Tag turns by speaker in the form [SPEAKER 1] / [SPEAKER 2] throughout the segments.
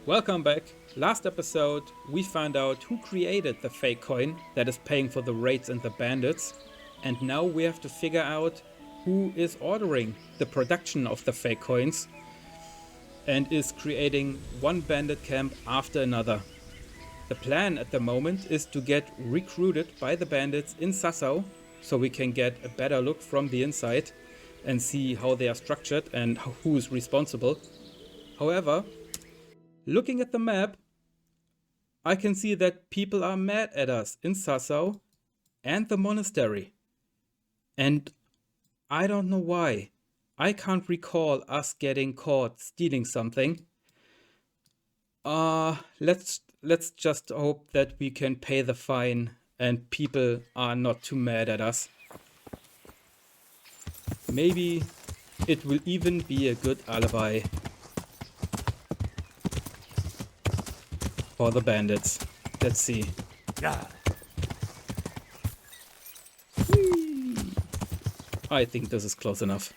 [SPEAKER 1] Welcome back. Last episode, we found out who created the fake coin that is paying for the raids and the bandits. And now we have to figure out who is ordering the production of the fake coins and is creating one bandit camp after another. The plan at the moment is to get recruited by the bandits in Sassau so we can get a better look from the inside and see how they are structured and who is responsible. However, looking at the map, I can see that people are mad at us in Sassau and the monastery. And I don't know why. I can't recall us getting caught stealing something. Let's just hope that we can pay the fine and people are not too mad at us. Maybe it will even be a good alibi for the bandits. Let's see.
[SPEAKER 2] Yeah.
[SPEAKER 1] I think this is close enough.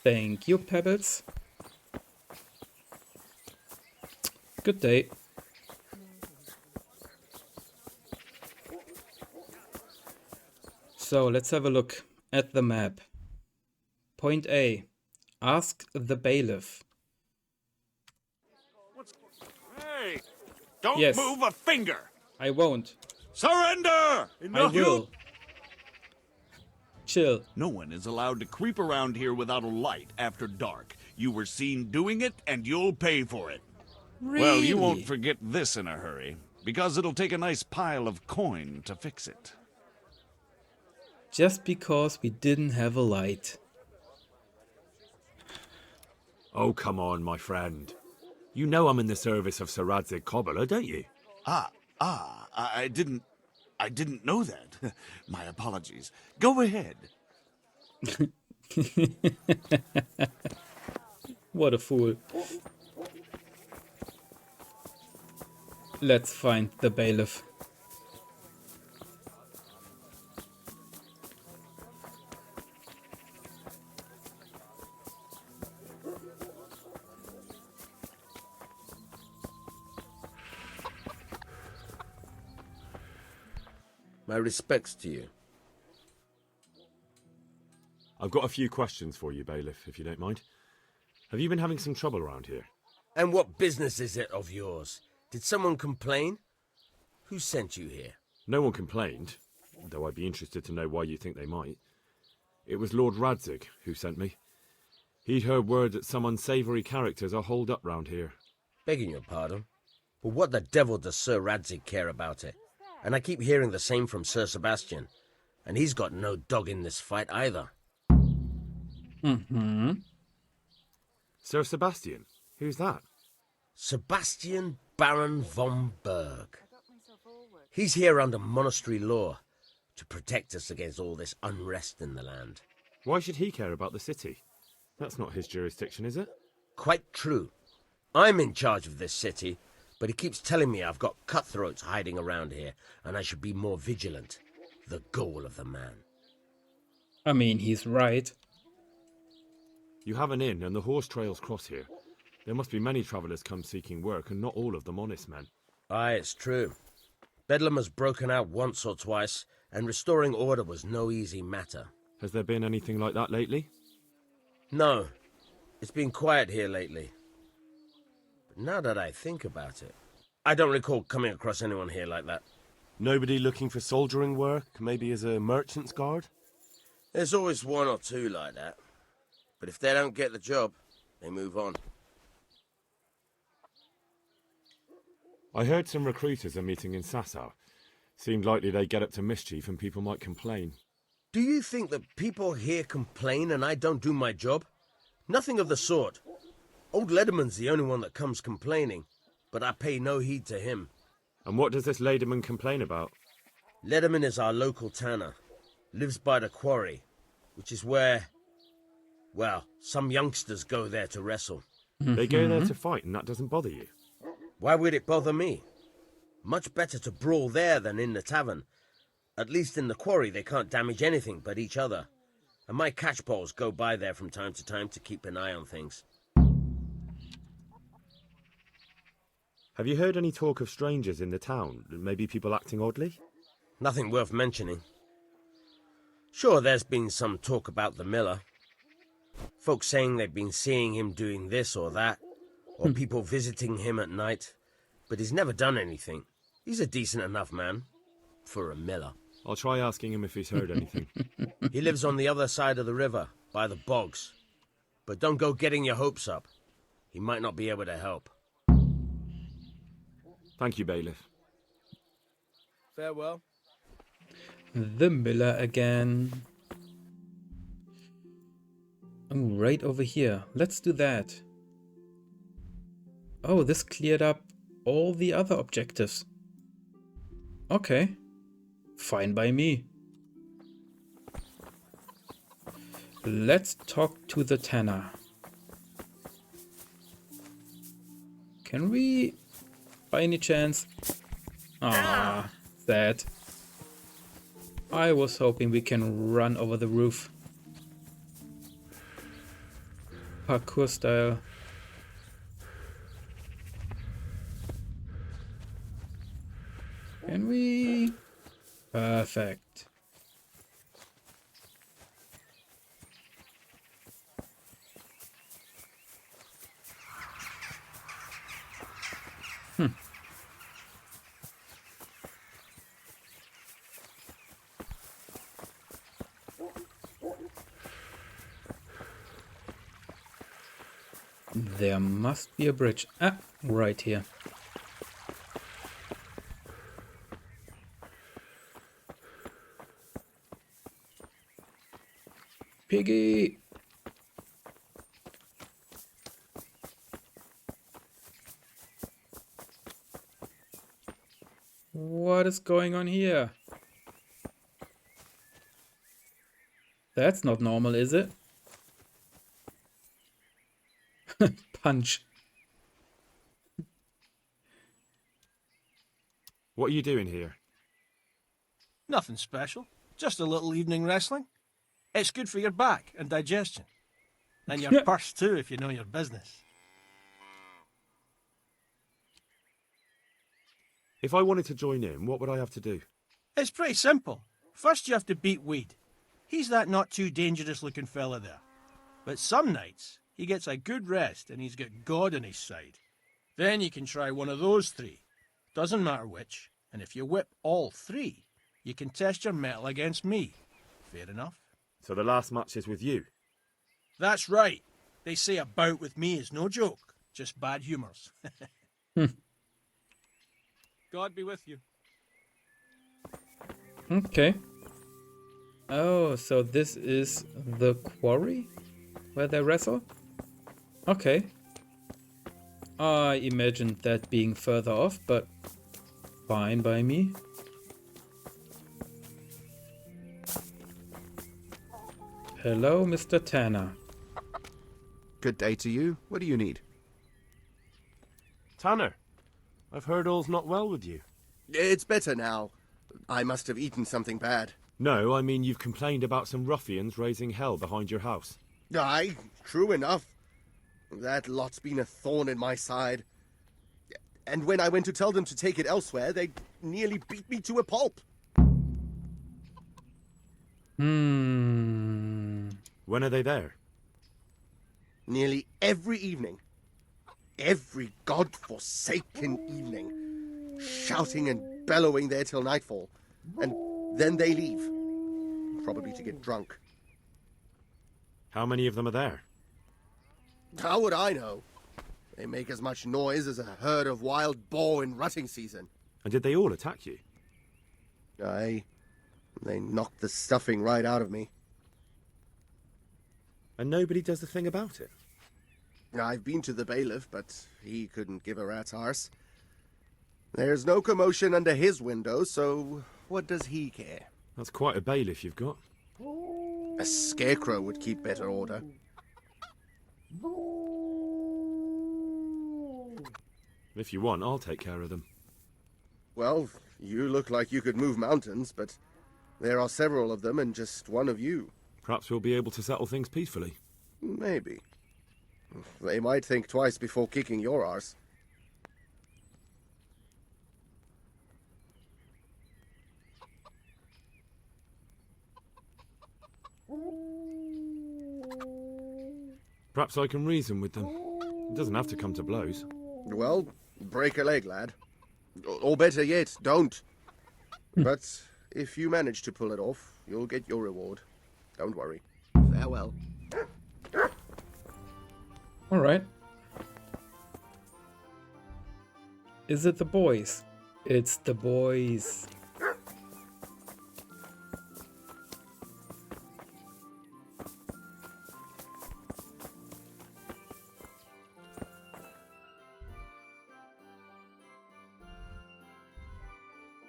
[SPEAKER 1] Thank you, Pebbles. Good day. So let's have a look at the map. Point A. Ask the bailiff.
[SPEAKER 2] Hey, don't
[SPEAKER 1] Yes.
[SPEAKER 2] move a finger.
[SPEAKER 1] I won't.
[SPEAKER 2] Surrender!
[SPEAKER 1] I will. Chill.
[SPEAKER 2] No one is allowed to creep around here without a light after dark. You were seen doing it, and you'll pay for it.
[SPEAKER 1] Really?
[SPEAKER 2] Well, you won't forget this in a hurry, because it'll take a nice pile of coin to fix it.
[SPEAKER 1] Just because we didn't have a light.
[SPEAKER 3] Oh, come on, my friend. You know I'm in the service of Sir Radzig Cobbler, don't you?
[SPEAKER 2] I didn't know that. My apologies. Go ahead.
[SPEAKER 1] What a fool. Let's find the bailiff.
[SPEAKER 4] My respects to you.
[SPEAKER 3] I've got a few questions for you, bailiff, if you don't mind. Have you been having some trouble around here?
[SPEAKER 4] And what business is it of yours? Did someone complain? Who sent you here?
[SPEAKER 3] No one complained, though I'd be interested to know why you think they might. It was Lord Radzig who sent me. He'd heard word that some unsavoury characters are holed up round here.
[SPEAKER 4] Begging your pardon, but what the devil does Sir Radzig care about it? And I keep hearing the same from Sir Sebastian, and he's got no dog in this fight either.
[SPEAKER 3] Sir Sebastian? Who's that?
[SPEAKER 4] Sebastian Baron von Berg. He's here under monastery law to protect us against all this unrest in the land.
[SPEAKER 3] Why should he care about the city? That's not his jurisdiction, is it?
[SPEAKER 4] Quite true. I'm in charge of this city, but he keeps telling me I've got cutthroats hiding around here, and I should be more vigilant. The goal of the man.
[SPEAKER 1] I mean, he's right.
[SPEAKER 3] You have an inn, and the horse trails cross here. There must be many travellers come seeking work, and not all of them honest men.
[SPEAKER 4] Aye, it's true. Bedlam has broken out once or twice, and restoring order was no easy matter.
[SPEAKER 3] Has there been anything like that lately?
[SPEAKER 4] No, it's been quiet here lately. But now that I think about it, I don't recall coming across anyone here like that.
[SPEAKER 5] Nobody looking for soldiering work, maybe as a merchant's guard?
[SPEAKER 4] There's always one or two like that. But if they don't get the job, they move on.
[SPEAKER 3] I heard some recruiters are meeting in Sassau. Seemed likely they get up to mischief and people might complain.
[SPEAKER 4] Do you think that people here complain and I don't do my job? Nothing of the sort. Old Lederman's the only one that comes complaining, but I pay no heed to him.
[SPEAKER 3] And what does this Lederman complain about?
[SPEAKER 4] Lederman is our local tanner. Lives by the quarry, which is where, well, some youngsters go there to wrestle.
[SPEAKER 3] They go there to fight and that doesn't bother you?
[SPEAKER 4] Why would it bother me? Much better to brawl there than in the tavern. At least in the quarry they can't damage anything but each other. And my catchpoles go by there from time to time to keep an eye on things.
[SPEAKER 3] Have you heard any talk of strangers in the town? Maybe people acting oddly?
[SPEAKER 4] Nothing worth mentioning. Sure, there's been some talk about the miller. Folks saying they've been seeing him doing this or that, or people visiting him at night, but he's never done anything. He's a decent enough man, for a miller.
[SPEAKER 3] I'll try asking him if he's heard anything.
[SPEAKER 4] He lives on the other side of the river, by the bogs. But don't go getting your hopes up. He might not be able to help.
[SPEAKER 3] Thank you, bailiff.
[SPEAKER 4] Farewell.
[SPEAKER 1] The miller again. Oh, right over here. Let's do that. Oh, this cleared up all the other objectives. Okay. Fine by me. Let's talk to the tanner. Can we, by any chance... Ah, sad. I was hoping we can run over the roof. Parkour style. Can we? Perfect. There must be a bridge. Ah, right here. Piggy! What is going on here? That's not normal, is it? Punch.
[SPEAKER 3] What are you doing here?
[SPEAKER 6] Nothing special. Just a little evening wrestling. It's good for your back and digestion. And your purse too, if you know your business.
[SPEAKER 3] If I wanted to join in, what would I have to do?
[SPEAKER 6] It's pretty simple. First you have to beat Weed. He's that not too dangerous looking fella there. But some nights, he gets a good rest and he's got God on his side. Then you can try one of those three. Doesn't matter which. And if you whip all three, you can test your mettle against me. Fair enough.
[SPEAKER 3] So the last match is with you?
[SPEAKER 6] That's right. They say a bout with me is no joke. Just bad humours. God be with you.
[SPEAKER 1] Okay. Oh, so this is the quarry where they wrestle? Okay. I imagined that being further off, but fine by me. Hello, Mr. Tanner.
[SPEAKER 7] Good day to you. What do you need?
[SPEAKER 5] Tanner, I've heard all's not well with you.
[SPEAKER 7] It's better now. I must have eaten something bad.
[SPEAKER 3] No, I mean you've complained about some ruffians raising hell behind your house.
[SPEAKER 7] Aye, true enough. That lot's been a thorn in my side. And when I went to tell them to take it elsewhere, they nearly beat me to a pulp.
[SPEAKER 3] When are they there?
[SPEAKER 7] Nearly every evening. Every god-forsaken evening. Shouting and bellowing there till nightfall. And then they leave. Probably to get drunk.
[SPEAKER 3] How many of them are there?
[SPEAKER 7] How would I know? They make as much noise as a herd of wild boar in rutting season.
[SPEAKER 3] And did they all attack you?
[SPEAKER 7] Aye. They knocked the stuffing right out of me.
[SPEAKER 3] And nobody does a thing about it?
[SPEAKER 7] I've been to the bailiff, but he couldn't give a rat's arse. There's no commotion under his window, so what does he care?
[SPEAKER 3] That's quite a bailiff you've got.
[SPEAKER 7] A scarecrow would keep better order.
[SPEAKER 3] If you want, I'll take care of them.
[SPEAKER 7] Well, you look like you could move mountains, but there are several of them and just one of you.
[SPEAKER 3] Perhaps we'll be able to settle things peacefully.
[SPEAKER 7] Maybe. They might think twice before kicking your arse.
[SPEAKER 3] Perhaps I can reason with them. It doesn't have to come to blows.
[SPEAKER 7] Well, break a leg, lad. Or better yet, don't. But if you manage to pull it off, you'll get your reward. Don't worry. Farewell.
[SPEAKER 1] All right. Is it the boys? It's the boys.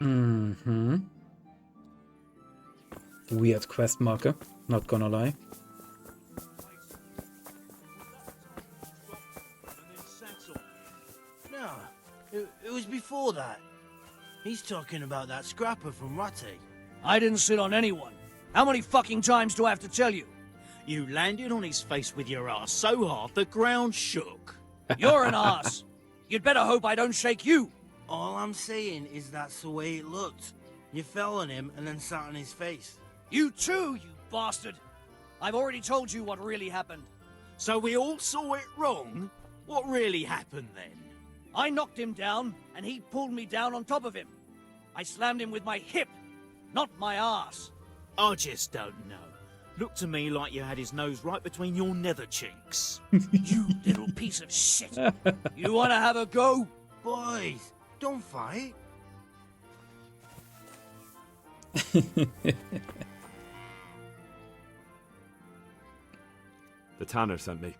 [SPEAKER 1] Mm-hmm. Weird quest marker, not gonna lie.
[SPEAKER 8] No, it was before that. He's talking about that scrapper from Ratty.
[SPEAKER 9] I didn't sit on anyone. How many fucking times do I have to tell you?
[SPEAKER 10] You landed on his face with your ass so hard the ground shook.
[SPEAKER 9] You're an ass. You'd better hope I don't shake you.
[SPEAKER 8] All I'm saying is that's the way it looked. You fell on him and then sat on his face.
[SPEAKER 9] You too, you bastard. I've already told you what really happened.
[SPEAKER 10] So we all saw it wrong? What really happened then?
[SPEAKER 9] I knocked him down, and he pulled me down on top of him. I slammed him with my hip, not my ass.
[SPEAKER 10] I just don't know. Looked to me like you had his nose right between your nether cheeks.
[SPEAKER 9] You little piece of shit. You want to have a go?
[SPEAKER 8] Boys, don't fight.
[SPEAKER 3] The tanner sent me.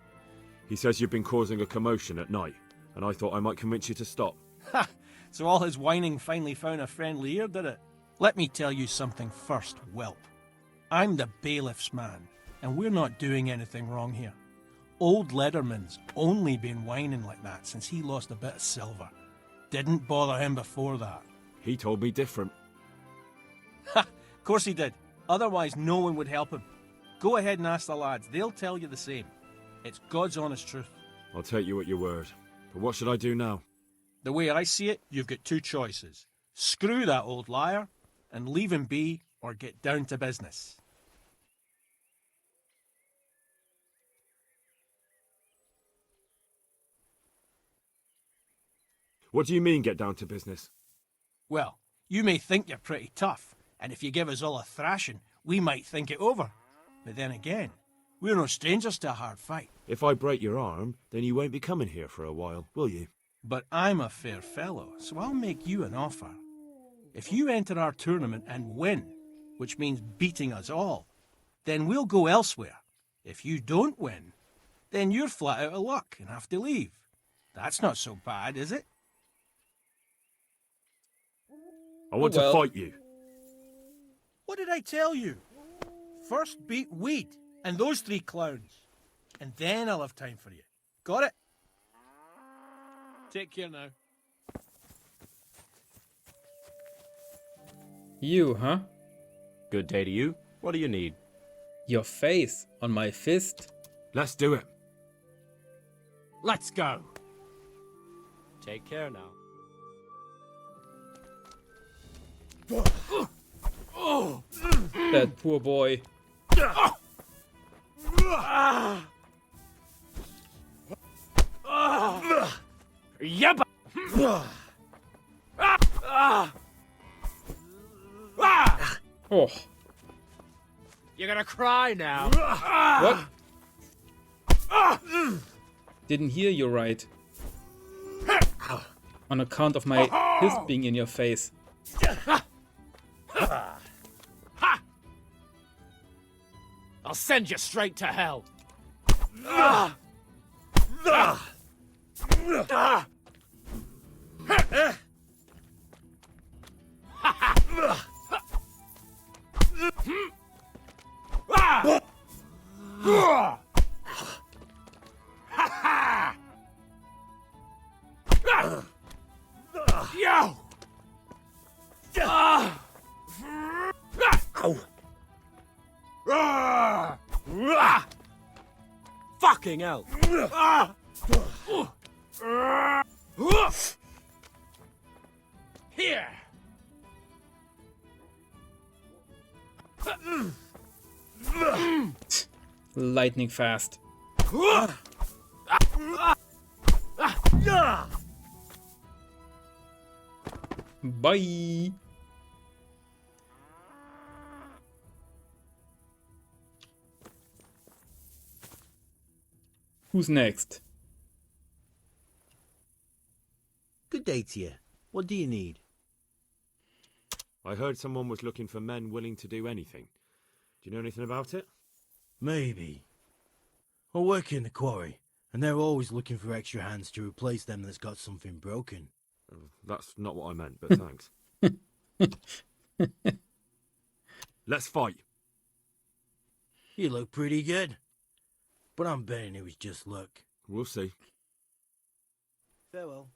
[SPEAKER 3] He says you've been causing a commotion at night, and I thought I might convince you to stop.
[SPEAKER 6] Ha! So all his whining finally found a friendly ear, did it? Let me tell you something first, whelp. I'm the bailiff's man, and we're not doing anything wrong here. Old Lederman's only been whining like that since he lost a bit of silver. Didn't bother him before that.
[SPEAKER 3] He told me different.
[SPEAKER 6] Ha! Of course he did. Otherwise no one would help him. Go ahead and ask the lads. They'll tell you the same. It's God's honest truth.
[SPEAKER 3] I'll take you at your word. But what should I do now?
[SPEAKER 6] The way I see it, you've got two choices. Screw that old liar and leave him be, or get down to business.
[SPEAKER 3] What do you mean, get down to business?
[SPEAKER 6] Well, you may think you're pretty tough, and if you give us all a thrashing, we might think it over. But then again, we're no strangers to a hard fight.
[SPEAKER 3] If I break your arm, then you won't be coming here for a while, will you?
[SPEAKER 6] But I'm a fair fellow, so I'll make you an offer. If you enter our tournament and win, which means beating us all, then we'll go elsewhere. If you don't win, then you're flat out of luck and have to leave. That's not so bad, is it?
[SPEAKER 3] I want to fight you.
[SPEAKER 6] What did I tell you? First beat Weed and those three clowns, and then I'll have time for you. Got it? Take care now.
[SPEAKER 1] You, huh?
[SPEAKER 5] Good day to you. What do you need?
[SPEAKER 1] Your face on my fist.
[SPEAKER 3] Let's do it.
[SPEAKER 10] Let's go.
[SPEAKER 5] Take care now.
[SPEAKER 1] That poor boy.
[SPEAKER 10] Yabba!
[SPEAKER 1] Oh,
[SPEAKER 10] You're gonna cry now.
[SPEAKER 1] what? Didn't hear you right. On account of my fist being in your face.
[SPEAKER 10] I'll send you straight to hell. Yo!
[SPEAKER 5] Fucking hell!
[SPEAKER 10] Here!
[SPEAKER 1] Lightning fast. Bye. Who's next?
[SPEAKER 10] Good day to you. What do you need?
[SPEAKER 3] I heard someone was looking for men willing to do anything. Do you know anything about it?
[SPEAKER 8] Maybe. I work in the quarry, and they're always looking for extra hands to replace them that's got something broken.
[SPEAKER 3] That's not what I meant, but thanks. Let's fight.
[SPEAKER 8] You look pretty good. But I'm betting it was just luck.
[SPEAKER 3] We'll see.
[SPEAKER 10] Farewell.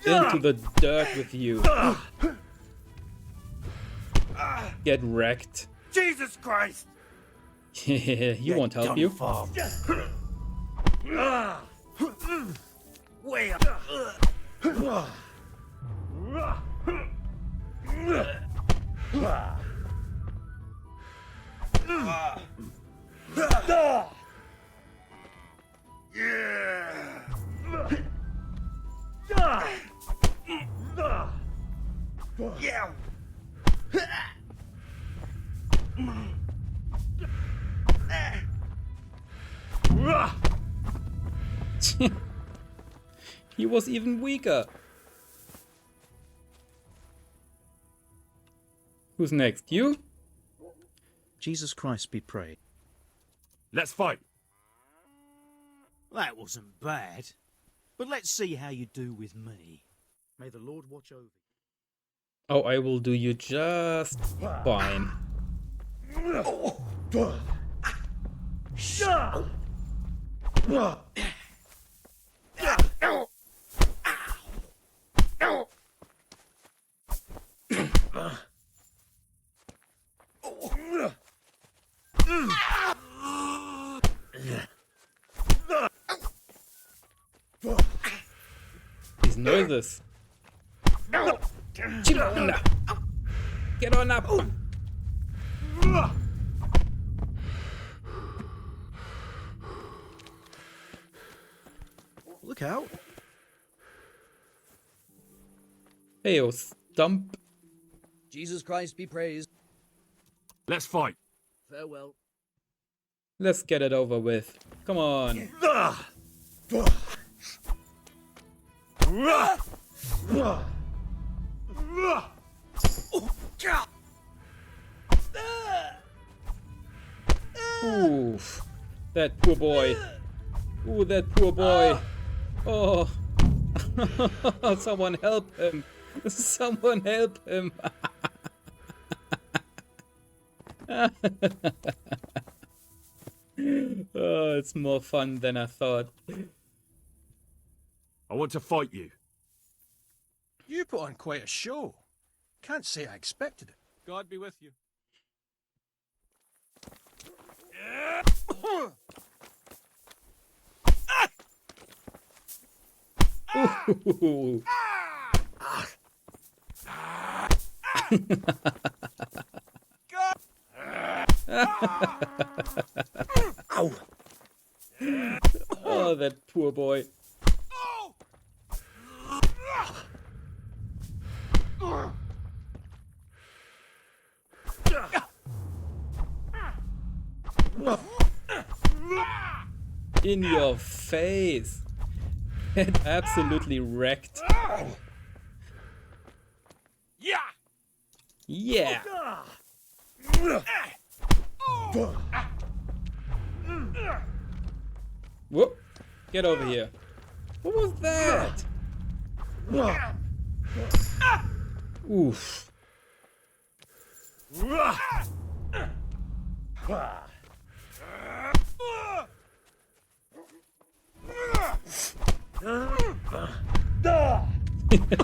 [SPEAKER 1] Into the dirt with you. Get wrecked.
[SPEAKER 8] Jesus Christ!
[SPEAKER 1] He won't help you.
[SPEAKER 8] Way up! Yeah!
[SPEAKER 1] He was even weaker. Who's next? You?
[SPEAKER 10] Jesus Christ be praised.
[SPEAKER 3] Let's fight.
[SPEAKER 10] That wasn't bad. But let's see how you do with me. May the Lord watch over you.
[SPEAKER 1] Oh, I will do you just fine. These noises. Chimona. Get on up.
[SPEAKER 10] Look out.
[SPEAKER 1] Hey, oh, stump.
[SPEAKER 9] Jesus Christ be praised.
[SPEAKER 3] Let's fight.
[SPEAKER 9] Farewell.
[SPEAKER 1] Let's get it over with. Come on. Oof. That poor boy. Ooh, that poor boy. Oh. Someone help him. Someone help him. Oh, it's more fun than I thought.
[SPEAKER 3] I want to fight you.
[SPEAKER 6] You put on quite a show. Can't say I expected it. God be with you.
[SPEAKER 1] Ooh. Oh, that poor boy. In your face. Get absolutely wrecked.
[SPEAKER 6] Yeah!
[SPEAKER 1] Yeah. Whoop. Get over here. What was that? Oof.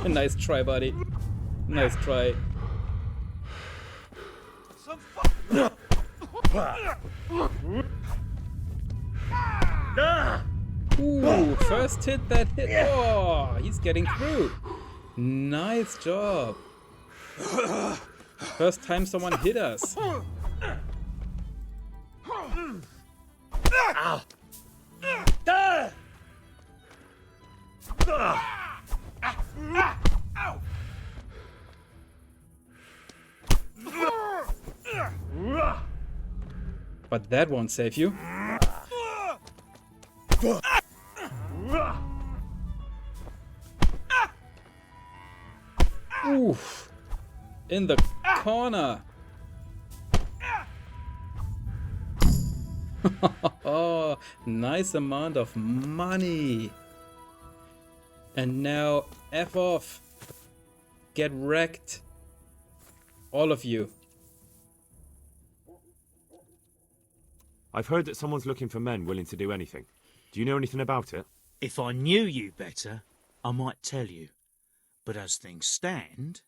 [SPEAKER 1] Nice try, buddy. Nice try. Ooh, first hit that hit. Oh, he's getting through. Nice job. First time someone hit us. But that won't save you. Oof. In the corner. Oh, nice amount of money. And now F off. Get wrecked. All of you.
[SPEAKER 3] I've heard that someone's looking for men willing to do anything. Do you know anything about it?
[SPEAKER 10] If I knew you better, I might tell you. But as things stand...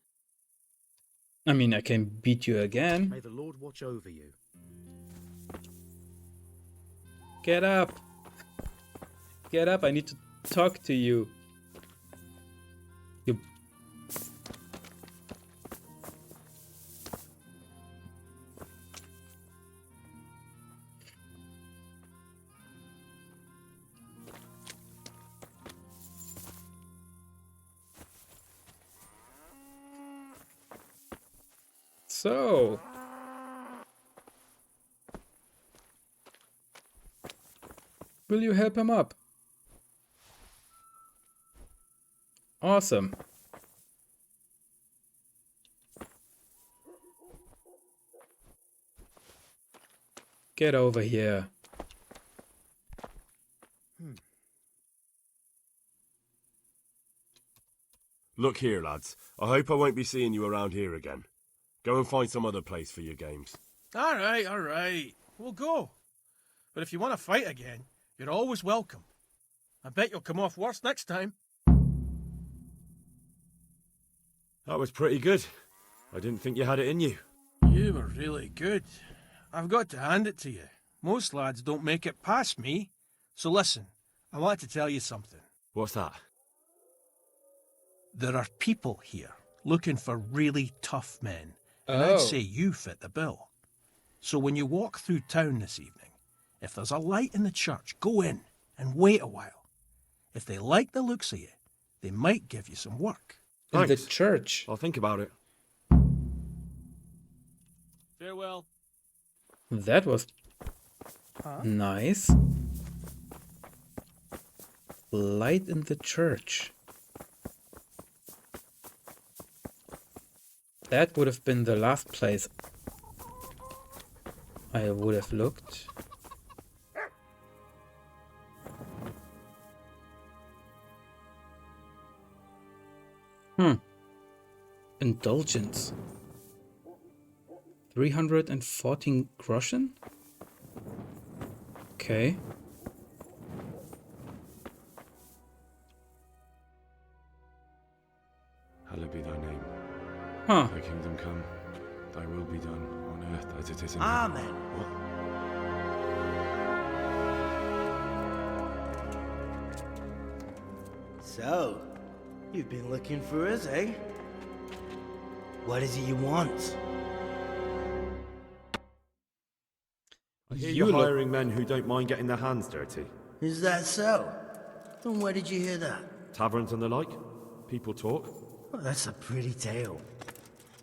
[SPEAKER 1] I mean, I can beat you again.
[SPEAKER 10] May the Lord watch over you.
[SPEAKER 1] Get up. Get up, I need to talk to you. You... So... will you help him up? Awesome. Get over here.
[SPEAKER 5] Look here, lads. I hope I won't be seeing you around here again. Go and find some other place for your games.
[SPEAKER 6] All right. We'll go. But if you want to fight again, you're always welcome. I bet you'll come off worse next time.
[SPEAKER 3] That was pretty good. I didn't think you had it in you.
[SPEAKER 6] You were really good. I've got to hand it to you. Most lads don't make it past me. So listen, I want to tell you something.
[SPEAKER 3] What's that?
[SPEAKER 6] There are people here looking for really tough men. And
[SPEAKER 1] Oh.
[SPEAKER 6] I'd say you fit the bill. So when you walk through town this evening, if there's a light in the church, go in and wait a while. If they like the looks of you, they might give you some work.
[SPEAKER 1] In the
[SPEAKER 3] Thanks.
[SPEAKER 1] church.
[SPEAKER 3] I'll think about it.
[SPEAKER 6] Farewell.
[SPEAKER 1] That was nice. Light in the church. That would have been the last place I would have looked. Indulgence. 314 groschen? Okay.
[SPEAKER 3] Hallowed be thy name.
[SPEAKER 1] Huh.
[SPEAKER 3] Thy kingdom come. Thy will be done on earth as it is in heaven.
[SPEAKER 8] Amen.
[SPEAKER 3] What?
[SPEAKER 8] So, you've been looking for us, eh? What is it you want?
[SPEAKER 3] I hear
[SPEAKER 1] You
[SPEAKER 3] you're
[SPEAKER 1] look-
[SPEAKER 3] hiring men who don't mind getting their hands dirty.
[SPEAKER 8] Is that so? Then where did you hear that?
[SPEAKER 3] Taverns and the like. People talk.
[SPEAKER 8] Well, that's a pretty tale.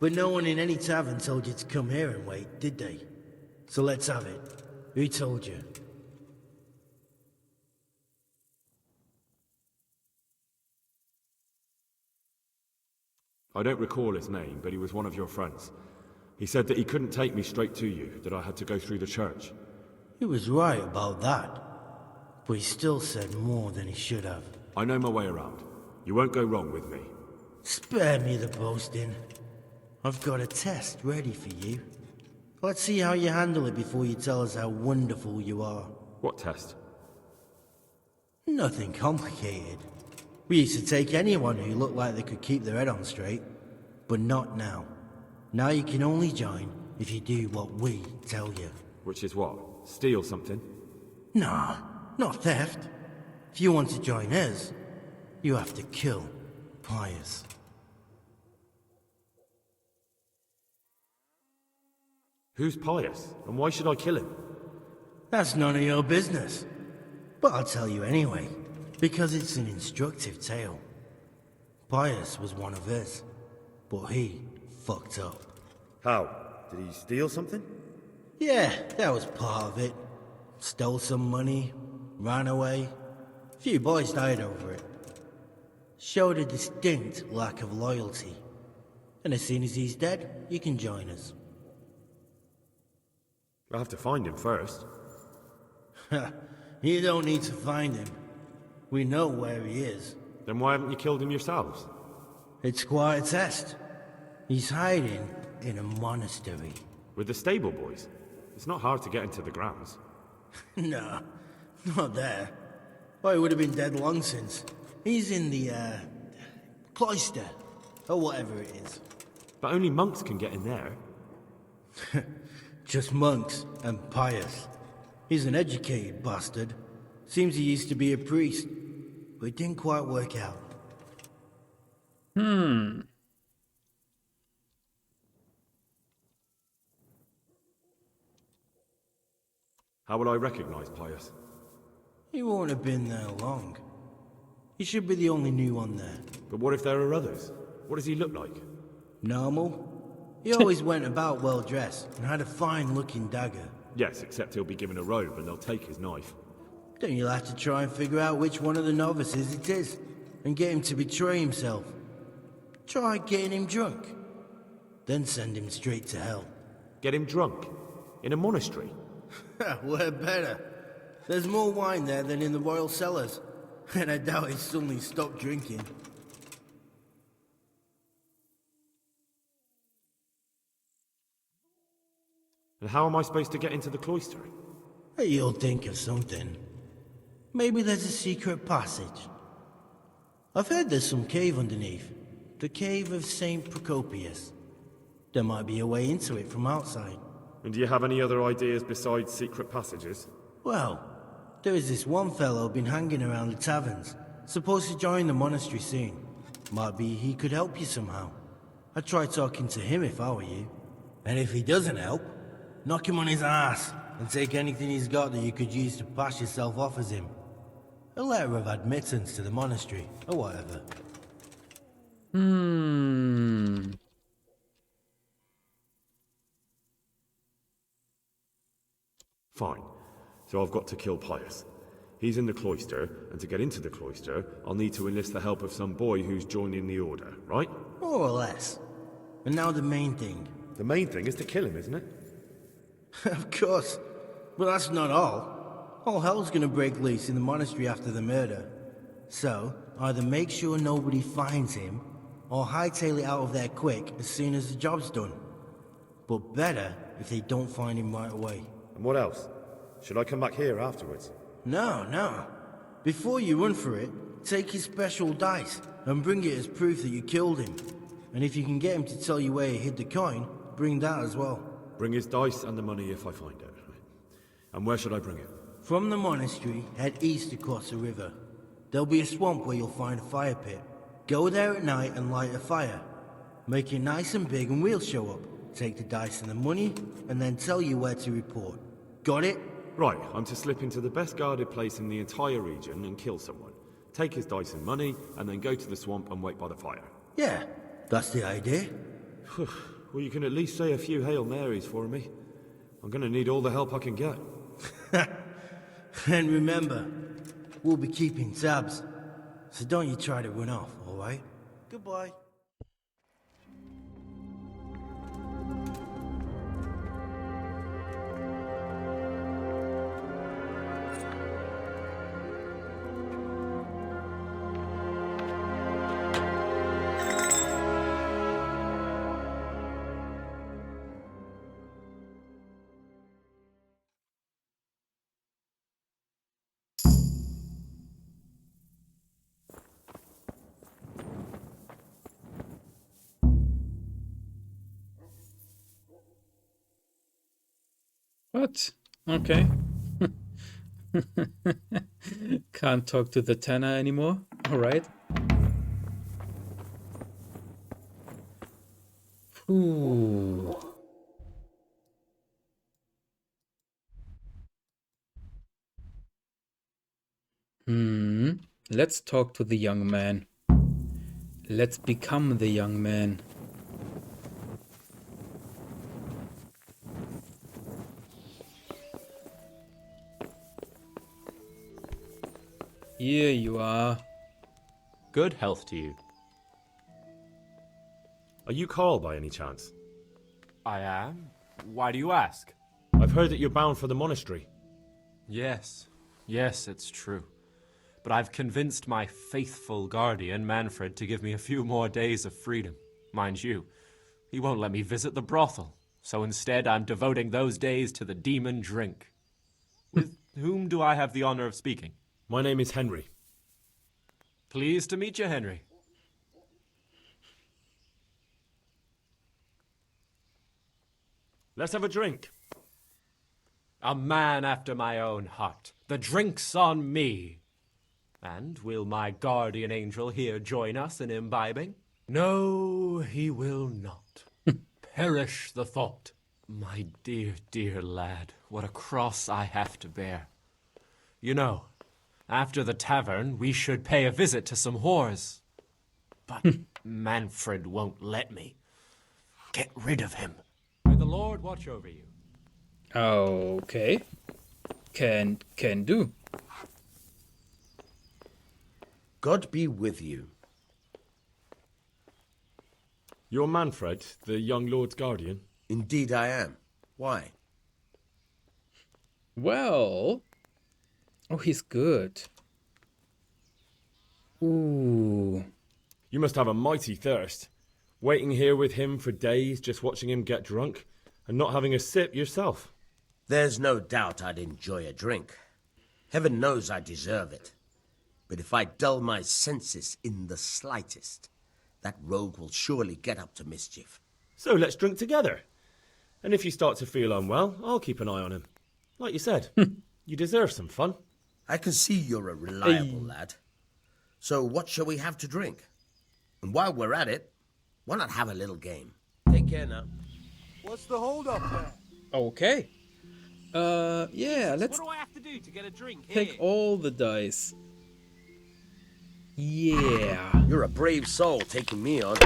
[SPEAKER 8] But no one in any tavern told you to come here and wait, did they? So let's have it. Who told you?
[SPEAKER 3] I don't recall his name, but he was one of your friends. He said that he couldn't take me straight to you, that I had to go through the church.
[SPEAKER 8] He was right about that. But he still said more than he should have.
[SPEAKER 3] I know my way around. You won't go wrong with me.
[SPEAKER 8] Spare me the boasting. I've got a test ready for you. Let's see how you handle it before you tell us how wonderful you are.
[SPEAKER 3] What test?
[SPEAKER 8] Nothing complicated. We used to take anyone who looked like they could keep their head on straight. But not now. Now you can only join if you do what we tell you.
[SPEAKER 3] Which is what? Steal something?
[SPEAKER 8] Nah, not theft. If you want to join us, you have to kill Pius.
[SPEAKER 3] Who's Pius, and why should I kill him?
[SPEAKER 8] That's none of your business. But I'll tell you anyway, because it's an instructive tale. Pius was one of us, but he fucked up.
[SPEAKER 3] How? Did he steal something?
[SPEAKER 8] Yeah, that was part of it. Stole some money, ran away. A few boys died over it. Showed a distinct lack of loyalty. And as soon as he's dead, you can join us.
[SPEAKER 3] I'll have to find him first.
[SPEAKER 8] You don't need to find him. We know where he is.
[SPEAKER 3] Then why haven't you killed him yourselves?
[SPEAKER 8] It's quite a test. He's hiding in a monastery.
[SPEAKER 3] With the stable boys? It's not hard to get into the grounds.
[SPEAKER 8] No, not there. Well, he would have been dead long since. He's in the, cloister, or whatever it is.
[SPEAKER 3] But only monks can get in there.
[SPEAKER 8] Just monks and Pius. He's an educated bastard. Seems he used to be a priest, but it didn't quite work out.
[SPEAKER 3] How will I recognize Pius?
[SPEAKER 8] He won't have been there long. He should be the only new one there.
[SPEAKER 3] But what if there are others? What does he look like?
[SPEAKER 8] Normal. He always went about well dressed and had a fine looking dagger.
[SPEAKER 3] Yes, except he'll be given a robe and they'll take his knife.
[SPEAKER 8] Then you'll have to try and figure out which one of the novices it is, and get him to betray himself. Try getting him drunk. Then send him straight to hell.
[SPEAKER 3] Get him drunk? In a monastery?
[SPEAKER 8] We're better. There's more wine there than in the royal cellars, and I doubt he'd suddenly stop drinking.
[SPEAKER 3] And how am I supposed to get into the cloister?
[SPEAKER 8] You'll think of something. Maybe there's a secret passage. I've heard there's some cave underneath. The cave of St. Procopius. There might be a way into it from outside.
[SPEAKER 3] And do you have any other ideas besides secret passages?
[SPEAKER 8] Well, there is this one fellow been hanging around the taverns. Supposed to join the monastery soon. Might be he could help you somehow. I'd try talking to him if I were you. And if he doesn't help, knock him on his ass and take anything he's got that you could use to pass yourself off as him. A letter of admittance to the monastery, or whatever.
[SPEAKER 3] Fine. So I've got to kill Pius. He's in the cloister, and to get into the cloister, I'll need to enlist the help of some boy who's joining the order, right?
[SPEAKER 8] More or less. And now the main thing.
[SPEAKER 3] The main thing is to kill him, isn't it?
[SPEAKER 8] Of course. But that's not all. All hell's gonna break loose in the monastery after the murder. So, either make sure nobody finds him, or hightail it out of there quick as soon as the job's done. But better if they don't find him right away.
[SPEAKER 3] And what else? Should I come back here afterwards?
[SPEAKER 8] No. Before you run for it, take his special dice and bring it as proof that you killed him. And if you can get him to tell you where he hid the coin, bring that as well.
[SPEAKER 3] Bring his dice and the money if I find it. And where should I bring it?
[SPEAKER 8] From the monastery, head east across the river. There'll be a swamp where you'll find a fire pit. Go there at night and light a fire. Make it nice and big and we'll show up. Take the dice and the money, and then tell you where to report. Got it?
[SPEAKER 3] Right, I'm to slip into the best guarded place in the entire region and kill someone. Take his dice and money, and then go to the swamp and wait by the fire.
[SPEAKER 8] Yeah, that's the idea.
[SPEAKER 3] Well, you can at least say a few Hail Marys for me. I'm gonna need all the help I can get.
[SPEAKER 8] And remember, we'll be keeping tabs. So don't you try to run off, alright? Goodbye.
[SPEAKER 1] What? Okay. Can't talk to the tanner anymore. Alright. Ooh. Let's talk to the young man. Let's become the young man. Here you are.
[SPEAKER 11] Good health to you.
[SPEAKER 3] Are you Carl by any chance?
[SPEAKER 11] I am. Why do you ask?
[SPEAKER 3] I've heard that you're bound for the monastery.
[SPEAKER 11] Yes, it's true. But I've convinced my faithful guardian, Manfred, to give me a few more days of freedom. Mind you, he won't let me visit the brothel, so instead I'm devoting those days to the demon drink. With whom do I have the honor of speaking?
[SPEAKER 3] My name is Henry.
[SPEAKER 11] Pleased to meet you, Henry.
[SPEAKER 3] Let's have a drink.
[SPEAKER 11] A man after my own heart. The drink's on me. And will my guardian angel here join us in imbibing? No, he will not. Perish the thought. My dear, dear lad, what a cross I have to bear. You know, after the tavern, we should pay a visit to some whores. But Manfred won't let me. Get rid of him. May the Lord watch over you.
[SPEAKER 1] Okay. Can do.
[SPEAKER 4] God be with you.
[SPEAKER 3] You're Manfred, the young lord's guardian?
[SPEAKER 4] Indeed I am. Why?
[SPEAKER 1] Well... Oh, he's good. Ooh.
[SPEAKER 3] You must have a mighty thirst. Waiting here with him for days, just watching him get drunk, and not having a sip yourself.
[SPEAKER 4] There's no doubt I'd enjoy a drink. Heaven knows I deserve it. But if I dull my senses in the slightest, that rogue will surely get up to mischief.
[SPEAKER 3] So let's drink together. And if you start to feel unwell, I'll keep an eye on him. Like you said, you deserve some fun.
[SPEAKER 4] I can see you're a reliable lad. So what shall we have to drink? And while we're at it, why not have a little game? Take care now.
[SPEAKER 6] What's the hold up there?
[SPEAKER 1] Okay. Yeah, let's
[SPEAKER 10] What do I have to do to get a drink
[SPEAKER 1] take
[SPEAKER 10] here?
[SPEAKER 1] all the dice. Yeah.
[SPEAKER 4] You're a brave soul taking me on.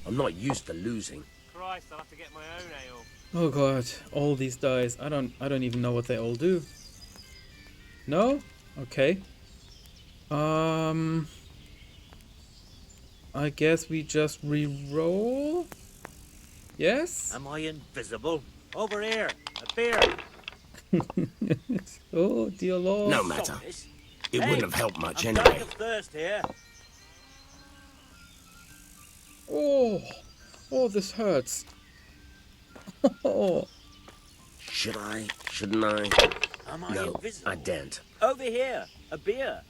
[SPEAKER 4] I'm not used to losing.
[SPEAKER 10] Christ, I'll have to get my own ale.
[SPEAKER 1] Oh god, all these dice. I don't even know what they all do. No? Okay. I guess we just re-roll? Yes?
[SPEAKER 9] Am I invisible? Over here, a beer.
[SPEAKER 1] Oh, dear lord.
[SPEAKER 4] No matter. It wouldn't have helped much
[SPEAKER 9] I'm
[SPEAKER 4] anyway.
[SPEAKER 9] dying of thirst here.
[SPEAKER 1] Oh, this hurts. Oh.
[SPEAKER 4] Should I? Shouldn't I?
[SPEAKER 9] Am I
[SPEAKER 4] No,
[SPEAKER 9] invisible?
[SPEAKER 4] I daren't.
[SPEAKER 9] Over here, a beer.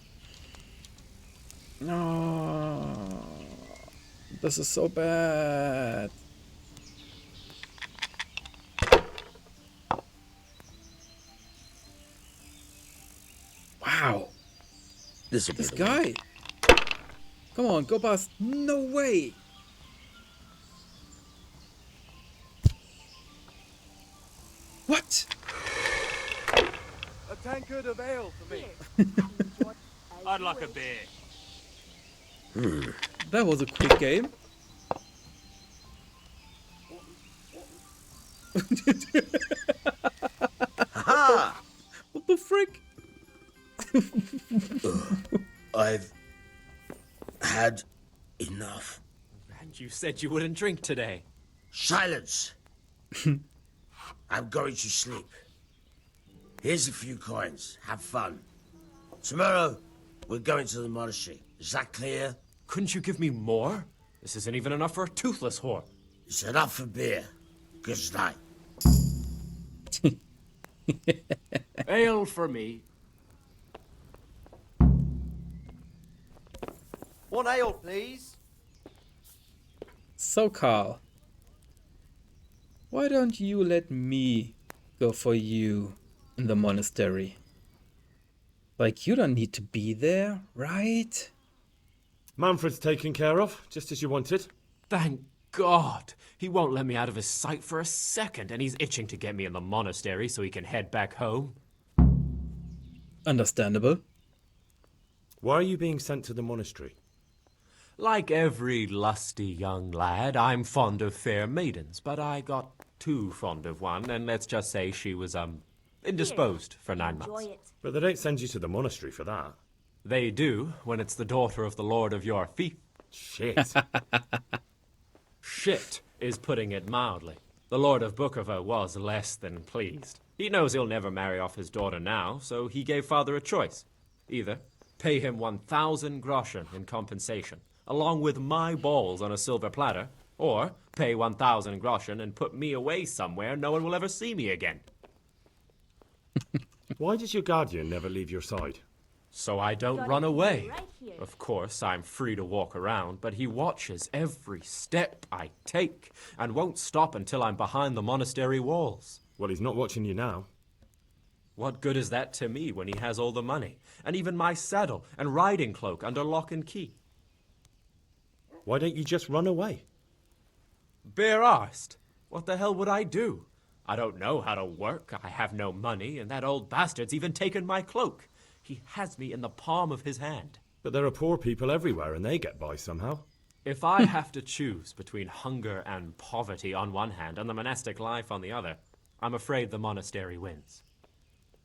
[SPEAKER 1] No. This is so bad. Wow.
[SPEAKER 4] This
[SPEAKER 1] guy. Come on, go past. No way. What?
[SPEAKER 6] A tankard of ale for me.
[SPEAKER 10] I'd like a beer.
[SPEAKER 1] That was a quick game.
[SPEAKER 4] Ha!
[SPEAKER 1] What the frick?
[SPEAKER 4] I've had enough.
[SPEAKER 11] And you said you wouldn't drink today.
[SPEAKER 4] Silence! I'm going to sleep. Here's a few coins. Have fun. Tomorrow, we're going to the monastery. Is that clear?
[SPEAKER 11] Couldn't you give me more? This isn't even enough for a toothless whore.
[SPEAKER 4] It's enough for beer. Good night.
[SPEAKER 11] Ale for me.
[SPEAKER 6] One ale, please.
[SPEAKER 1] So, Carl, why don't you let me go for you in the monastery? Like, you don't need to be there, right?
[SPEAKER 3] Manfred's taken care of, just as you wanted.
[SPEAKER 11] Thank God! He won't let me out of his sight for a second, and he's itching to get me in the monastery so he can head back home.
[SPEAKER 1] Understandable.
[SPEAKER 3] Why are you being sent to the monastery?
[SPEAKER 11] Like every lusty young lad, I'm fond of fair maidens, but I got too fond of one, and let's just say she was, indisposed for 9 months.
[SPEAKER 3] But they don't send you to the monastery for that.
[SPEAKER 11] They do, when it's the daughter of the Lord of your fief.
[SPEAKER 3] Shit.
[SPEAKER 11] Shit is putting it mildly. The Lord of Bukover was less than pleased. He knows he'll never marry off his daughter now, so he gave father a choice. Either pay him 1,000 groschen in compensation, along with my balls on a silver platter, or pay 1,000 groschen and put me away somewhere no one will ever see me again.
[SPEAKER 3] Why does your guardian never leave your side?
[SPEAKER 11] So I don't run away. Of course, I'm free to walk around, but he watches every step I take and won't stop until I'm behind the monastery walls.
[SPEAKER 3] Well, he's not watching you now.
[SPEAKER 11] What good is that to me when he has all the money, and even my saddle and riding cloak under lock and key?
[SPEAKER 3] Why don't you just run away?
[SPEAKER 11] Bare-arsed. What the hell would I do? I don't know how to work, I have no money, and that old bastard's even taken my cloak. He has me in the palm of his hand.
[SPEAKER 3] But there are poor people everywhere and they get by somehow.
[SPEAKER 11] If I have to choose between hunger and poverty on one hand and the monastic life on the other, I'm afraid the monastery wins.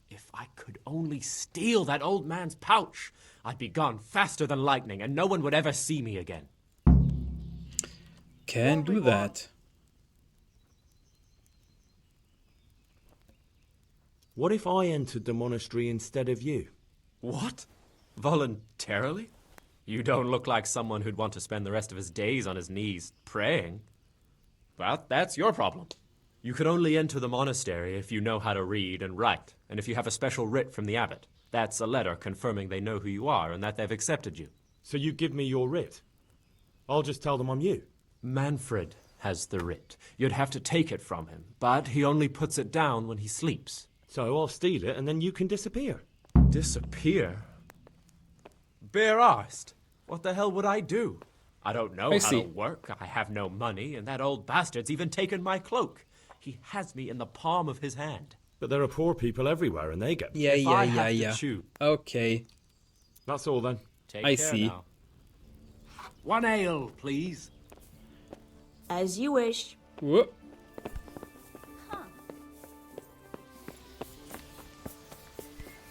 [SPEAKER 11] If I could only steal that old man's pouch, I'd be gone faster than lightning and no one would ever see me again.
[SPEAKER 1] Can do that.
[SPEAKER 3] What if I entered the monastery instead of you?
[SPEAKER 11] What? Voluntarily? You don't look like someone who'd want to spend the rest of his days on his knees praying. But that's your problem. You can only enter the monastery if you know how to read and write, and if you have a special writ from the abbot. That's a letter confirming they know who you are and that they've accepted you.
[SPEAKER 3] So you give me your writ? I'll just tell them I'm you.
[SPEAKER 11] Manfred has the writ. You'd have to take it from him, but he only puts it down when he sleeps.
[SPEAKER 3] So I'll steal it and then you can disappear.
[SPEAKER 11] Disappear? Bare-arsed. What the hell would I do? I don't know how to work, I have no money, and that old bastard's even taken my cloak. He has me in the palm of his hand.
[SPEAKER 3] But there are poor people everywhere and they get...
[SPEAKER 1] Yeah. Okay.
[SPEAKER 3] That's all then.
[SPEAKER 11] Take
[SPEAKER 1] I
[SPEAKER 11] care
[SPEAKER 1] see.
[SPEAKER 11] now. 1 ale, please.
[SPEAKER 12] As you wish.
[SPEAKER 1] Whoop.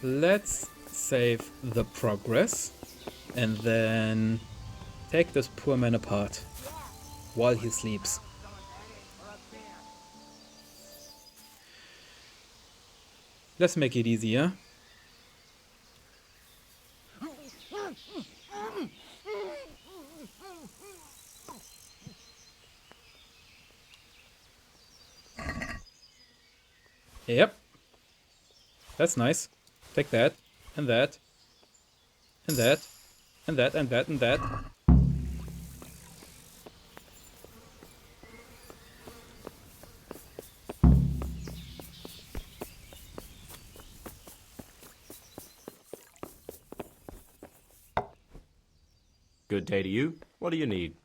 [SPEAKER 1] Let's save the progress and then take this poor man apart while he sleeps. Let's make it easier. Yep. That's nice. Take that, and that, and that, and that, and that, and that.
[SPEAKER 11] Good day to you. What do you need?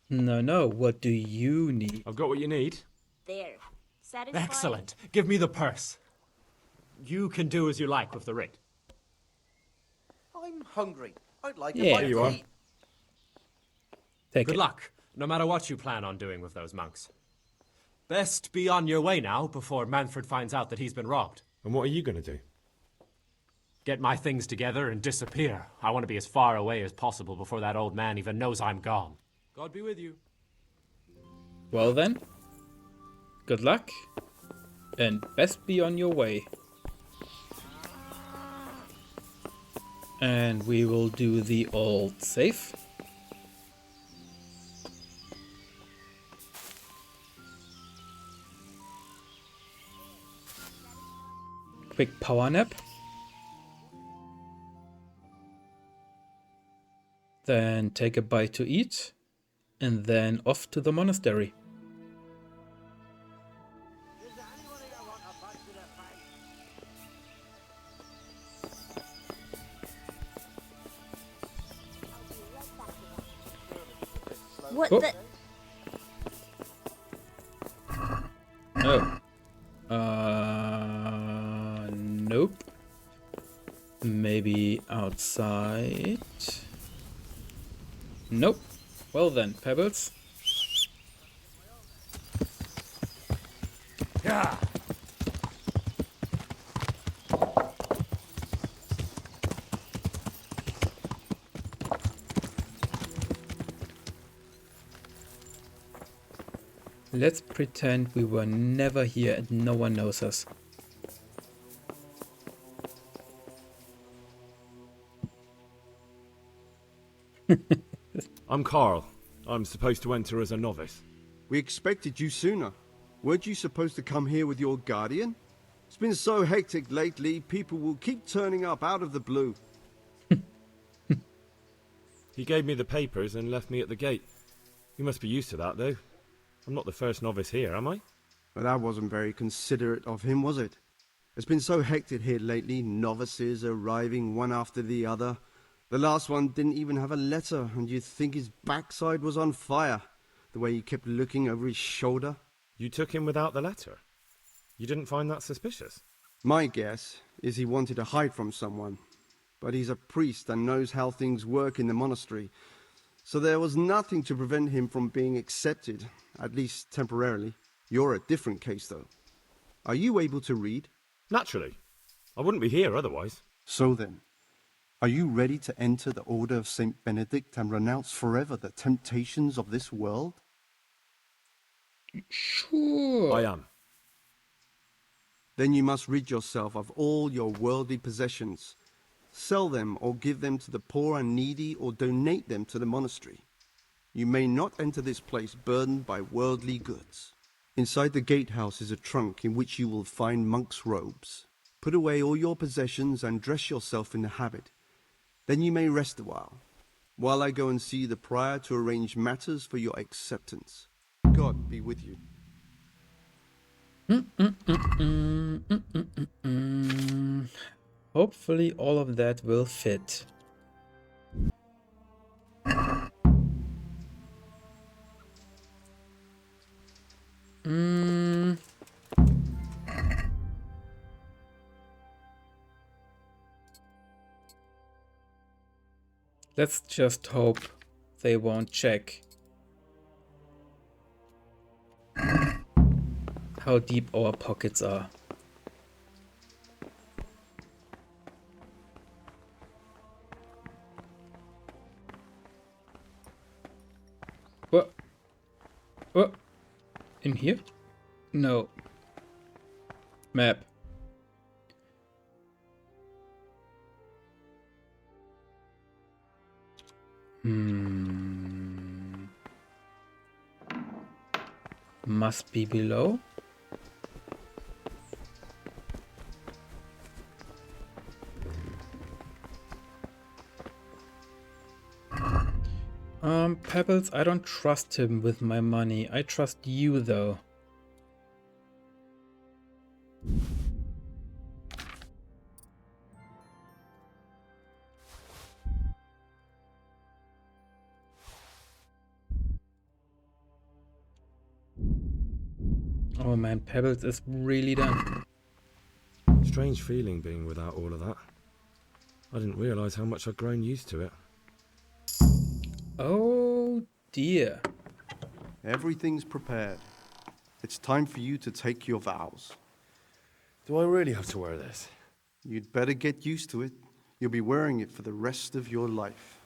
[SPEAKER 1] No, what do you need?
[SPEAKER 3] I've got what you need.
[SPEAKER 12] There. Satisfied?
[SPEAKER 11] Excellent. Give me the purse. You can do as you like with the writ.
[SPEAKER 7] I'm hungry. I'd like
[SPEAKER 1] Yeah,
[SPEAKER 7] a bite
[SPEAKER 3] you
[SPEAKER 7] to
[SPEAKER 3] are.
[SPEAKER 7] eat.
[SPEAKER 1] Take
[SPEAKER 11] Good
[SPEAKER 1] it.
[SPEAKER 11] luck, no matter what you plan on doing with those monks. Best be on your way now before Manfred finds out that he's been robbed.
[SPEAKER 3] And what are you going to do?
[SPEAKER 11] Get my things together and disappear. I want to be as far away as possible before that old man even knows I'm gone. God be with you.
[SPEAKER 1] Well then, good luck, and best be on your way. And we will do the old save. Quick power nap. Then take a bite to eat, and then off to the monastery.
[SPEAKER 12] What
[SPEAKER 1] Oh.
[SPEAKER 12] the?
[SPEAKER 1] Oh. Nope. Maybe outside? Nope. Well then, Pebbles.
[SPEAKER 5] Yeah.
[SPEAKER 1] Let's pretend we were never here and no one knows us.
[SPEAKER 3] I'm Carl. I'm supposed to enter as a novice.
[SPEAKER 13] We expected you sooner. Weren't you supposed to come here with your guardian? It's been so hectic lately, people will keep turning up out of the blue.
[SPEAKER 3] He gave me the papers and left me at the gate. You must be used to that, though. I'm not the first novice here, am I?
[SPEAKER 13] But that wasn't very considerate of him, was it? It's been so hectic here lately, novices arriving one after the other. The last one didn't even have a letter, and you'd think his backside was on fire, the way he kept looking over his shoulder.
[SPEAKER 3] You took him without the letter? You didn't find that suspicious?
[SPEAKER 13] My guess is he wanted to hide from someone. But he's a priest and knows how things work in the monastery. So there was nothing to prevent him from being accepted, at least temporarily. You're a different case, though. Are you able to read?
[SPEAKER 3] Naturally. I wouldn't be here otherwise.
[SPEAKER 13] So then, are you ready to enter the Order of Saint Benedict and renounce forever the temptations of this world?
[SPEAKER 1] Sure.
[SPEAKER 3] I am.
[SPEAKER 13] Then you must rid yourself of all your worldly possessions. Sell them or give them to the poor and needy or donate them to the monastery. You may not enter this place burdened by worldly goods. Inside the gatehouse is a trunk in which you will find monk's robes. Put away all your possessions and dress yourself in the habit. Then you may rest a while I go and see the prior to arrange matters for your acceptance. God be with you.
[SPEAKER 1] Hopefully all of that will fit. Let's just hope they won't check how deep our pockets are. What? What? In here? No. Map. Must be below. Pebbles, I don't trust him with my money. I trust you, though. Oh man, Pebbles is really done.
[SPEAKER 3] Strange feeling being without all of that. I didn't realise how much I'd grown used to it.
[SPEAKER 1] Oh dear.
[SPEAKER 13] Everything's prepared. It's time for you to take your vows.
[SPEAKER 5] Do I really have to wear this?
[SPEAKER 13] You'd better get used to it. You'll be wearing it for the rest of your life.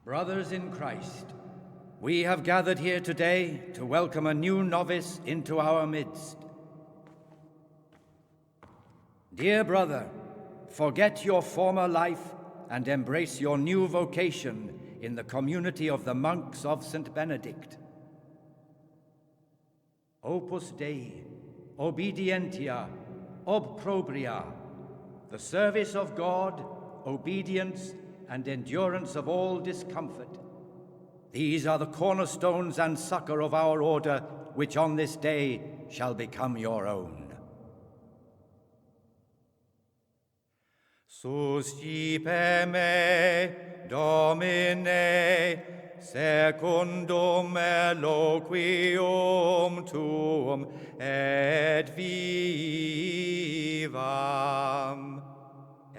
[SPEAKER 14] Brothers in Christ, we have gathered here today to welcome a new novice into our midst. Dear brother, forget your former life and embrace your new vocation in the community of the monks of St. Benedict. Opus Dei, obedientia, obprobria, the service of God, obedience, and endurance of all discomfort. These are the cornerstones and succor of our order, which on this day shall become your own. Suscipe me, Domine, secundum eloquium tuum, et vivam,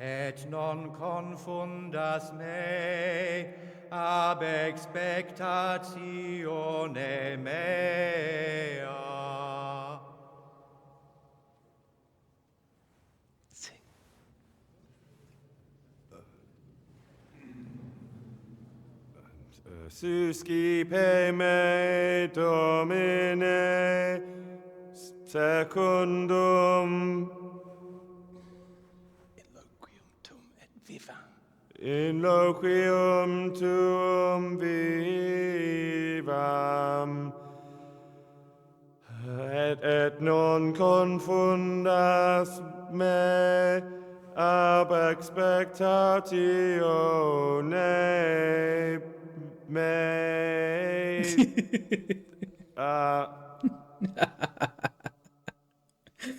[SPEAKER 14] et non confundas me ab expectatione mea.
[SPEAKER 5] Suscipe me, Domine, secundum in loquium tuum vivam, et non confundas me ab expectatione mea.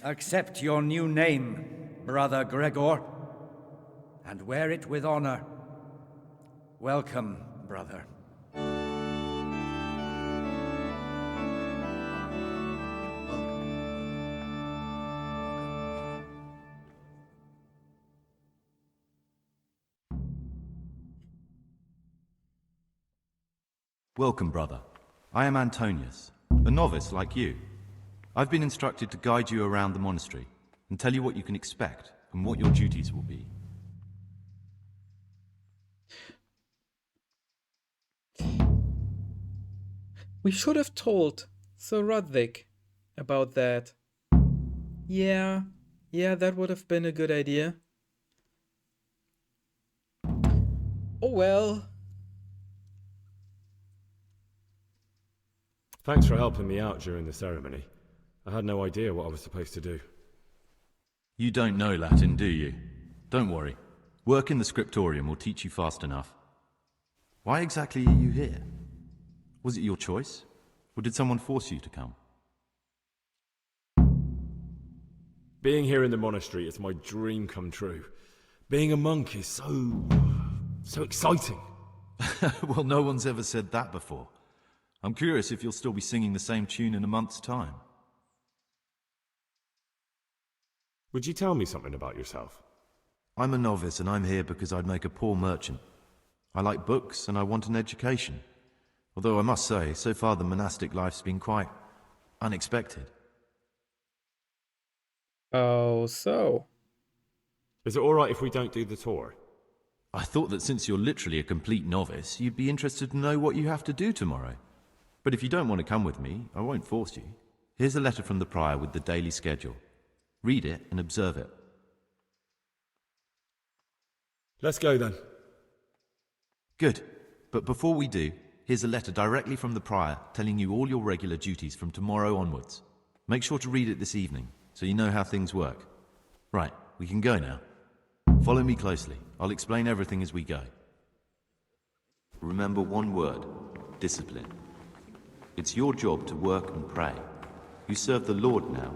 [SPEAKER 14] Accept your new name, Brother Gregor, and wear it with honor. Welcome, brother.
[SPEAKER 15] Welcome, brother. I am Antonius, a novice like you. I've been instructed to guide you around the monastery and tell you what you can expect and what your duties will be.
[SPEAKER 1] We should have told Sir Roderick about that. Yeah, that would have been a good idea. Oh well.
[SPEAKER 3] Thanks for helping me out during the ceremony. I had no idea what I was supposed to do.
[SPEAKER 15] You don't know Latin, do you? Don't worry. Work in the scriptorium will teach you fast enough. Why exactly are you here? Was it your choice? Or did someone force you to come?
[SPEAKER 3] Being here in the monastery is my dream come true. Being a monk is so exciting.
[SPEAKER 15] Well, no one's ever said that before. I'm curious if you'll still be singing the same tune in a month's time.
[SPEAKER 3] Would you tell me something about yourself?
[SPEAKER 15] I'm a novice and I'm here because I'd make a poor merchant. I like books and I want an education. Although I must say, so far the monastic life's been quite unexpected.
[SPEAKER 1] Oh, so.
[SPEAKER 3] Is it alright if we don't do the tour?
[SPEAKER 15] I thought that since you're literally a complete novice, you'd be interested to know what you have to do tomorrow. But if you don't want to come with me, I won't force you. Here's a letter from the prior with the daily schedule. Read it and observe it.
[SPEAKER 3] Let's go then.
[SPEAKER 15] Good. But before we do, here's a letter directly from the prior telling you all your regular duties from tomorrow onwards. Make sure to read it this evening, so you know how things work. Right, we can go now. Follow me closely. I'll explain everything as we go. Remember one word: discipline. It's your job to work and pray. You serve the Lord now,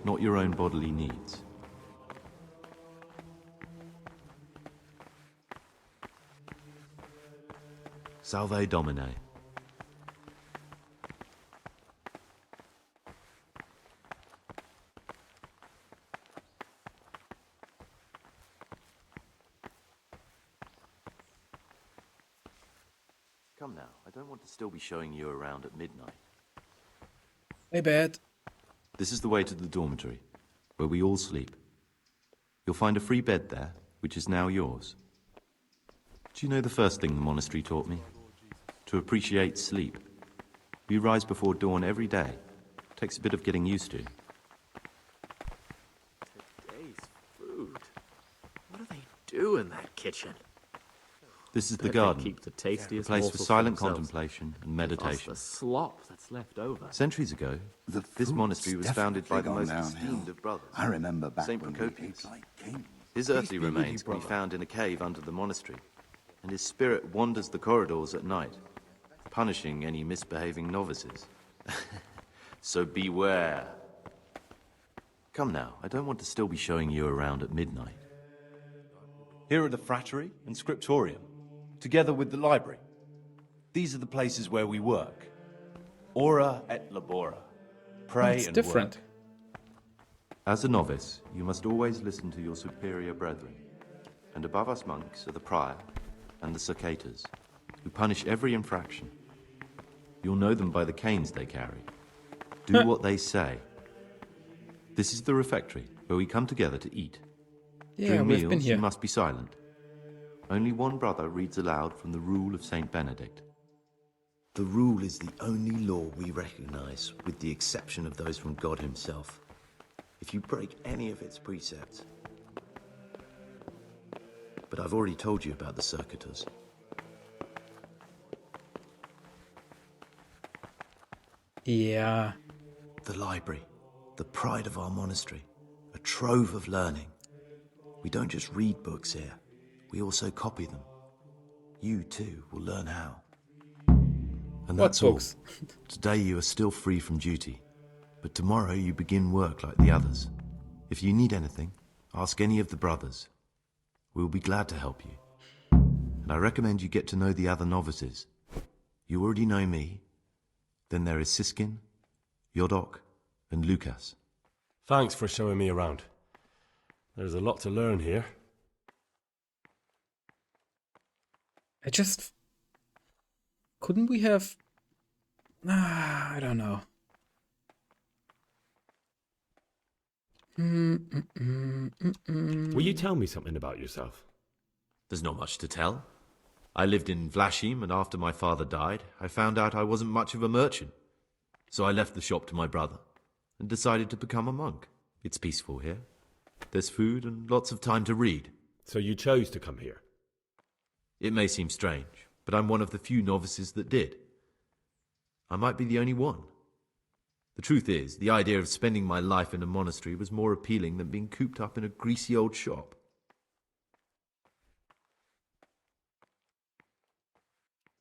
[SPEAKER 15] not your own bodily needs. Salve Domine. Come now, I don't want to still be showing you around at midnight.
[SPEAKER 1] My bad.
[SPEAKER 15] This is the way to the dormitory, where we all sleep. You'll find a free bed there, which is now yours. Do you know the first thing the monastery taught me? to appreciate sleep. We rise before dawn every day. Takes a bit of getting used to.
[SPEAKER 16] Today's food. What do they do in that kitchen?
[SPEAKER 15] This is the
[SPEAKER 16] Bet they
[SPEAKER 15] garden,
[SPEAKER 16] keep the
[SPEAKER 15] a
[SPEAKER 16] tastiest
[SPEAKER 15] place for
[SPEAKER 16] morsels
[SPEAKER 15] silent
[SPEAKER 16] themselves.
[SPEAKER 15] contemplation and
[SPEAKER 16] Plus
[SPEAKER 15] meditation.
[SPEAKER 16] the slop that's left over.
[SPEAKER 15] Centuries ago, this monastery was founded by the most esteemed of brothers.
[SPEAKER 17] I remember back
[SPEAKER 15] Saint
[SPEAKER 17] when we
[SPEAKER 15] Procopius.
[SPEAKER 17] ate like kings.
[SPEAKER 15] His
[SPEAKER 17] Peace
[SPEAKER 15] earthly
[SPEAKER 17] be with you,
[SPEAKER 15] remains can be
[SPEAKER 17] brother.
[SPEAKER 15] found in a cave under the monastery, and his spirit wanders the corridors at night, punishing any misbehaving novices. So beware. Come now, I don't want to still be showing you around at midnight. Here are the frattery and scriptorium, together with the library. These are the places where we work. Ora et labora. Pray
[SPEAKER 1] It's
[SPEAKER 15] and
[SPEAKER 1] different.
[SPEAKER 15] work. As a novice, you must always listen to your superior brethren. And above us monks are the prior and the circators, who punish every infraction. You'll know them by the canes they carry. Do what they say. This is the refectory, where we come together to eat.
[SPEAKER 1] Yeah,
[SPEAKER 15] During
[SPEAKER 1] we've
[SPEAKER 15] meals,
[SPEAKER 1] been here.
[SPEAKER 15] you must be silent. Only one brother reads aloud from the rule of Saint Benedict.
[SPEAKER 18] The rule is the only law we recognize, with the exception of those from God himself. If you break any of its precepts... But I've already told you about the circuitous.
[SPEAKER 1] Yeah.
[SPEAKER 18] The library, the pride of our monastery, a trove of learning. We don't just read books here, we also copy them. You too will learn how. And
[SPEAKER 1] What
[SPEAKER 18] that's all.
[SPEAKER 1] books?
[SPEAKER 18] Today you are still free from duty, but tomorrow you begin work like the others. If you need anything, ask any of the brothers. We'll be glad to help you. And I recommend you get to know the other novices. You already know me. Then there is Siskin, Yodok, and Lucas.
[SPEAKER 5] Thanks for showing me around. There's a lot to learn here.
[SPEAKER 1] Couldn't we have... I don't know.
[SPEAKER 3] Will you tell me something about yourself?
[SPEAKER 15] There's not much to tell. I lived in Vlashim, and after my father died, I found out I wasn't much of a merchant. So I left the shop to my brother, and decided to become a monk. It's peaceful here. There's food and lots of time to read.
[SPEAKER 3] So you chose to come here?
[SPEAKER 15] It may seem strange, but I'm one of the few novices that did. I might be the only one. The truth is, the idea of spending my life in a monastery was more appealing than being cooped up in a greasy old shop.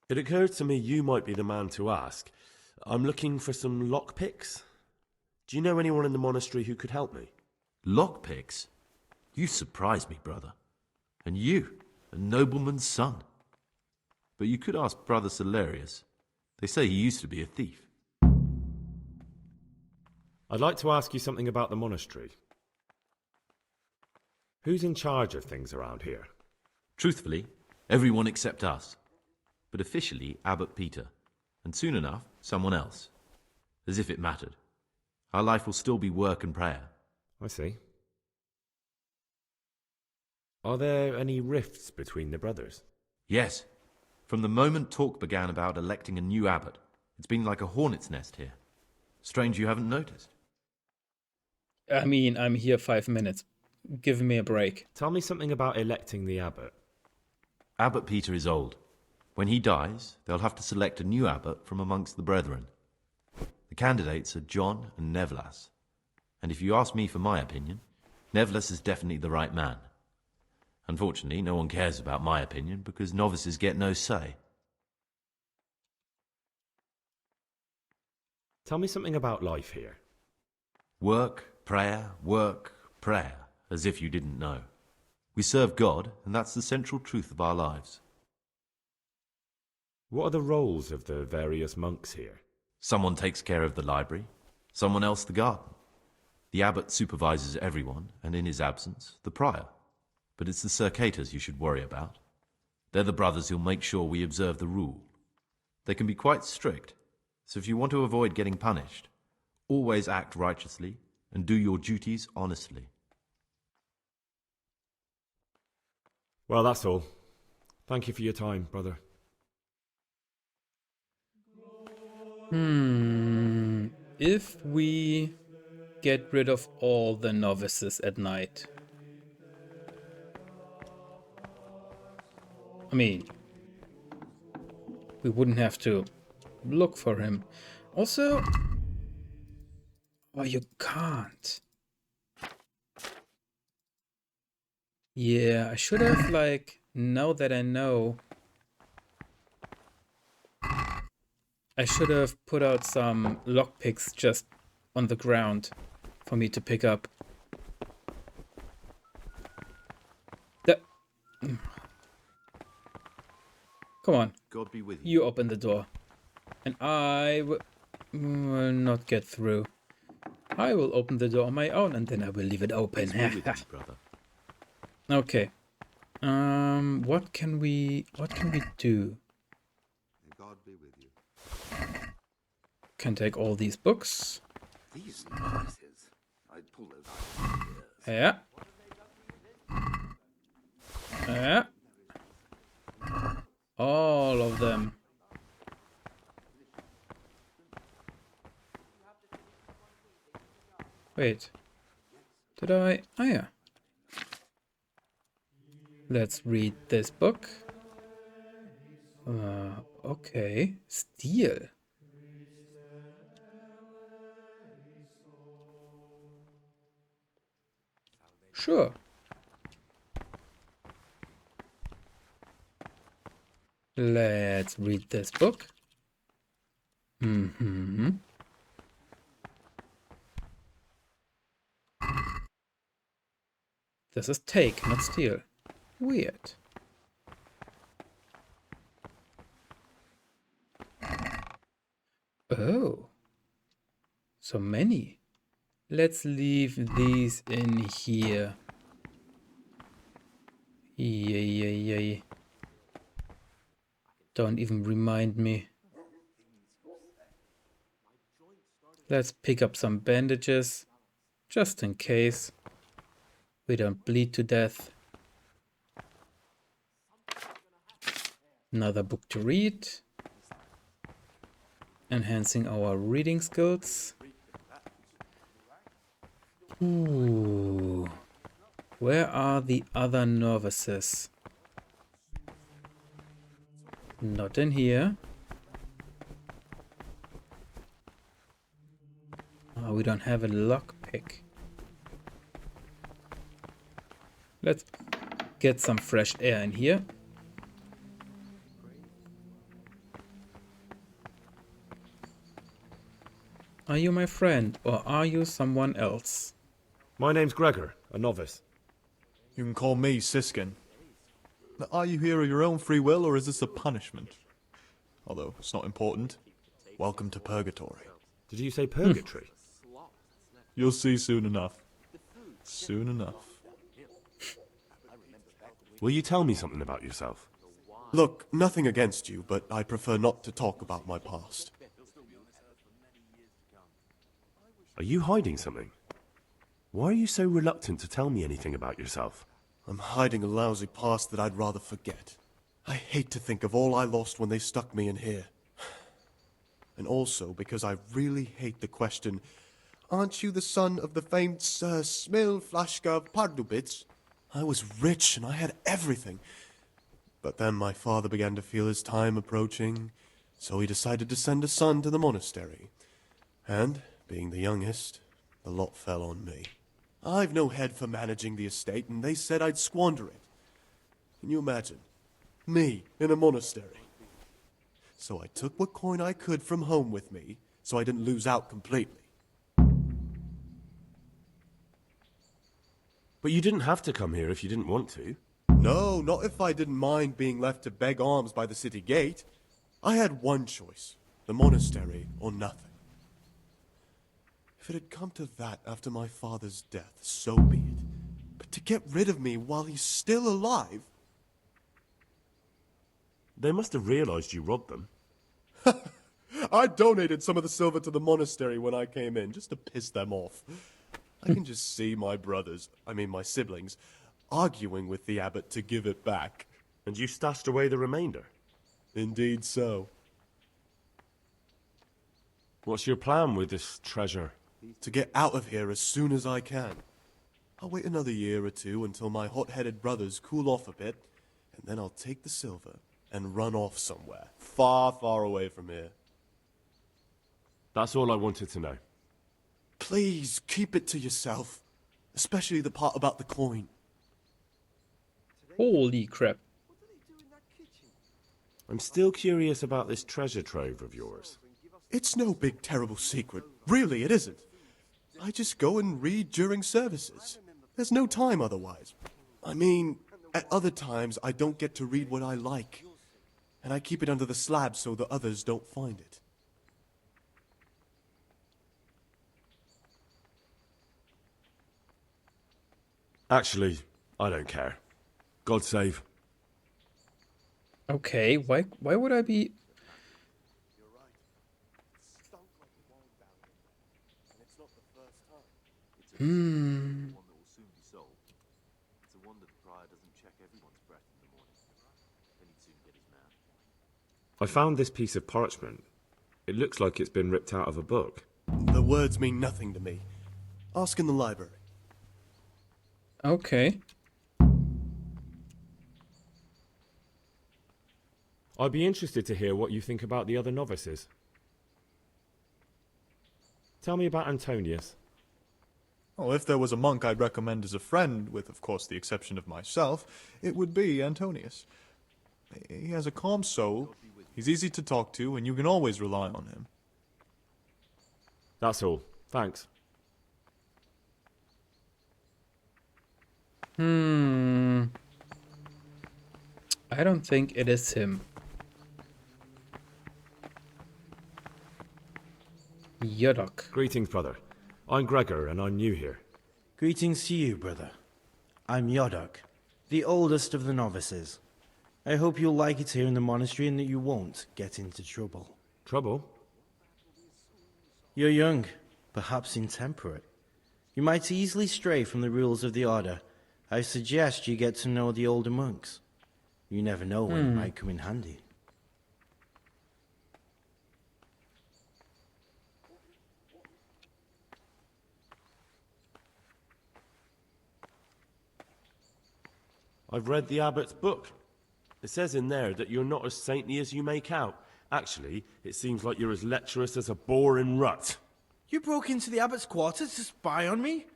[SPEAKER 5] It occurred to me you might be the man to ask. I'm looking for some lockpicks. Do you know anyone in the monastery who could help me?
[SPEAKER 15] Lockpicks? You surprise me, brother. And you, a nobleman's son. But you could ask Brother Celerius. They say he used to be a thief.
[SPEAKER 3] I'd like to ask you something about the monastery. Who's in charge of things around here?
[SPEAKER 15] Truthfully, everyone except us. But officially, Abbot Peter. And soon enough, someone else. As if it mattered. Our life will still be work and prayer.
[SPEAKER 3] I see. Are there any rifts between the brothers?
[SPEAKER 15] Yes. From the moment talk began about electing a new abbot, it's been like a hornet's nest here. Strange you haven't noticed.
[SPEAKER 1] I mean, I'm here 5 minutes. Give me a break.
[SPEAKER 3] Tell me something about electing the abbot.
[SPEAKER 15] Abbot Peter is old. When he dies, they'll have to select a new abbot from amongst the brethren. The candidates are John and Nevlas. And if you ask me for my opinion, Nevlas is definitely the right man. Unfortunately, no one cares about my opinion because novices get no say.
[SPEAKER 3] Tell me something about life here.
[SPEAKER 15] Work, prayer, as if you didn't know. We serve God, and that's the central truth of our lives.
[SPEAKER 3] What are the roles of the various monks here?
[SPEAKER 15] Someone takes care of the library, someone else the garden. The abbot supervises everyone, and in his absence, the prior. But it's the circators you should worry about. They're the brothers who'll make sure we observe the rule. They can be quite strict, so if you want to avoid getting punished, always act righteously and do your duties honestly.
[SPEAKER 3] Well, that's all. Thank you for your time, brother.
[SPEAKER 1] If we get rid of all the novices at night. I mean, we wouldn't have to look for him. Also, oh, you can't. Yeah, I should have, like, now that I know, I should have put out some lockpicks just on the ground for me to pick up. Come on.
[SPEAKER 18] God be with
[SPEAKER 1] you. You open the door. And I will not get through. I will open the door on my own and then I will leave it open.
[SPEAKER 5] Brother.
[SPEAKER 1] Okay. What can we do?
[SPEAKER 18] God be with you.
[SPEAKER 1] Can take all these books.
[SPEAKER 18] These novices. I'd pull those out.
[SPEAKER 1] Yeah. Yeah. All of them. Wait. Did I? Oh yeah. Let's read this book. Okay. Steel. Sure. Let's read this book. This is take, not steal. Weird. Oh. So many. Let's leave these in here. Yay. Don't even remind me. Let's pick up some bandages, just in case we don't bleed to death. Another book to read. Enhancing our reading skills. Ooh. Where are the other novices? Not in here. Oh, we don't have a lockpick. Let's get some fresh air in here. Are you my friend, or are you someone else?
[SPEAKER 3] My name's Gregor, a novice.
[SPEAKER 17] You can call me Siskin. Are you here of your own free will, or is this a punishment? Although, it's not important. Welcome to Purgatory.
[SPEAKER 3] Did you say purgatory?
[SPEAKER 17] You'll see soon enough. Soon enough.
[SPEAKER 5] Will you tell me something about yourself?
[SPEAKER 17] Look, nothing against you, but I prefer not to talk about my past.
[SPEAKER 5] Are you hiding something? Why are you so reluctant to tell me anything about yourself?
[SPEAKER 17] I'm hiding a lousy past that I'd rather forget. I hate to think of all I lost when they stuck me in here. And also because I really hate the question, aren't you the son of the famed Sir Smil Flashka of Pardubitz? I was rich and I had everything. But then my father began to feel his time approaching, so he decided to send a son to the monastery. And, being the youngest, the lot fell on me. I've no head for managing the estate, and they said I'd squander it. Can you imagine? Me in a monastery. So I took what coin I could from home with me, so I didn't lose out completely.
[SPEAKER 5] But you didn't have to come here if you didn't want to.
[SPEAKER 17] No, not if I didn't mind being left to beg alms by the city gate. I had one choice, the monastery or nothing. If it had come to that after my father's death, so be it. But to get rid of me while he's still alive...
[SPEAKER 5] They must have realized you robbed them.
[SPEAKER 17] I donated some of the silver to the monastery when I came in, just to piss them off. I can just see my my siblings, arguing with the abbot to give it back.
[SPEAKER 5] And you stashed away the remainder?
[SPEAKER 17] Indeed so.
[SPEAKER 3] What's your plan with this treasure?
[SPEAKER 17] To get out of here as soon as I can. I'll wait another year or two until my hot-headed brothers cool off a bit, and then I'll take the silver and run off somewhere, far, far away from here.
[SPEAKER 3] That's all I wanted to know.
[SPEAKER 17] Please, keep it to yourself. Especially the part about the coin.
[SPEAKER 1] Holy crap.
[SPEAKER 3] I'm still curious about this treasure trove of yours.
[SPEAKER 17] It's no big, terrible secret. Really, it isn't. I just go and read during services. There's no time otherwise. I mean, at other times, I don't get to read what I like. And I keep it under the slab so the others don't find it.
[SPEAKER 3] Actually, I don't care. God save.
[SPEAKER 1] Okay, why would I be...
[SPEAKER 3] I found this piece of parchment. It looks like it's been ripped out of a book.
[SPEAKER 17] The words mean nothing to me. Ask in the library.
[SPEAKER 1] Okay.
[SPEAKER 3] I'd be interested to hear what you think about the other novices. Tell me about Antonius.
[SPEAKER 19] Oh, if there was a monk I'd recommend as a friend, with of course the exception of myself, it would be Antonius. He has a calm soul, he's easy to talk to, and you can always rely on him.
[SPEAKER 3] That's all. Thanks.
[SPEAKER 1] I don't think it is him. Yodok.
[SPEAKER 3] Greetings, brother. I'm Gregor, and I'm new here.
[SPEAKER 8] Greetings to you, brother. I'm Yodok, the oldest of the novices. I hope you'll like it here in the monastery and that you won't get into trouble.
[SPEAKER 3] Trouble?
[SPEAKER 8] You're young, perhaps intemperate. You might easily stray from the rules of the order. I suggest you get to know the older monks. You never know when it might come in handy.
[SPEAKER 5] I've read the abbot's book. It says in there that you're not as saintly as you make out. Actually, it seems like you're as lecherous as a boar in rut.
[SPEAKER 8] You broke into the abbot's quarters to spy on me?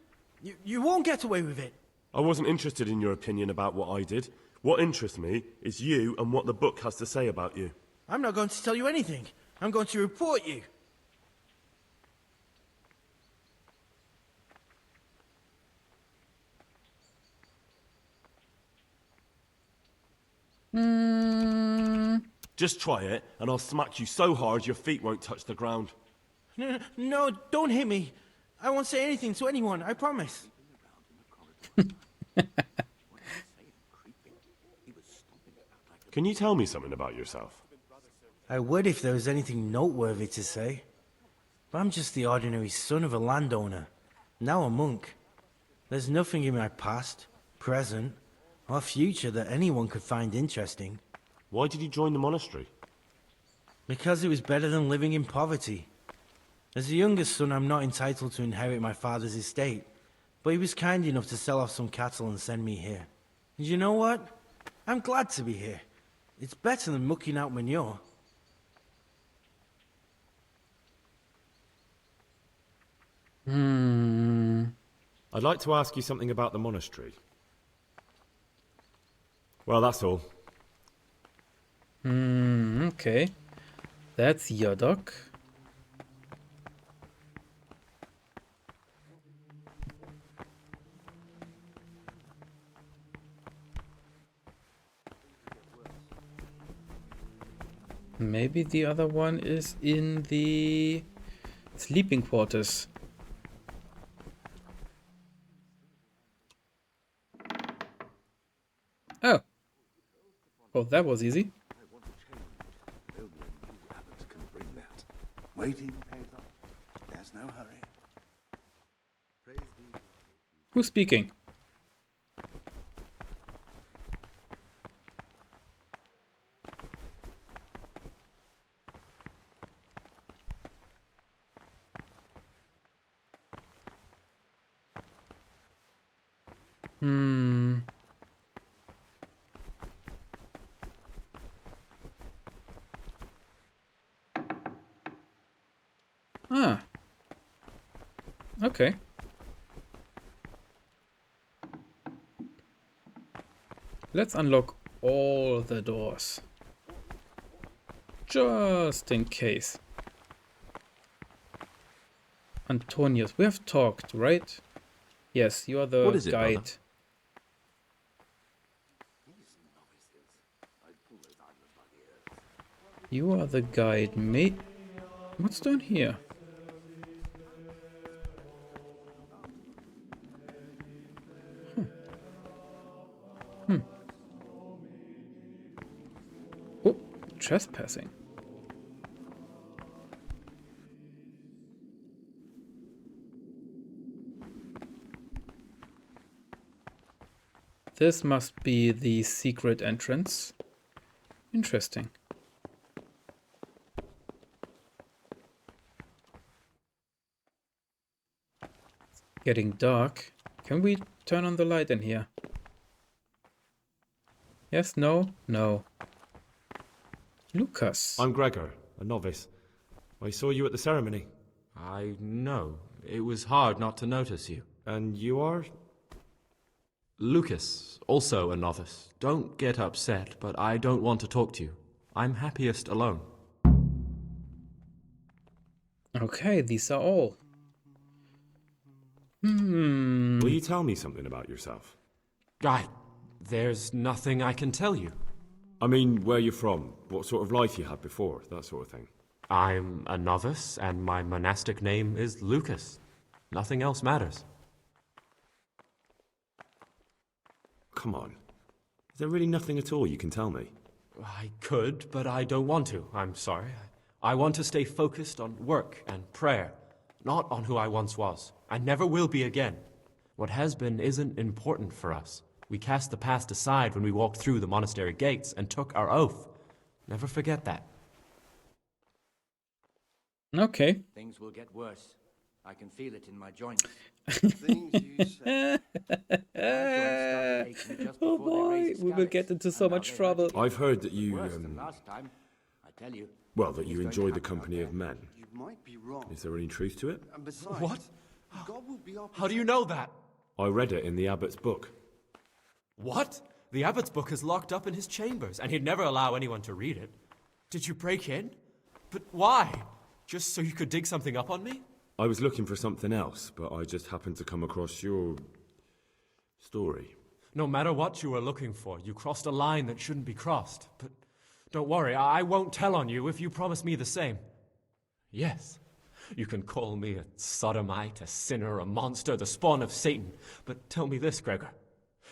[SPEAKER 8] You won't get away with it.
[SPEAKER 5] I wasn't interested in your opinion about what I did. What interests me is you and what the book has to say about you.
[SPEAKER 8] I'm not going to tell you anything. I'm going to report you.
[SPEAKER 5] Just try it, and I'll smack you so hard your feet won't touch the ground.
[SPEAKER 8] No, don't hit me. I won't say anything to anyone, I promise.
[SPEAKER 3] Can you tell me something about yourself?
[SPEAKER 8] I would if there was anything noteworthy to say. But I'm just the ordinary son of a landowner, now a monk. There's nothing in my past, present, or future that anyone could find interesting.
[SPEAKER 3] Why did you join the monastery?
[SPEAKER 8] Because it was better than living in poverty. As the youngest son, I'm not entitled to inherit my father's estate, but he was kind enough to sell off some cattle and send me here. And you know what? I'm glad to be here. It's better than mucking out manure.
[SPEAKER 3] I'd like to ask you something about the monastery. Well, that's all.
[SPEAKER 1] Okay. That's Yodok. Maybe the other one is in the sleeping quarters. Oh. Well, that was easy.
[SPEAKER 2] Waiting pays off. There's no hurry.
[SPEAKER 1] Who's speaking? Ah. Okay. Let's unlock all the doors. Just in case. Antonius, we have talked, right? Yes, you are the
[SPEAKER 15] What is it,
[SPEAKER 1] guide.
[SPEAKER 15] brother?
[SPEAKER 1] You are the guide, mate. What's down here? Oh, trespassing. This must be the secret entrance. Interesting. It's getting dark. Can we turn on the light in here? Yes, no, no. Lucas.
[SPEAKER 3] I'm Gregor, a novice. I saw you at the ceremony.
[SPEAKER 11] I know. It was hard not to notice you.
[SPEAKER 3] And you are?
[SPEAKER 11] Lucas, also a novice. Don't get upset, but I don't want to talk to you. I'm happiest alone.
[SPEAKER 1] Okay, these are all.
[SPEAKER 3] Will you tell me something about yourself?
[SPEAKER 11] There's nothing I can tell you.
[SPEAKER 3] I mean, where you're from, what sort of life you had before, that sort of thing.
[SPEAKER 11] I'm a novice, and my monastic name is Lucas. Nothing else matters.
[SPEAKER 3] Come on. Is there really nothing at all you can tell me?
[SPEAKER 11] I could, but I don't want to. I'm sorry. I want to stay focused on work and prayer, not on who I once was. I never will be again. What has been isn't important for us. We cast the past aside when we walked through the monastery gates and took our oath. Never forget that.
[SPEAKER 1] Okay.
[SPEAKER 14] Things will get worse. I can feel it in my joints.
[SPEAKER 7] Things you say.
[SPEAKER 1] Oh boy, we will get into so much trouble.
[SPEAKER 3] I've heard that you,
[SPEAKER 14] Last time, I tell you.
[SPEAKER 3] well, that you enjoy the company of men.
[SPEAKER 7] You might be wrong.
[SPEAKER 3] Is there any truth to it?
[SPEAKER 7] And besides,
[SPEAKER 11] What?
[SPEAKER 7] God will be our
[SPEAKER 11] How do you know that?
[SPEAKER 3] I read it in the abbot's book.
[SPEAKER 11] What? The abbot's book is locked up in his chambers, and he'd never allow anyone to read it. Did you break in? But why? Just so you could dig something up on me?
[SPEAKER 3] I was looking for something else, but I just happened to come across your story.
[SPEAKER 11] No matter what you were looking for, you crossed a line that shouldn't be crossed. But don't worry, I won't tell on you if you promise me the same. Yes, you can call me a sodomite, a sinner, a monster, the spawn of Satan. But tell me this, Gregor.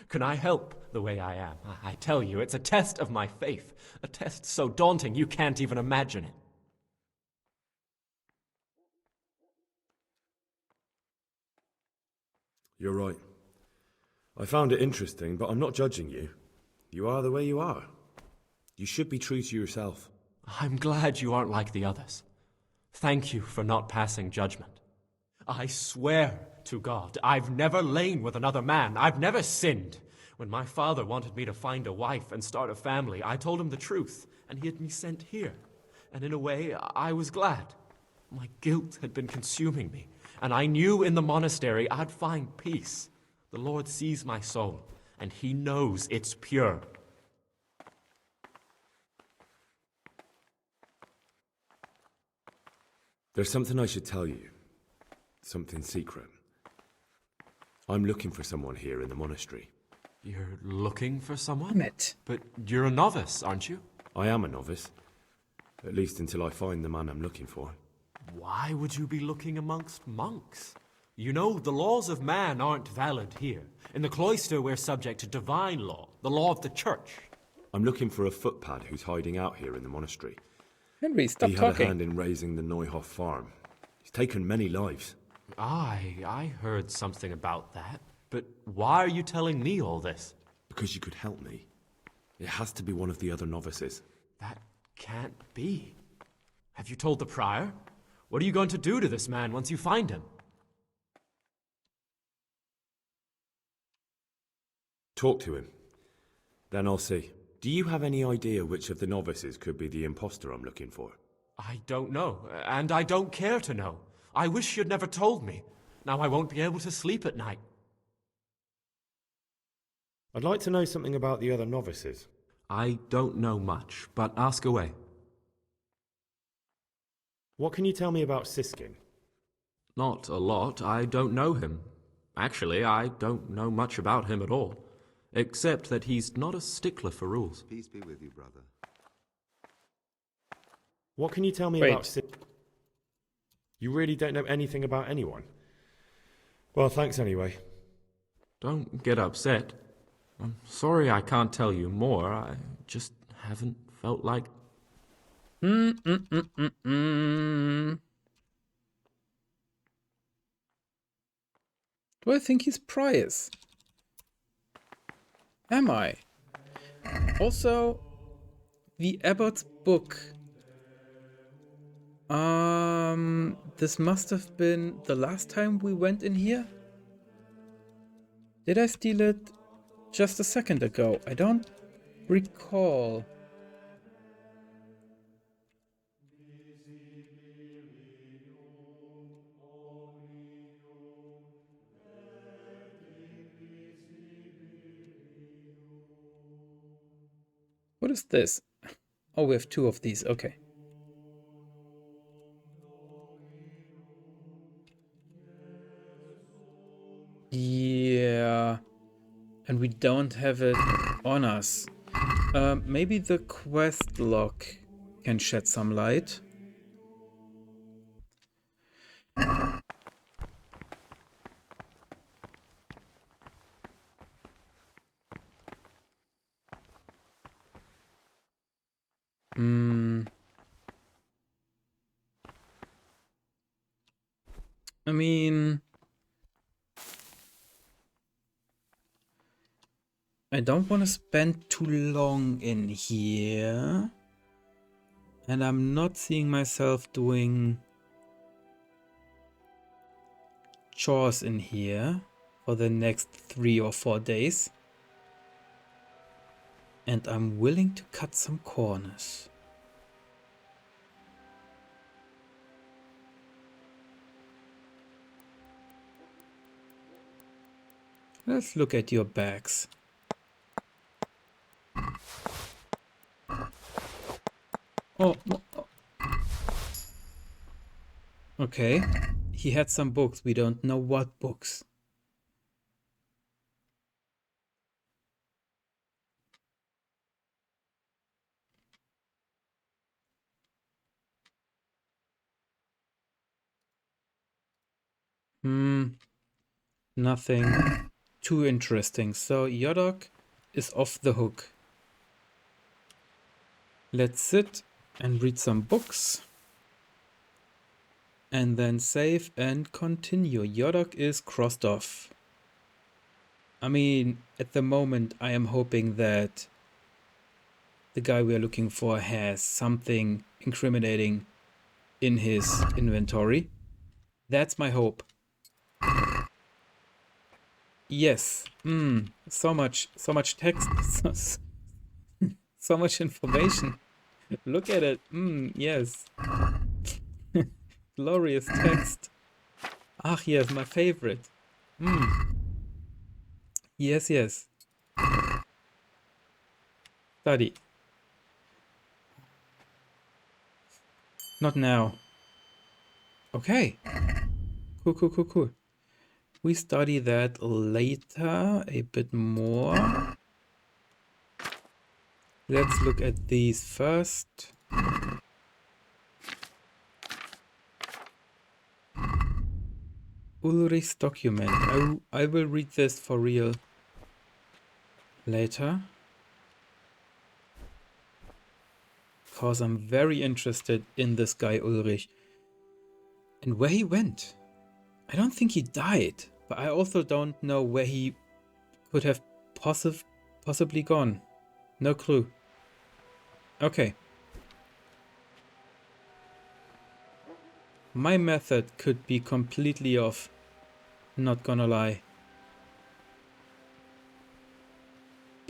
[SPEAKER 11] Can I help the way I am? I tell you, it's a test of my faith. A test so daunting you can't even imagine it.
[SPEAKER 3] You're right. I found it interesting, but I'm not judging you. You are the way you are. You should be true to yourself.
[SPEAKER 11] I'm glad you aren't like the others. Thank you for not passing judgment. I swear to God, I've never lain with another man. I've never sinned. When my father wanted me to find a wife and start a family, I told him the truth, and he had me sent here. And in a way, I was glad. My guilt had been consuming me, and I knew in the monastery I'd find peace. The Lord sees my soul, and he knows it's pure.
[SPEAKER 3] There's something I should tell you. Something secret. I'm looking for someone here in the monastery.
[SPEAKER 11] You're looking for someone?
[SPEAKER 1] It.
[SPEAKER 11] But you're a novice, aren't you?
[SPEAKER 3] I am a novice. At least until I find the man I'm looking for.
[SPEAKER 11] Why would you be looking amongst monks? You know, the laws of man aren't valid here. In the cloister, we're subject to divine law, the law of the church.
[SPEAKER 3] I'm looking for a footpad who's hiding out here in the monastery.
[SPEAKER 1] Henry, stop
[SPEAKER 3] he
[SPEAKER 1] talking.
[SPEAKER 3] had a hand in raising the Neuhoff farm. He's taken many lives.
[SPEAKER 11] I heard something about that. But why are you telling me all this?
[SPEAKER 3] Because you could help me. It has to be one of the other novices.
[SPEAKER 11] That can't be. Have you told the prior? What are you going to do to this man once you find him?
[SPEAKER 3] talk to him. Then I'll see. Do you have any idea which of the novices could be the imposter I'm looking for?
[SPEAKER 11] I don't know, and I don't care to know. I wish you'd never told me. Now I won't be able to sleep at night.
[SPEAKER 3] I'd like to know something about the other novices.
[SPEAKER 11] I don't know much, but ask away.
[SPEAKER 3] What can you tell me about Siskin?
[SPEAKER 11] Not a lot. I don't know him. Actually, I don't know much about him at all. Except that he's not a stickler for rules.
[SPEAKER 18] Peace be with you, brother.
[SPEAKER 3] What can you tell me about Siskin? You really don't know anything about anyone? Well, thanks anyway.
[SPEAKER 11] Don't get upset. I'm sorry I can't tell you more. I just haven't felt like...
[SPEAKER 1] Do I think he's pious? Am I? Also, the abbot's book. This must have been the last time we went in here? Did I steal it just a second ago? I don't recall. What is this? Oh, we have two of these. Okay. Yeah. And we don't have it on us. Maybe the quest log can shed some light. I mean, I don't want to spend too long in here. And I'm not seeing myself doing chores in here for the next 3 or 4 days. And I'm willing to cut some corners. Let's look at your bags. Oh. Okay. He had some books. We don't know what books. Nothing too interesting. So Yodok is off the hook. Let's sit and read some books. And then save and continue. Yodok is crossed off. I mean, at the moment I am hoping that the guy we are looking for has something incriminating in his inventory. That's my hope. Yes. So much text. So much information. Look at it. Yes. Glorious text. Ach, yes, my favorite. Yes. Study. Not now. Okay. Cool. We study that later a bit more. Let's look at these first. Ulrich's document. I will read this for real later. Because I'm very interested in this guy Ulrich. And where he went. I don't think he died. But I also don't know where he could have possibly gone. No clue. Okay. My method could be completely off. Not gonna lie.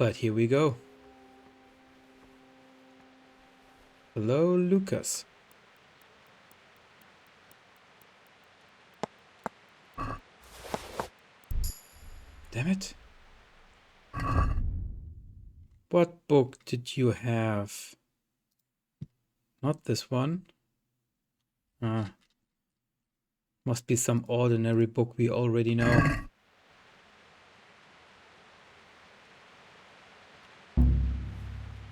[SPEAKER 1] But here we go. Hello, Lucas. Damn it. What book did you have? Not this one. Must be some ordinary book we already know.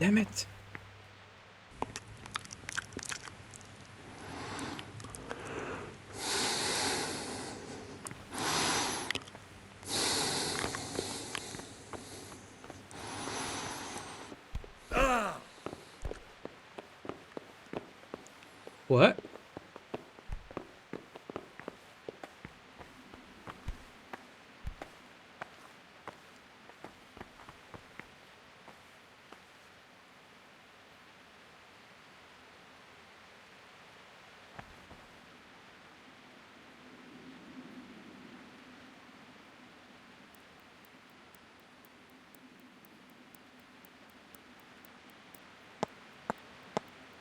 [SPEAKER 1] Damn it. What?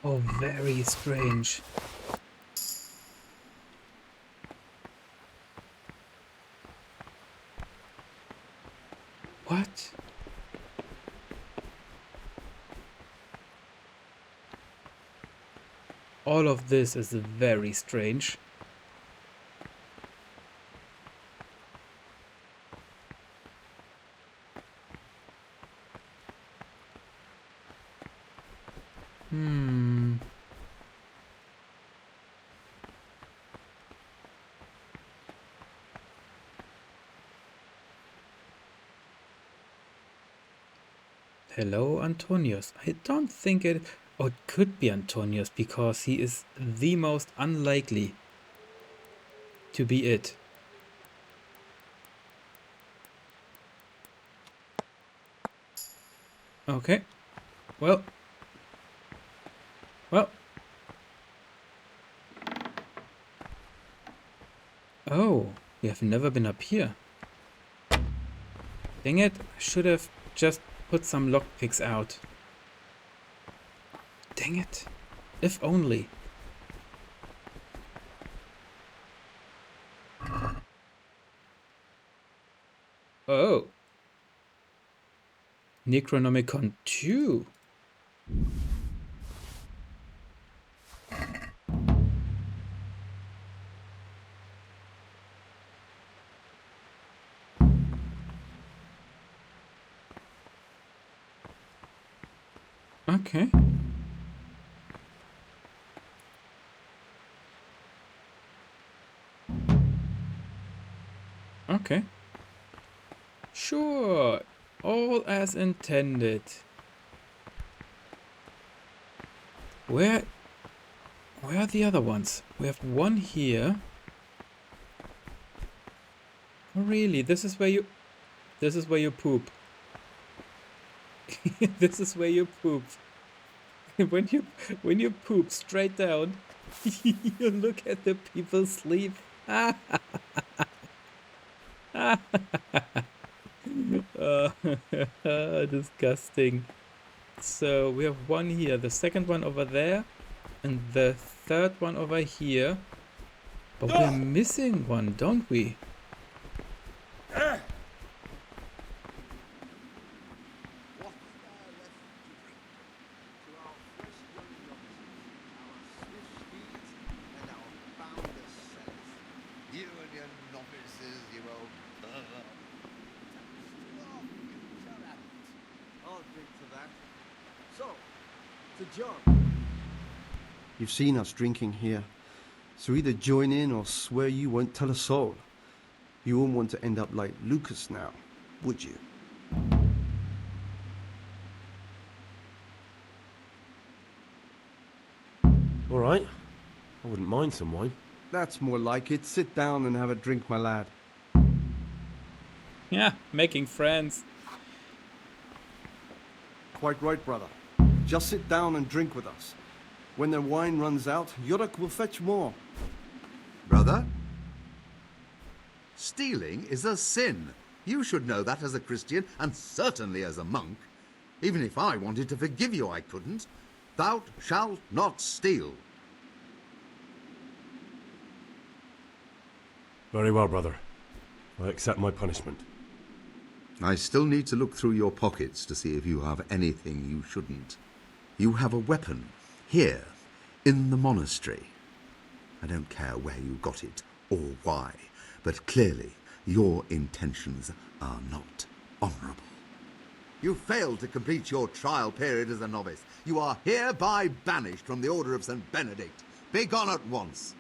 [SPEAKER 1] Oh, very strange. What? All of this is very strange. Hello, Antonius. I don't think it... Oh, it could be Antonius, because he is the most unlikely to be it. Okay. Well. Oh, we have never been up here. Dang it, I should have just put some lockpicks out. Dang it. If only. Oh. Necronomicon 2. Okay. Okay. Sure. All as intended. Where are the other ones? We have one here. Oh, really? This is where you poop. This is where you poop. When you poop straight down, you look at the people sleep. Disgusting. So we have one here, the second one over there, and the third one over here. But we're missing one, don't we?
[SPEAKER 13] You've seen us drinking here, so either join in or swear you won't tell a soul. You won't want to end up like Lucas now, would you?
[SPEAKER 5] All right. I wouldn't mind some wine.
[SPEAKER 13] That's more like it. Sit down and have a drink, my lad.
[SPEAKER 1] Yeah, making friends.
[SPEAKER 13] Quite right, brother. Just sit down and drink with us. When the wine runs out, Yorick will fetch more.
[SPEAKER 20] Brother? Stealing is a sin. You should know that as a Christian, and certainly as a monk. Even if I wanted to forgive you, I couldn't. Thou shalt not steal.
[SPEAKER 5] Very well, brother. I accept my punishment.
[SPEAKER 20] I still need to look through your pockets to see if you have anything you shouldn't. You have a weapon, here, in the monastery. I don't care where you got it, or why, but clearly your intentions are not honourable. You failed to complete your trial period as a novice. You are hereby banished from the Order of St. Benedict. Begone at once.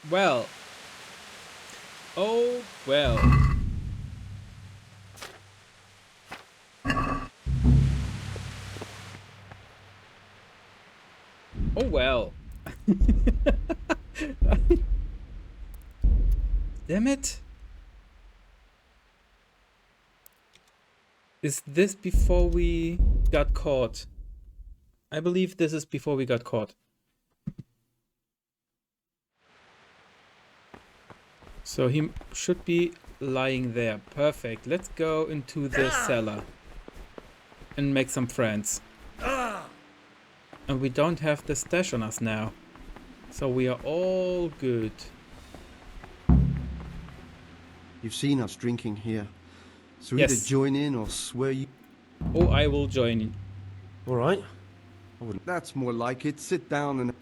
[SPEAKER 1] Well. Oh, well. Oh, well. Damn it. Is this before we got caught? I believe this is before we got caught. So he should be lying there. Perfect. Let's go into the cellar and make some friends. And we don't have the stash on us now. So we are all good.
[SPEAKER 13] You've seen us drinking here. So
[SPEAKER 1] Yes.
[SPEAKER 13] either join in or swear you...
[SPEAKER 1] Oh, I will join in.
[SPEAKER 5] All right.
[SPEAKER 13] That's more like it. Sit down and...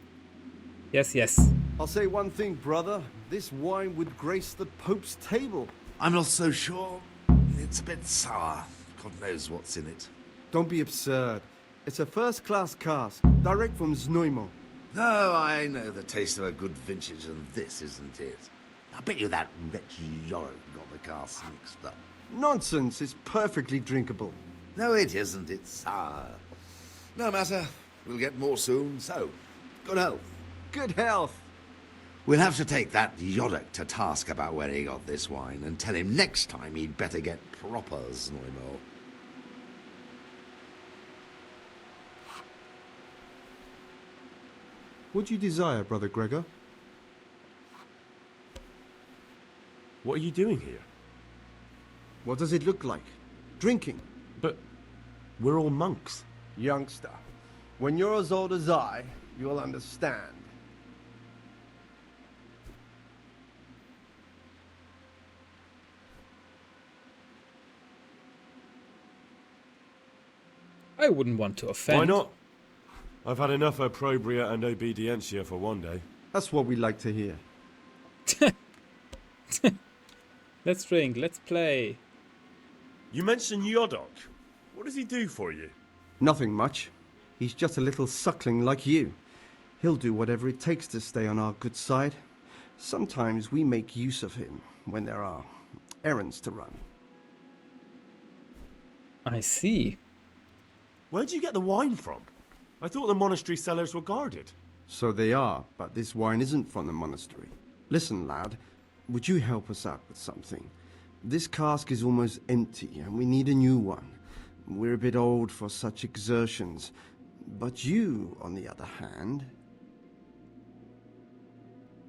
[SPEAKER 1] Yes, yes.
[SPEAKER 13] I'll say one thing, brother. This wine would grace the Pope's table.
[SPEAKER 20] I'm not so sure. It's a bit sour. God knows what's in it.
[SPEAKER 13] Don't be absurd. It's a first-class cask, direct from Znojmo.
[SPEAKER 20] No, I know the taste of a good vintage, and this isn't it. I bet you that wretched Yorick got the casks mixed up.
[SPEAKER 13] Nonsense. It's perfectly drinkable.
[SPEAKER 20] No, it isn't. It's sour. No matter. We'll get more soon, so good health.
[SPEAKER 13] Good health.
[SPEAKER 20] We'll have to take that Yorick to task about where he got this wine and tell him next time he'd better get proper Znojmo.
[SPEAKER 13] What do you desire, Brother Gregor?
[SPEAKER 5] What are you doing here?
[SPEAKER 13] What does it look like? Drinking.
[SPEAKER 5] But we're all monks.
[SPEAKER 13] Youngster, when you're as old as I, you'll understand.
[SPEAKER 1] I wouldn't want to offend.
[SPEAKER 5] Why not? I've had enough opprobria and obedientia for one day.
[SPEAKER 13] That's what we like to hear.
[SPEAKER 1] Let's drink, let's play.
[SPEAKER 5] You mentioned Yodok. What does he do for you?
[SPEAKER 13] Nothing much. He's just a little suckling like you. He'll do whatever it takes to stay on our good side. Sometimes we make use of him when there are errands to run.
[SPEAKER 1] I see.
[SPEAKER 5] Where'd you get the wine from? I thought the monastery cellars were guarded.
[SPEAKER 13] So they are, but this wine isn't from the monastery. Listen, lad, would you help us out with something? This cask is almost empty, and we need a new one. We're a bit old for such exertions. But you, on the other hand...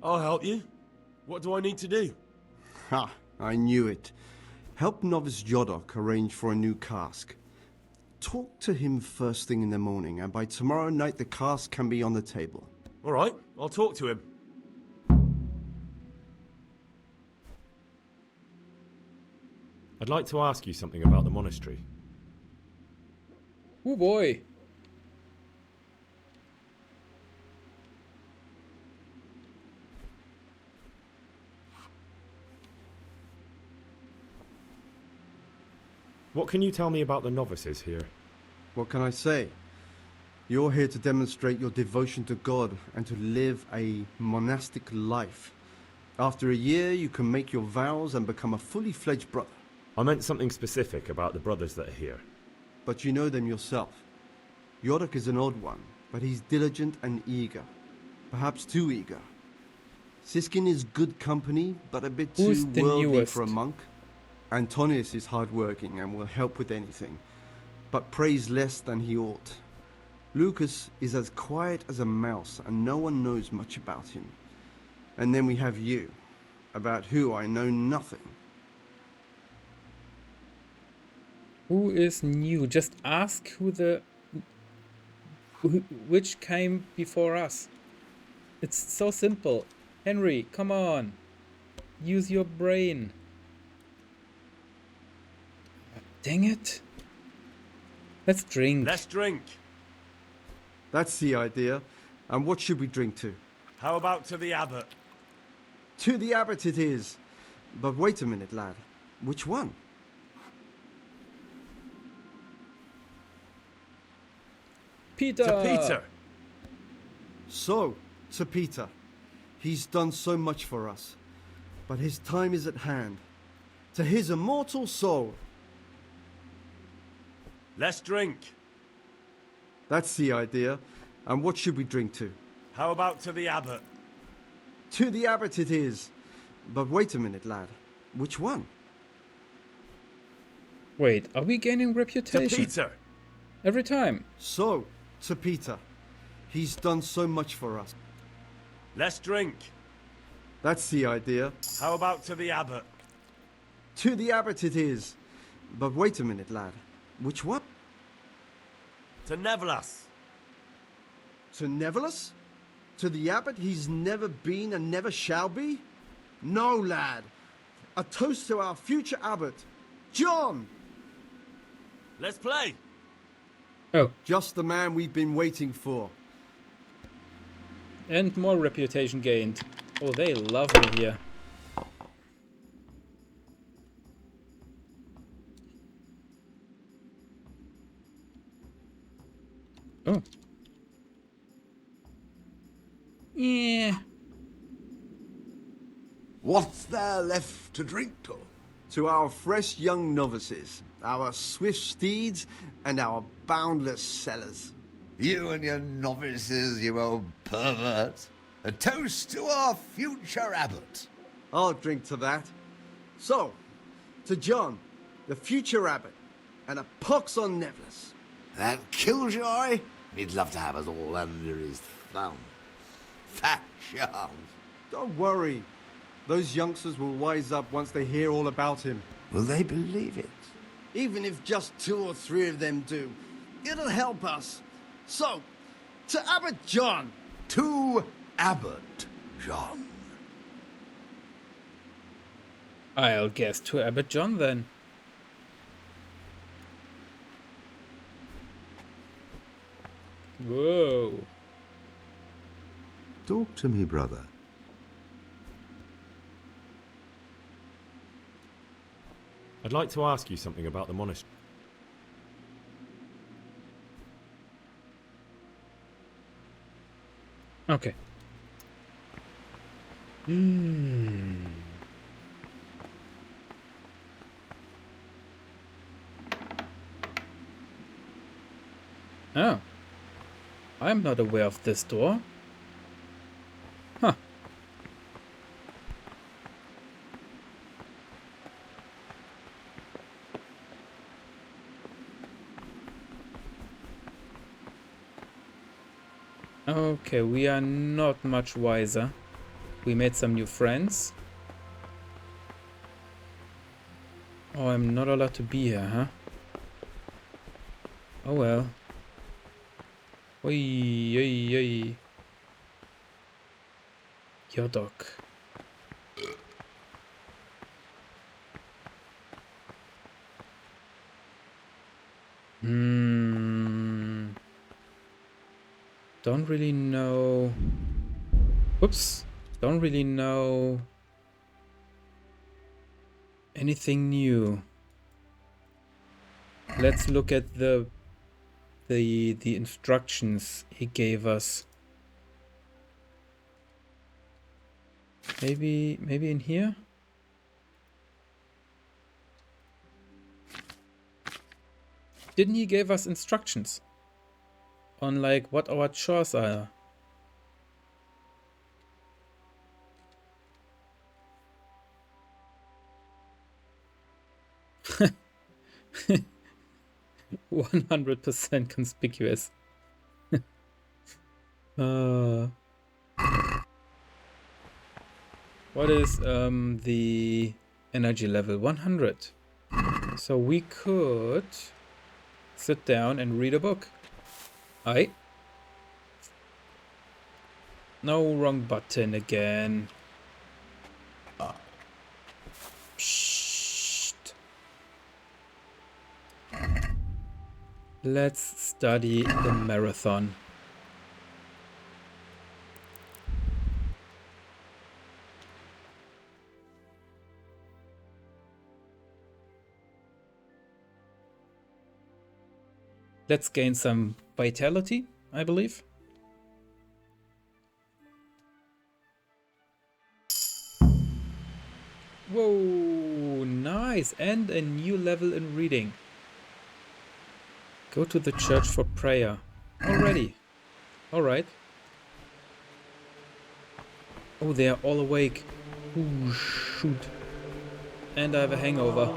[SPEAKER 5] I'll help you. What do I need to do?
[SPEAKER 13] Ha! I knew it. Help Novice Yodok arrange for a new cask. Talk to him first thing in the morning, and by tomorrow night the cask can be on the table.
[SPEAKER 5] All right, I'll talk to him.
[SPEAKER 3] I'd like to ask you something about the monastery.
[SPEAKER 1] Oh boy.
[SPEAKER 3] What can you tell me about the novices here?
[SPEAKER 13] What can I say? You're here to demonstrate your devotion to God and to live a monastic life. After a year, you can make your vows and become a fully fledged brother.
[SPEAKER 3] I meant something specific about the brothers that are here.
[SPEAKER 13] But you know them yourself. Yorick is an odd one, but he's diligent and eager. Perhaps too eager. Siskin is good company, but a bit
[SPEAKER 1] Who's
[SPEAKER 13] too
[SPEAKER 1] the
[SPEAKER 13] worldly
[SPEAKER 1] newest?
[SPEAKER 13] for a monk. Antonius is hardworking and will help with anything, but prays less than he ought. Lucas is as quiet as a mouse, and no one knows much about him. And then we have you, about who I know nothing.
[SPEAKER 1] Who is new? Just ask which came before us. It's so simple. Henry, come on. Use your brain. Dang it. Let's drink.
[SPEAKER 5] Let's drink.
[SPEAKER 13] That's the idea. And what should we drink to?
[SPEAKER 5] How about to the abbot?
[SPEAKER 13] To the abbot it is. But wait a minute, lad. Which one?
[SPEAKER 1] Peter!
[SPEAKER 5] To Peter!
[SPEAKER 13] So, to Peter. He's done so much for us. But his time is at hand. To his immortal soul.
[SPEAKER 5] Let's drink.
[SPEAKER 13] That's the idea. And what should we drink to?
[SPEAKER 5] How about to the abbot?
[SPEAKER 13] To the abbot it is. But wait a minute, lad. Which one?
[SPEAKER 1] Wait, are we gaining reputation?
[SPEAKER 5] To Peter!
[SPEAKER 1] Every time.
[SPEAKER 13] So, to Peter. He's done so much for us.
[SPEAKER 5] Let's drink.
[SPEAKER 13] That's the idea.
[SPEAKER 5] How about to the abbot?
[SPEAKER 13] To the abbot it is. But wait a minute, lad. Which one?
[SPEAKER 5] To Nevelas.
[SPEAKER 13] To Nevelas? To the abbot he's never been and never shall be? No, lad. A toast to our future abbot, John!
[SPEAKER 5] Let's play!
[SPEAKER 1] Oh.
[SPEAKER 13] Just the man we've been waiting for.
[SPEAKER 1] And more reputation gained. Oh, they love me here. Oh. Yeah.
[SPEAKER 20] What's there left to drink to?
[SPEAKER 13] To our fresh young novices, our swift steeds, and our boundless cellars.
[SPEAKER 20] You and your novices, you old pervert. A toast to our future abbot.
[SPEAKER 13] I'll drink to that. So, to John, the future abbot, and a pox on Nevelas.
[SPEAKER 20] And Killjoy? He'd love to have us all under his thumb. Fat Charles.
[SPEAKER 13] Don't worry. Those youngsters will wise up once they hear all about him.
[SPEAKER 20] Will they believe it?
[SPEAKER 13] Even if just 2 or 3 of them do, it'll help us. So, to Abbot John.
[SPEAKER 20] To Abbot John.
[SPEAKER 1] I'll guess to Abbot John then. Whoa.
[SPEAKER 20] Talk to me, brother.
[SPEAKER 3] I'd like to ask you something about the monastery.
[SPEAKER 1] Okay. Oh. I'm not aware of this door. Huh. Okay, we are not much wiser. We made some new friends. Oh, I'm not allowed to be here, huh? Oh well. Oi, oi, oi. Your dog. Don't really know. Whoops. Don't really know anything new. Let's look at the instructions he gave us. Maybe in here? Didn't he give us instructions on like what our chores are? %, 100% conspicuous. What is the energy level? 100. So we could sit down and read a book. Aye. No, wrong button again. Psst. Let's study the marathon. Let's gain some vitality, I believe. Whoa, nice. And a new level in reading. Go to the church for prayer. Already. Alright. Oh, they are all awake. Ooh, shoot. And I have a hangover.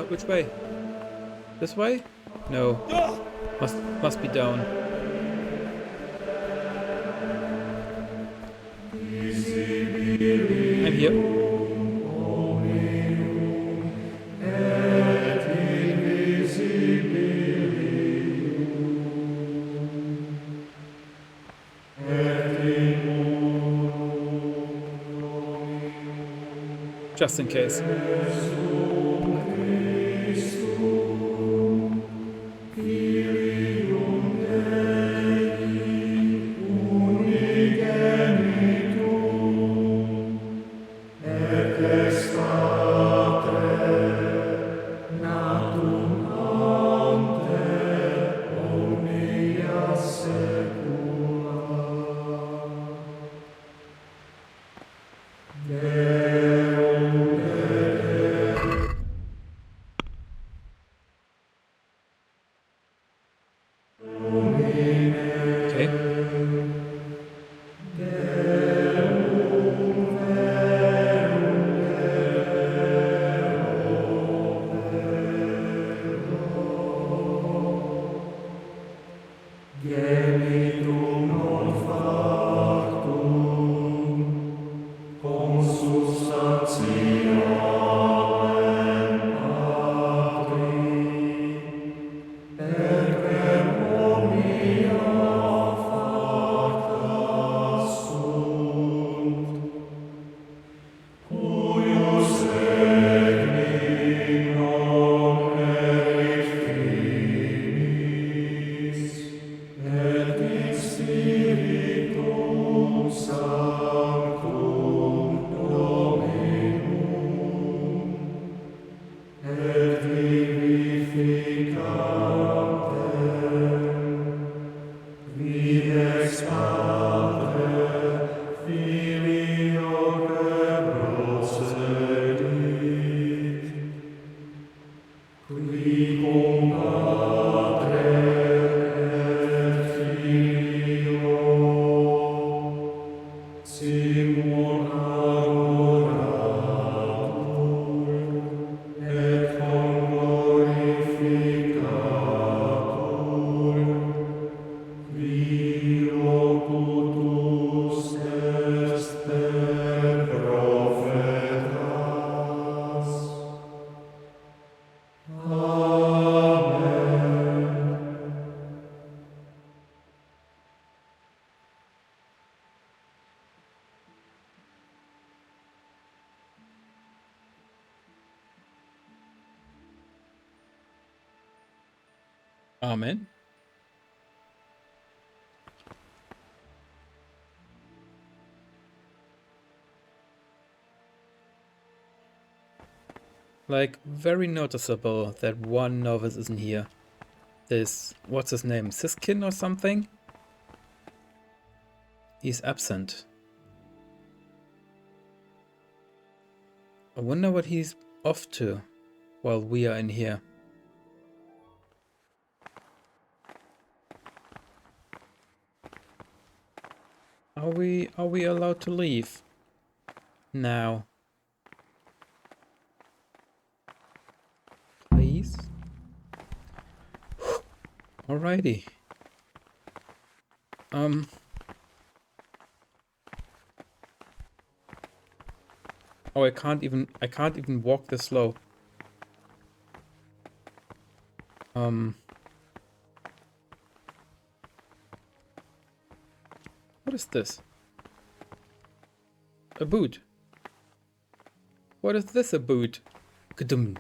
[SPEAKER 1] Which way? This way? No. Must be down. I'm here. Just in case. Amen. Like, very noticeable that one novice isn't here. This, what's his name, Siskin or something? He's absent. I wonder what he's off to while we are in here. Are we allowed to leave now? Please? Alrighty. Oh, I can't even walk this slow. What is this? A boot. What is this, a boot? Kadum.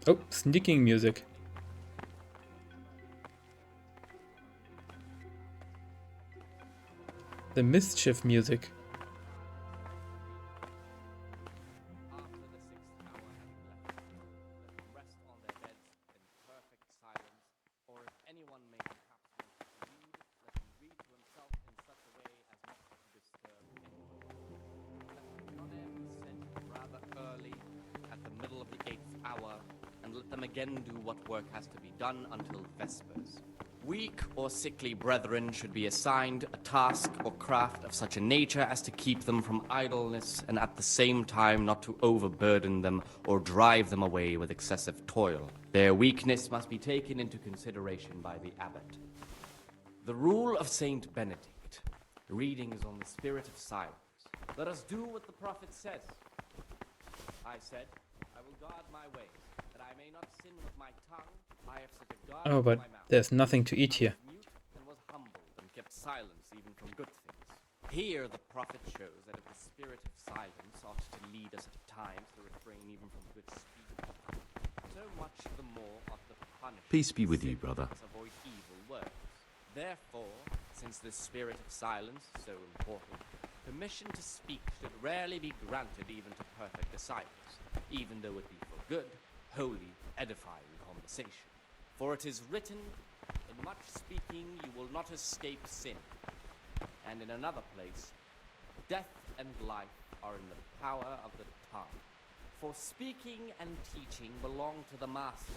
[SPEAKER 1] Oh, sneaking music. The mischief music.
[SPEAKER 21] Again do what work has to be done until Vespers. Weak or sickly brethren should be assigned a task or craft of such a nature as to keep them from idleness and at the same time not to overburden them or drive them away with excessive toil. Their weakness must be taken into consideration by the abbot. The rule of Saint Benedict. Reading is on the spirit of silence. Let us do what the prophet says. I said, I will guard my ways. I may not sin with my tongue. I have set a guard
[SPEAKER 1] Oh, but
[SPEAKER 21] my mouth.
[SPEAKER 1] there's nothing to eat here.
[SPEAKER 21] And was humbled and kept silence even from good things. Here the prophet shows that if the spirit of silence ought to lead us at times to refrain even from good speech, so much the more ought the punishment.
[SPEAKER 18] Peace be with you, brother.
[SPEAKER 21] Avoid evil words. Therefore, since the spirit of silence is so important, permission to speak should rarely be granted even to perfect disciples, even though it be for good, holy, edifying conversation. For it is written, in much speaking you will not escape sin. And in another place, death and life are in the power of the tongue. For speaking and teaching belong to the master.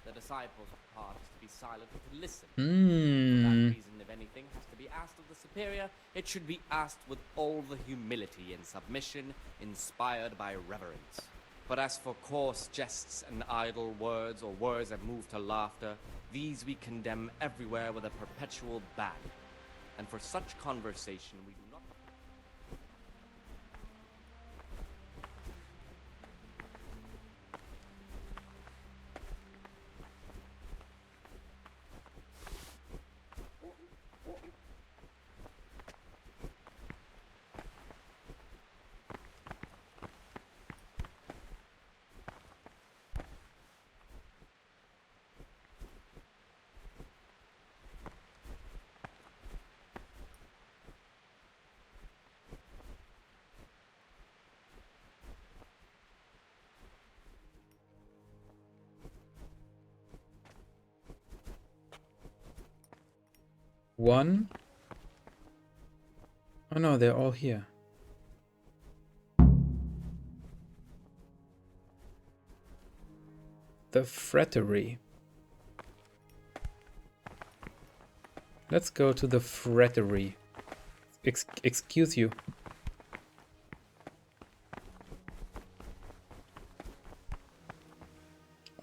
[SPEAKER 21] The disciples' part is to be silent and to listen. For that reason, if anything has to be asked of the superior, it should be asked with all the humility and submission inspired by reverence. But as for coarse jests and idle words, or words that move to laughter, these we condemn everywhere with a perpetual ban. And for such conversation we do not...
[SPEAKER 1] One. Oh no, they're all here. The frattery. Let's go to the frattery. Excuse you.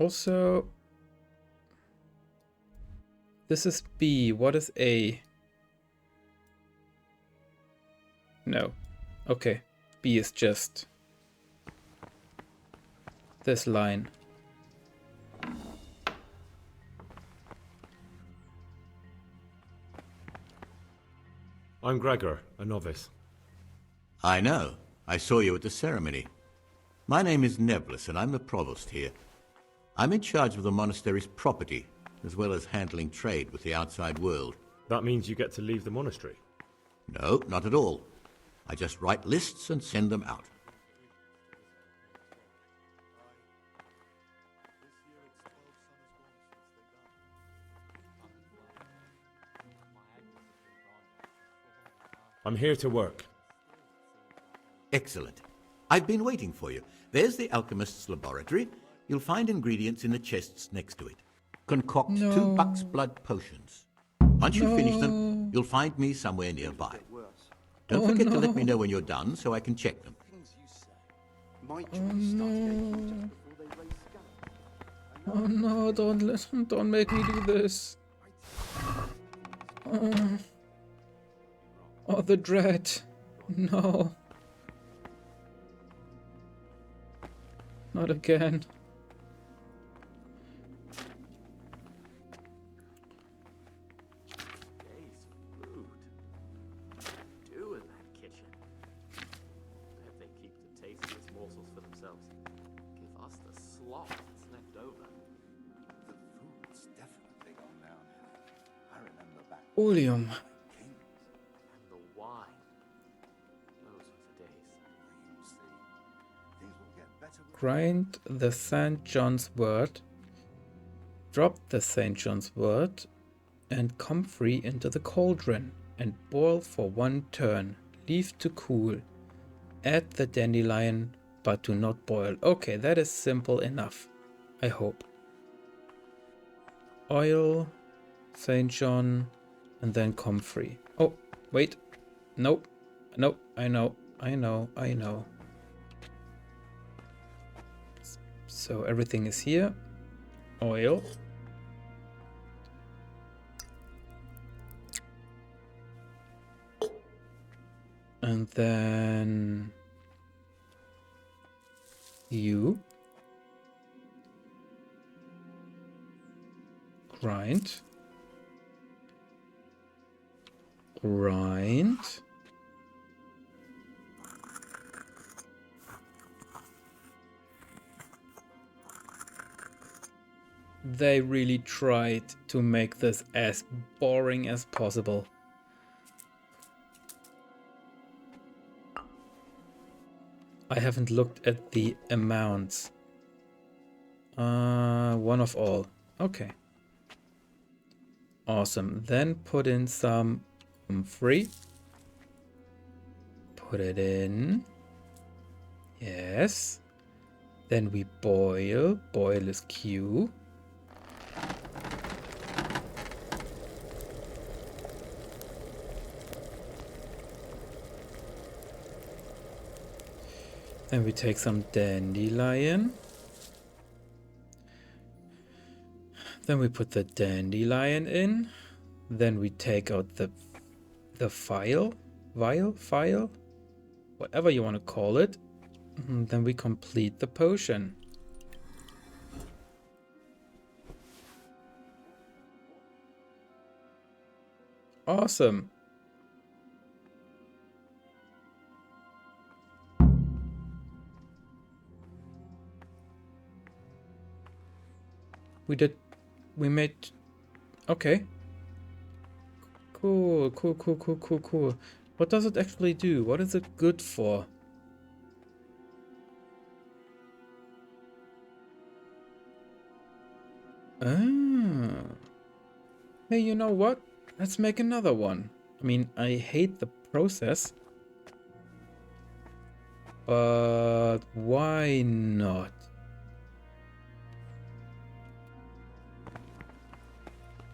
[SPEAKER 1] Also, this is B. What is A? No. Okay. B is just this line.
[SPEAKER 3] I'm Gregor, a novice.
[SPEAKER 22] I know. I saw you at the ceremony. My name is Nebulus, and I'm the provost here. I'm in charge of the monastery's property, as well as handling trade with the outside world.
[SPEAKER 3] That means you get to leave the monastery?
[SPEAKER 22] No, not at all. I just write lists and send them out.
[SPEAKER 3] I'm here to work.
[SPEAKER 22] Excellent. I've been waiting for you. There's the alchemist's laboratory. You'll find ingredients in the chests next to it. Concoct 2 buck's blood potions. Once you finish them, you'll find me somewhere nearby. Don't forget to let me know when you're done so I can check them.
[SPEAKER 1] Oh no, don't make me do this. Oh, the dread. No. Not again.
[SPEAKER 16] Today's food. What do you do in that kitchen? I bet they keep the tastiest morsels for themselves. Give us the slop that's left over.
[SPEAKER 20] The food's definitely gone downhill. I remember back
[SPEAKER 1] Oleum.
[SPEAKER 20] Kings.
[SPEAKER 16] And the wine. Those were the days.
[SPEAKER 20] You'll see. Things will get better with
[SPEAKER 1] Grind the St. John's wort. Drop the St. John's wort and comfrey into the cauldron and boil for 1 turn. Leave to cool. Add the dandelion, but do not boil. Okay, that is simple enough, I hope. Oil, St. John, and then comfrey. Oh, wait. Nope. Nope. I know. So everything is here. Oil. And then you grind. They really tried to make this as boring as possible. I haven't looked at the amounts. One of all. Okay. Awesome. Then put in some comfrey. Put it in. Yes. Then we boil. Boil is Q. Then we take some dandelion. Then we put the dandelion in. Then we take out the vial, whatever you want to call it. And then we complete the potion. Awesome. We made, okay. Cool. What does it actually do? What is it good for? Ah. Hey, you know what? Let's make another one. I mean, I hate the process. But why not?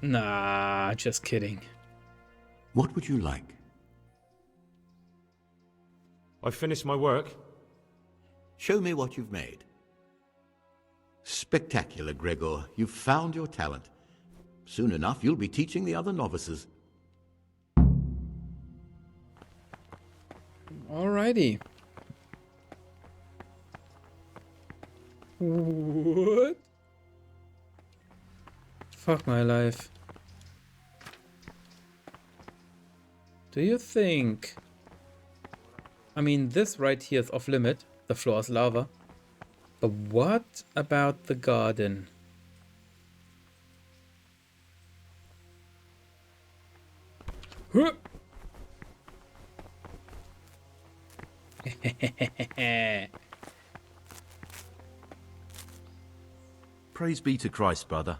[SPEAKER 1] Nah, just kidding.
[SPEAKER 22] What would you like?
[SPEAKER 3] I've finished my work.
[SPEAKER 22] Show me what you've made. Spectacular, Gregor. You've found your talent. Soon enough, you'll be teaching the other novices.
[SPEAKER 1] Alrighty. What? Fuck my life. Do you think... I mean, this right here is off limit. The floor is lava. But what about the garden? Huh.
[SPEAKER 15] Praise be to Christ, brother.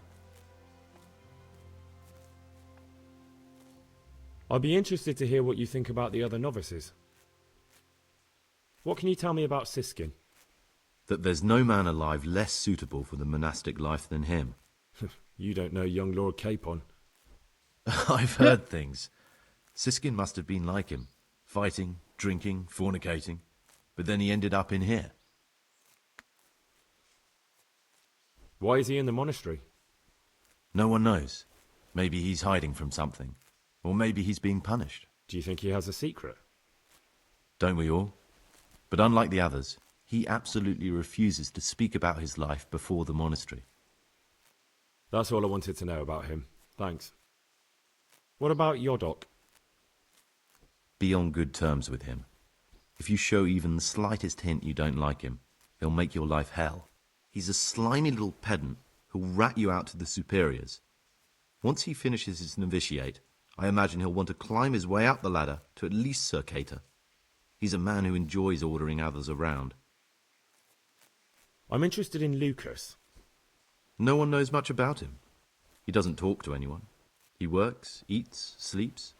[SPEAKER 3] I'd be interested to hear what you think about the other novices. What can you tell me about Siskin?
[SPEAKER 15] That there's no man alive less suitable for the monastic life than him.
[SPEAKER 3] You don't know young Lord Capon.
[SPEAKER 15] I've heard things. Siskin must have been like him. Fighting, drinking, fornicating. But then he ended up in here.
[SPEAKER 3] Why is he in the monastery?
[SPEAKER 15] No one knows. Maybe he's hiding from something. Or maybe he's being punished.
[SPEAKER 3] Do you think he has a secret?
[SPEAKER 18] Don't we all? But unlike the others, he absolutely refuses to speak about his life before the monastery.
[SPEAKER 3] That's all I wanted to know about him. Thanks. What about Yodok?
[SPEAKER 18] Be on good terms with him. If you show even the slightest hint you don't like him, he'll make your life hell. He's a slimy little pedant who'll rat you out to the superiors. Once he finishes his novitiate, I imagine he'll want to climb his way up the ladder to at least Sir Cater. He's a man who enjoys ordering others around.
[SPEAKER 3] I'm interested in Lucas.
[SPEAKER 18] No one knows much about him. He doesn't talk to anyone. He works, eats, sleeps,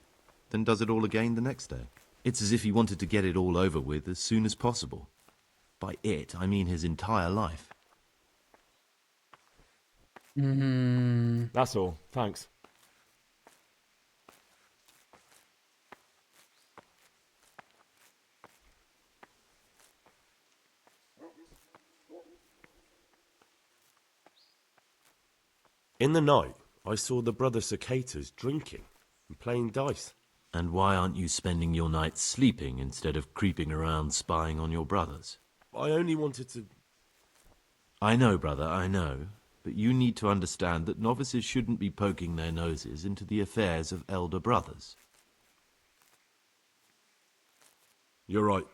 [SPEAKER 18] then does it all again the next day. It's as if he wanted to get it all over with as soon as possible. By it, I mean his entire life.
[SPEAKER 3] That's all. Thanks.
[SPEAKER 5] In the night, I saw the brother cicadas drinking and playing dice.
[SPEAKER 18] And why aren't you spending your nights sleeping instead of creeping around spying on your brothers?
[SPEAKER 5] I only wanted to...
[SPEAKER 18] I know, brother, I know. But you need to understand that novices shouldn't be poking their noses into the affairs of elder brothers.
[SPEAKER 5] You're right.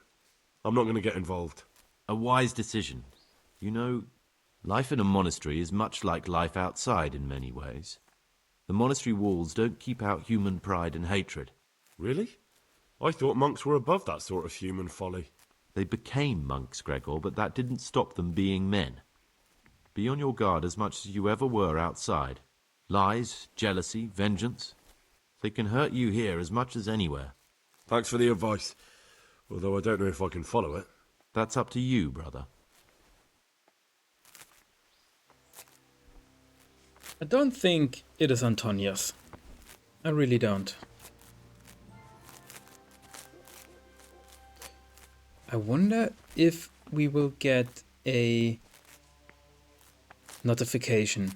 [SPEAKER 5] I'm not going to get involved.
[SPEAKER 18] A wise decision. You know, life in a monastery is much like life outside in many ways. The monastery walls don't keep out human pride and hatred.
[SPEAKER 5] Really? I thought monks were above that sort of human folly.
[SPEAKER 18] They became monks, Gregor, but that didn't stop them being men. Be on your guard as much as you ever were outside. Lies, jealousy, vengeance. They can hurt you here as much as anywhere.
[SPEAKER 5] Thanks for the advice, although I don't know if I can follow it.
[SPEAKER 18] That's up to you, brother.
[SPEAKER 1] I don't think it is Antonius. I really don't. I wonder if we will get a notification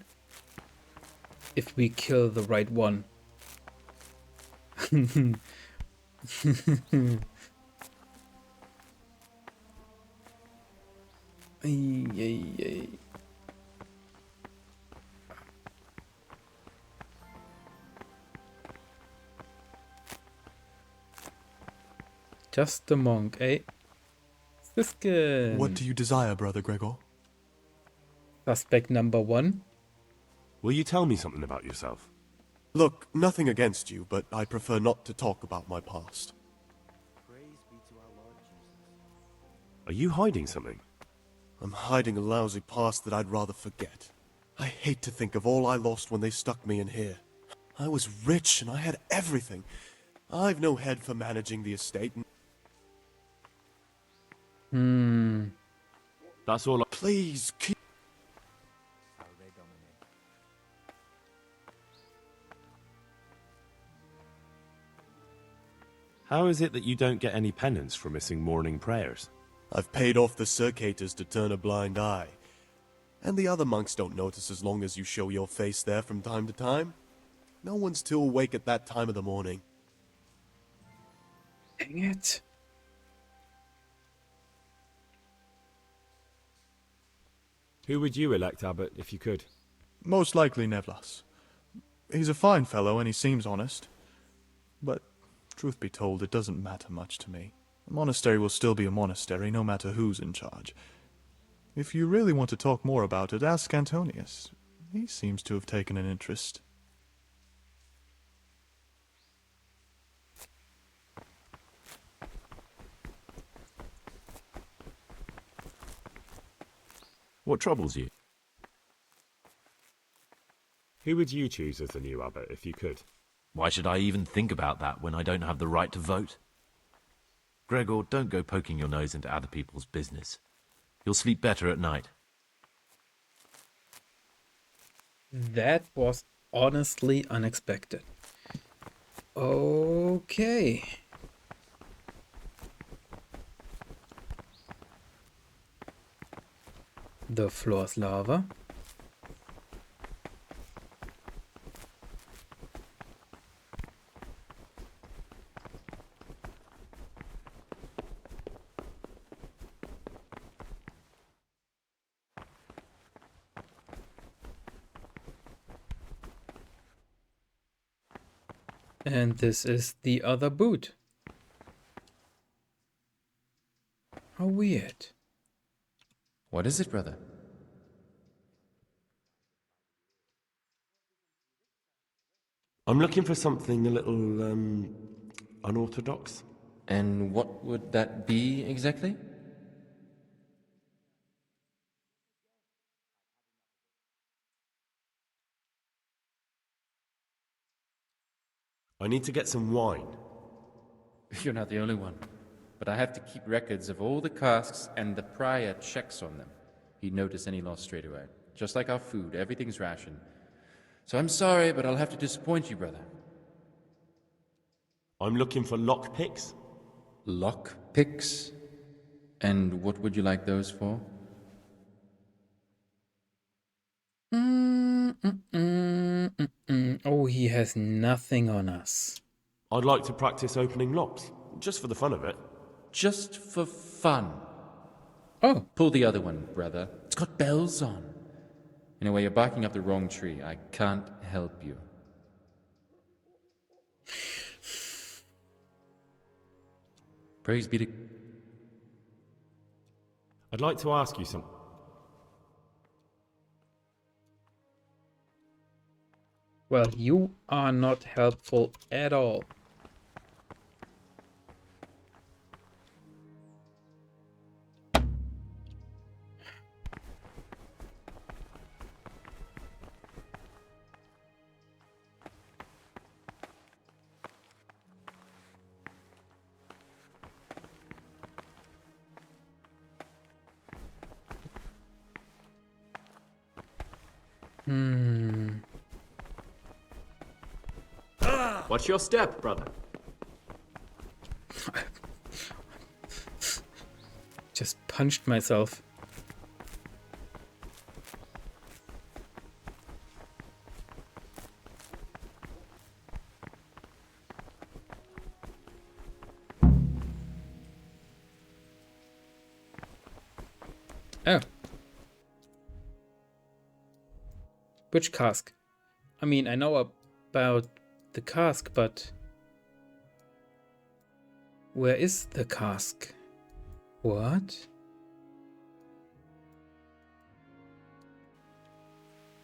[SPEAKER 1] if we kill the right one. Ay, ay, ay. Just the monk, eh? This good.
[SPEAKER 19] What do you desire, Brother Gregor?
[SPEAKER 1] Suspect number 1.
[SPEAKER 5] Will you tell me something about yourself?
[SPEAKER 17] Look, nothing against you, but I prefer not to talk about my past.
[SPEAKER 5] Are you hiding something?
[SPEAKER 17] I'm hiding a lousy past that I'd rather forget. I hate to think of all I lost when they stuck me in here. I was rich and I had everything. I've no head for managing the estate.
[SPEAKER 5] That's all.
[SPEAKER 17] Please keep.
[SPEAKER 5] How is it that you don't get any penance for missing morning prayers?
[SPEAKER 17] I've paid off the circators to turn a blind eye. And the other monks don't notice as long as you show your face there from time to time. No one's too awake at that time of the morning.
[SPEAKER 1] Dang it.
[SPEAKER 3] Who would you elect, Abbot, if you could?
[SPEAKER 19] Most likely Nevlas. He's a fine fellow and he seems honest. But, truth be told, it doesn't matter much to me. A monastery will still be a monastery, no matter who's in charge. If you really want to talk more about it, ask Antonius. He seems to have taken an interest.
[SPEAKER 18] What troubles you?
[SPEAKER 3] Who would you choose as the new abbot, if you could?
[SPEAKER 18] Why should I even think about that when I don't have the right to vote? Gregor, don't go poking your nose into other people's business. You'll sleep better at night.
[SPEAKER 1] That was honestly unexpected. Okay. The floor's lava. And this is the other boot. How weird.
[SPEAKER 9] What is it, brother?
[SPEAKER 5] I'm looking for something a little, unorthodox.
[SPEAKER 9] And what would that be exactly?
[SPEAKER 5] I need to get some wine.
[SPEAKER 9] You're not the only one. But I have to keep records of all the casks, and the prior checks on them. He'd notice any loss straight away. Just like our food, everything's rationed. So I'm sorry, but I'll have to disappoint you, brother.
[SPEAKER 5] I'm looking for lockpicks.
[SPEAKER 9] Lockpicks? And what would you like those for?
[SPEAKER 1] Oh, he has nothing on us.
[SPEAKER 5] I'd like to practice opening locks, just for the fun of it.
[SPEAKER 9] Just for fun.
[SPEAKER 1] Oh.
[SPEAKER 9] Pull the other one, brother. It's got bells on. Anyway, you're barking up the wrong tree. I can't help you. Praise be to...
[SPEAKER 3] I'd like to ask you something.
[SPEAKER 1] Well, you are not helpful at all.
[SPEAKER 16] Watch your step, brother.
[SPEAKER 1] Just punched myself. Oh. Which cask? I mean, I know about the cask, but where is the cask? What?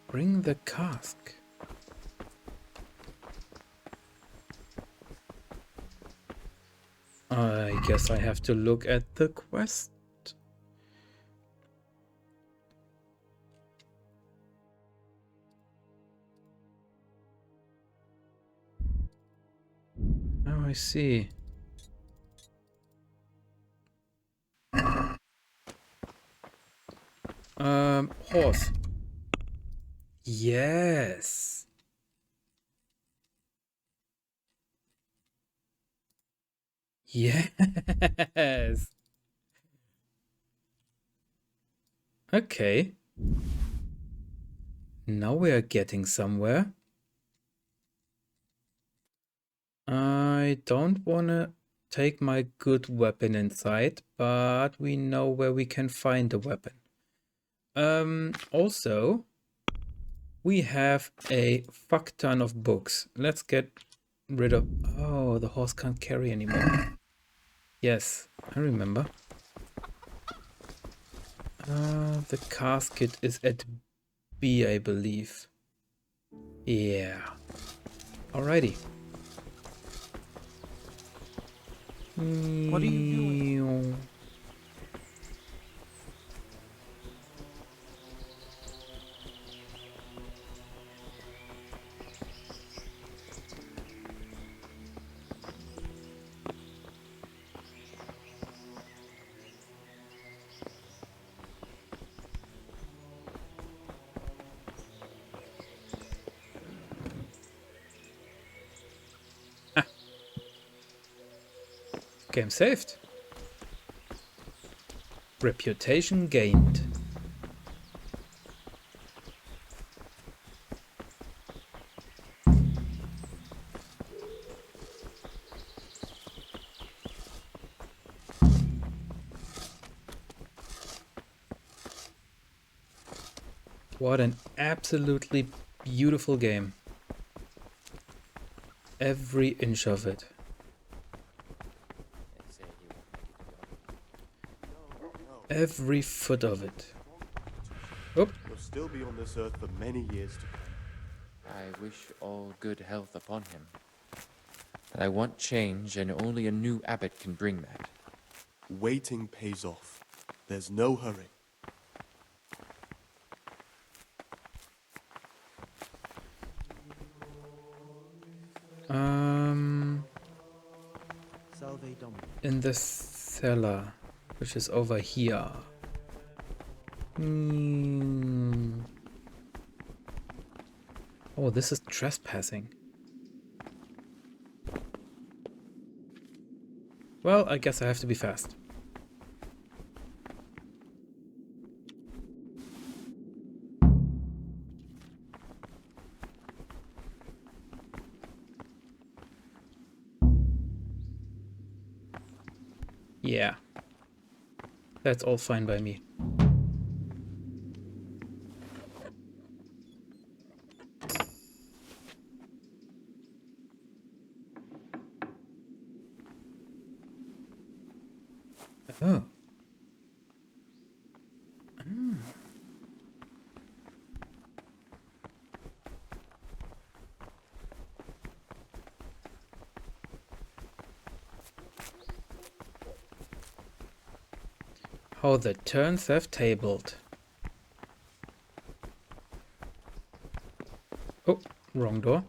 [SPEAKER 1] Bring the cask. I guess I have to look at the quest. Oh, I see. Horse. Yes. Yes. Okay. Now we are getting somewhere. I don't want to take my good weapon inside, but we know where we can find the weapon. Also, we have a fuck ton of books. Let's get rid of... Oh, the horse can't carry anymore. Yes, I remember. The casket is at B, I believe. Yeah. Alrighty.
[SPEAKER 17] What are you doing?
[SPEAKER 1] Game saved. Reputation gained. What an absolutely beautiful game. Every inch of it. Every foot of it. Oh.
[SPEAKER 5] You'll still be on this earth for many years to come.
[SPEAKER 9] I wish all good health upon him. But I want change, and only a new abbot can bring that.
[SPEAKER 17] Waiting pays off. There's no hurry.
[SPEAKER 1] In the cellar, which is over here. Oh, this is trespassing. Well, I guess I have to be fast. Yeah. That's all fine by me. Oh. How the turns have tabled. Oh, wrong door.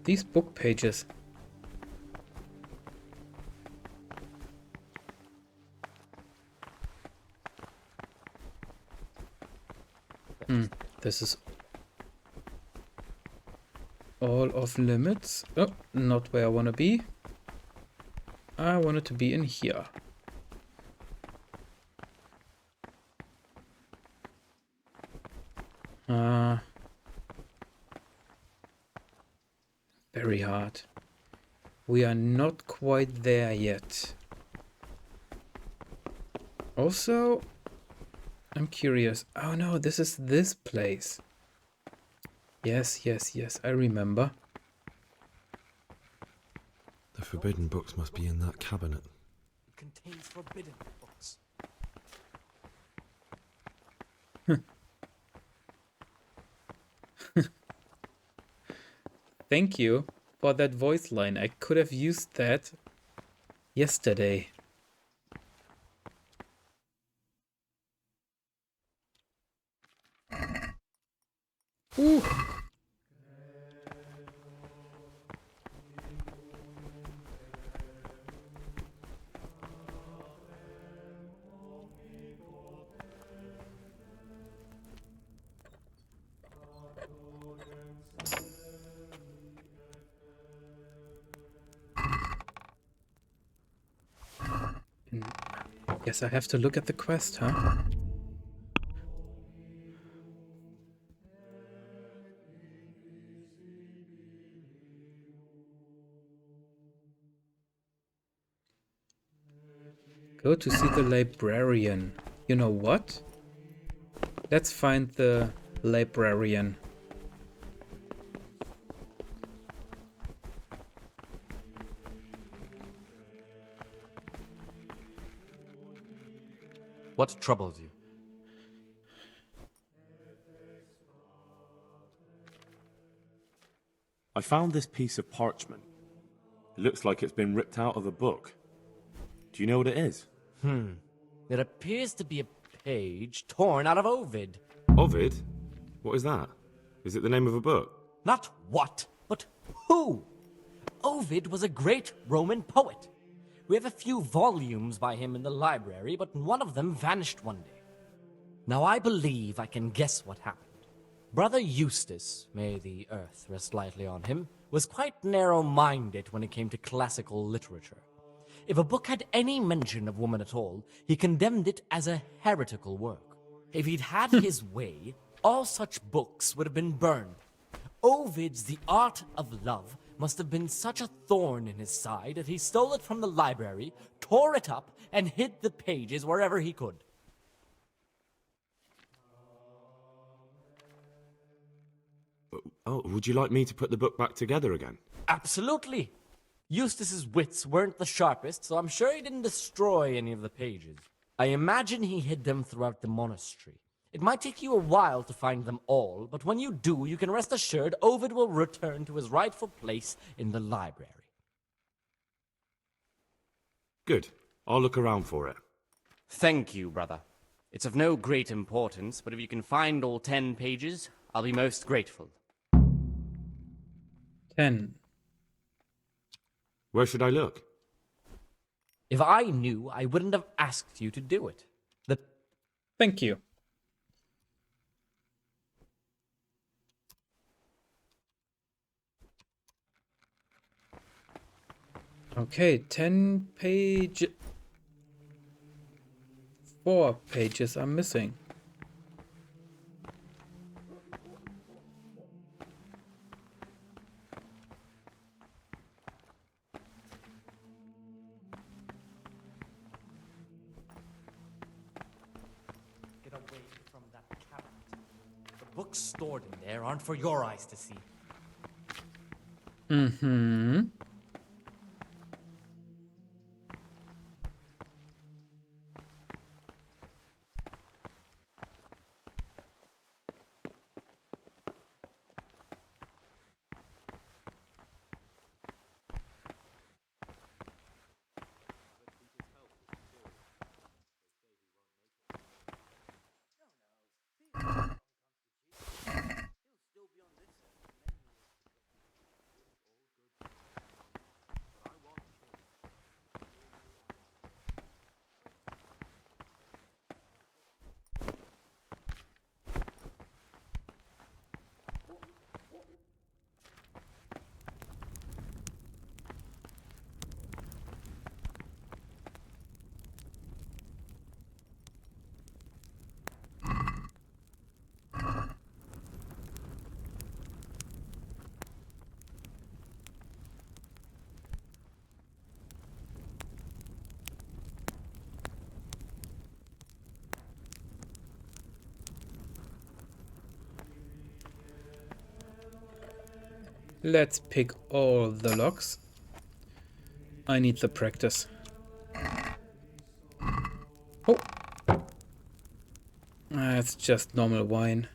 [SPEAKER 1] These book pages. This is all off limits. Oh, not where I want to be. I want it to be in here. Very hard. We are not quite there yet. Also, I'm curious. Oh no, this is this place. Yes, I remember.
[SPEAKER 3] The forbidden books must be in that cabinet.
[SPEAKER 14] It contains forbidden books.
[SPEAKER 1] Thank you for that voice line. I could have used that yesterday. Ooh. Guess I have to look at the quest, huh? Go to see the librarian. You know what? Let's find the librarian.
[SPEAKER 11] What troubles you?
[SPEAKER 5] I found this piece of parchment. It looks like it's been ripped out of a book. Do you know what it is?
[SPEAKER 14] It appears to be a page torn out of Ovid.
[SPEAKER 3] Ovid? What is that? Is it the name of a book?
[SPEAKER 14] Not what, but who. Ovid was a great Roman poet. We have a few volumes by him in the library, but one of them vanished one day. Now I believe I can guess what happened. Brother Eustace, may the earth rest lightly on him, was quite narrow-minded when it came to classical literature. If a book had any mention of woman at all, he condemned it as a heretical work. If he'd had his way,
[SPEAKER 4] all such books would have been burned. Ovid's The Art of Love must have been such a thorn in his side that he stole it from the library, tore it up, and hid the pages wherever he could.
[SPEAKER 3] Oh, would you like me to put the book back together again?
[SPEAKER 4] Absolutely. Eustace's wits weren't the sharpest, so I'm sure he didn't destroy any of the pages. I imagine he hid them throughout the monastery. It might take you a while to find them all, but when you do, you can rest assured Ovid will return to his rightful place in the library.
[SPEAKER 3] Good. I'll look around for it.
[SPEAKER 21] Thank you, brother. It's of no great importance, but if you can find all 10 pages, I'll be most grateful.
[SPEAKER 1] 10.
[SPEAKER 3] Where should I look?
[SPEAKER 4] If I knew, I wouldn't have asked you to do it.
[SPEAKER 1] Thank you. Okay, 10 page... 4 pages are missing.
[SPEAKER 4] Get away from that cabinet. The books stored in there aren't for your eyes to see.
[SPEAKER 1] Mm-hmm. Let's pick all the locks. I need the practice. Oh! That's just normal wine.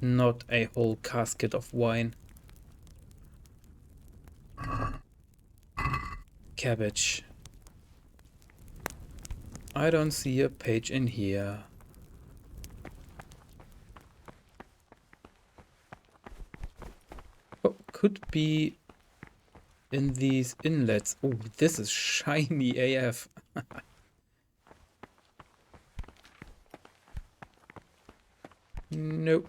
[SPEAKER 1] Not a whole casket of wine. Cabbage. I don't see a page in here. Oh, could be in these inlets. Oh, this is shiny AF. Nope.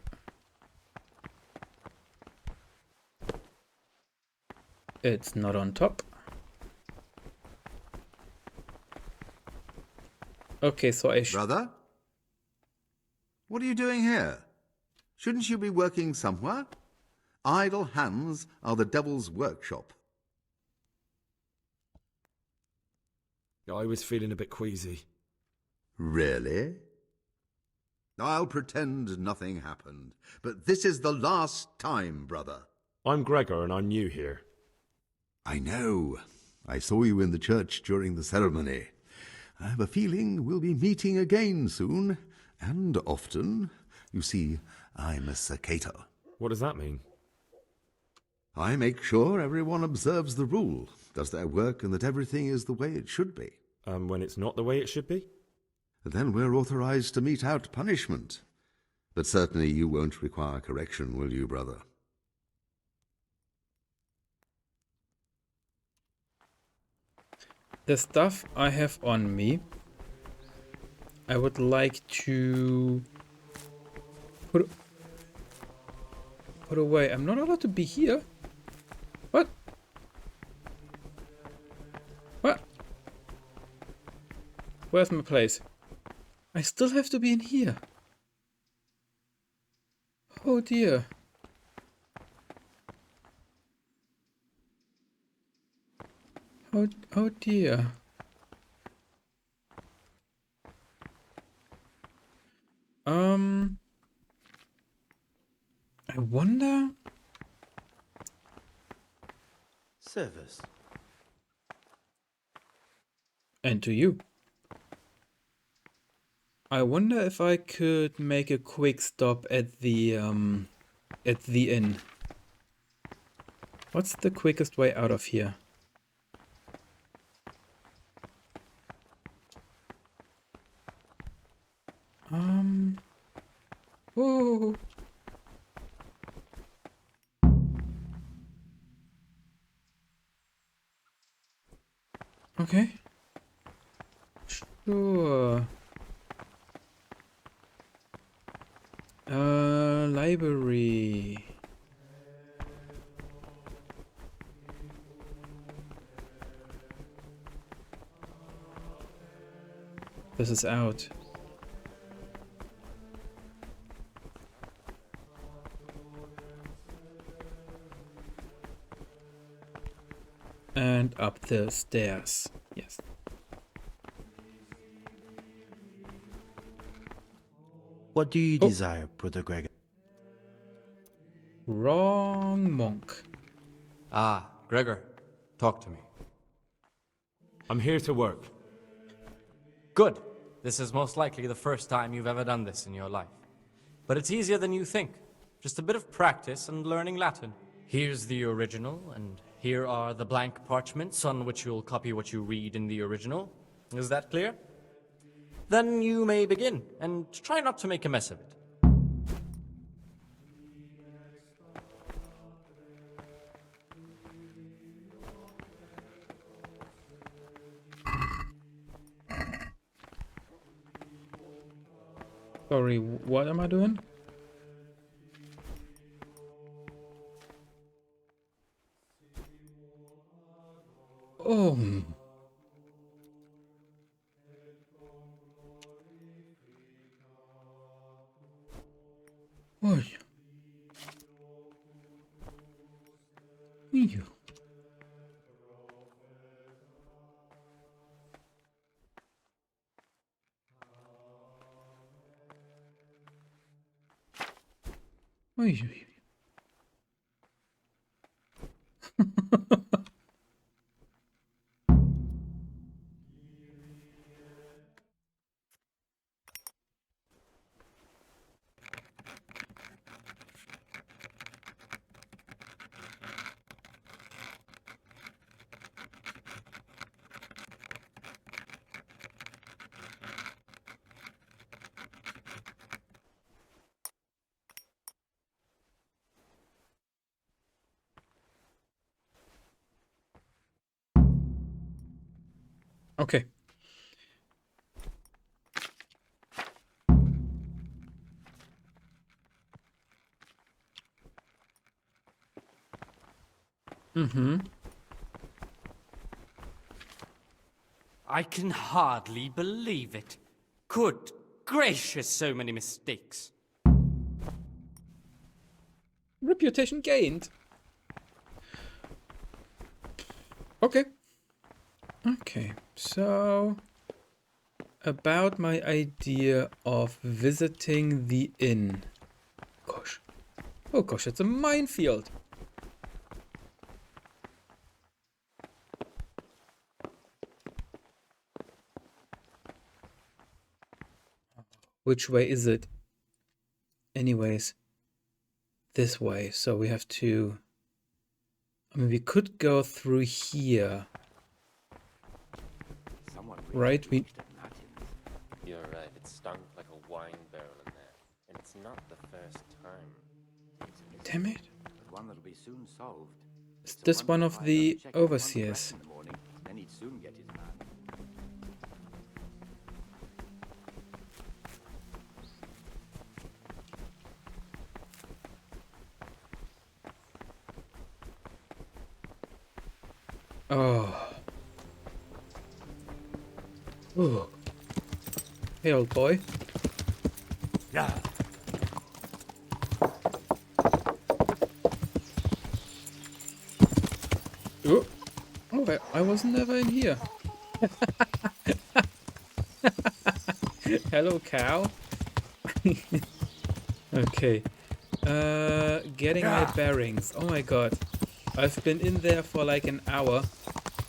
[SPEAKER 1] It's not on top. Okay, so
[SPEAKER 20] Brother? What are you doing here? Shouldn't you be working somewhere? Idle hands are the devil's workshop.
[SPEAKER 3] I was feeling a bit queasy.
[SPEAKER 20] Really? I'll pretend nothing happened, but this is the last time, brother.
[SPEAKER 3] I'm Gregor and I'm new here.
[SPEAKER 20] I know. I saw you in the church during the ceremony. I have a feeling we'll be meeting again soon, and often. You see, I'm a cicada.
[SPEAKER 3] What does that mean?
[SPEAKER 20] I make sure everyone observes the rule, does their work, and that everything is the way it should be.
[SPEAKER 3] When it's not the way it should be?
[SPEAKER 20] Then we're authorized to mete out punishment. But certainly you won't require correction, will you, brother?
[SPEAKER 1] The stuff I have on me, I would like to put away. I'm not allowed to be here. What? What? Where's my place? I still have to be in here. Oh dear. Oh dear. I wonder.
[SPEAKER 8] Service.
[SPEAKER 1] And to you. I wonder if I could make a quick stop at the inn. What's the quickest way out of here? Whoa. Okay. Sure. Library. This is out. And up the stairs. Yes.
[SPEAKER 8] What do you desire, Brother Gregor?
[SPEAKER 1] Wrong monk.
[SPEAKER 4] Ah, Gregor, talk to me.
[SPEAKER 3] I'm here to work.
[SPEAKER 4] Good. This is most likely the first time you've ever done this in your life. But it's easier than you think. Just a bit of practice and learning Latin. Here's the original, and here are the blank parchments on which you'll copy what you read in the original. Is that clear? Then you may begin, and try not to make a mess of it.
[SPEAKER 1] Sorry, what am I doing? Oh. Oi. Ih. Oi, oi. Okay.
[SPEAKER 21] I can hardly believe it. Good gracious, so many mistakes.
[SPEAKER 1] Reputation gained. Okay. Okay, so about my idea of visiting the inn. Gosh. Oh gosh, it's a minefield. Which way is it? Anyways, this way. So we have to... I mean, we could go through here. Right?
[SPEAKER 6] You're right, it stunk like a wine barrel in there. And it's not the first time.
[SPEAKER 1] Damn it.
[SPEAKER 10] One that'll be soon solved.
[SPEAKER 1] Is this one of the overseers?
[SPEAKER 10] Then he'd soon get his man.
[SPEAKER 1] Oh. Ooh. Hey, old boy.
[SPEAKER 2] Yeah.
[SPEAKER 1] No, I was never in here. Hello, cow. Okay. Getting my bearings. Oh my god. I've been in there for like an hour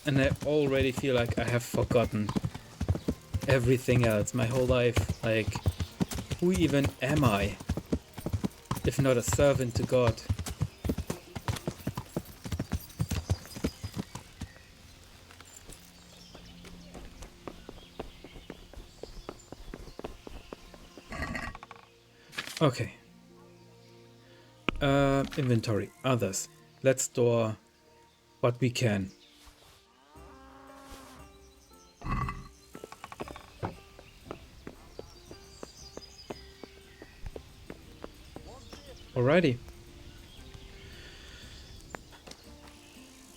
[SPEAKER 1] and I already feel like I have forgotten everything else, my whole life. Like, who even am I? If not a servant to God. Okay. Inventory. Others. Let's store what we can. Alrighty.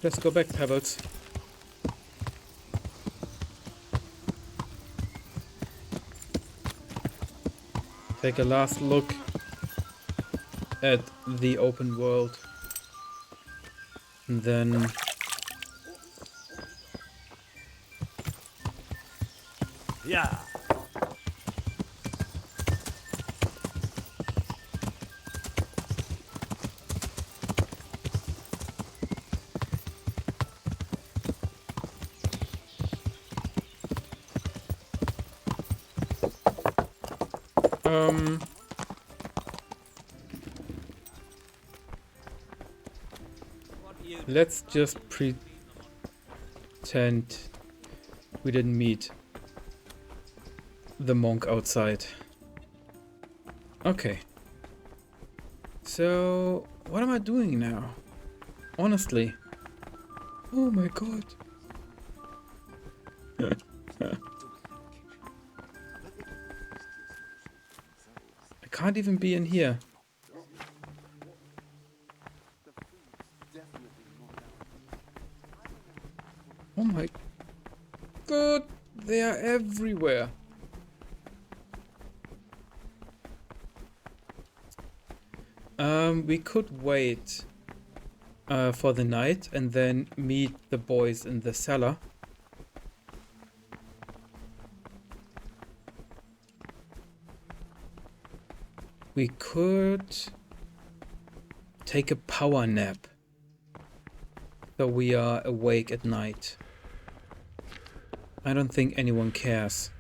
[SPEAKER 1] Let's go back, Pebbles. Take a last look at the open world. And then
[SPEAKER 5] Yeah.
[SPEAKER 1] let's just pretend we didn't meet the monk outside. Okay. So, what am I doing now? Honestly. Oh my god. I can't even be in here. Oh my god, they are everywhere. We could wait for the night and then meet the boys in the cellar. We could take a power nap so we are awake at night. I don't think anyone cares.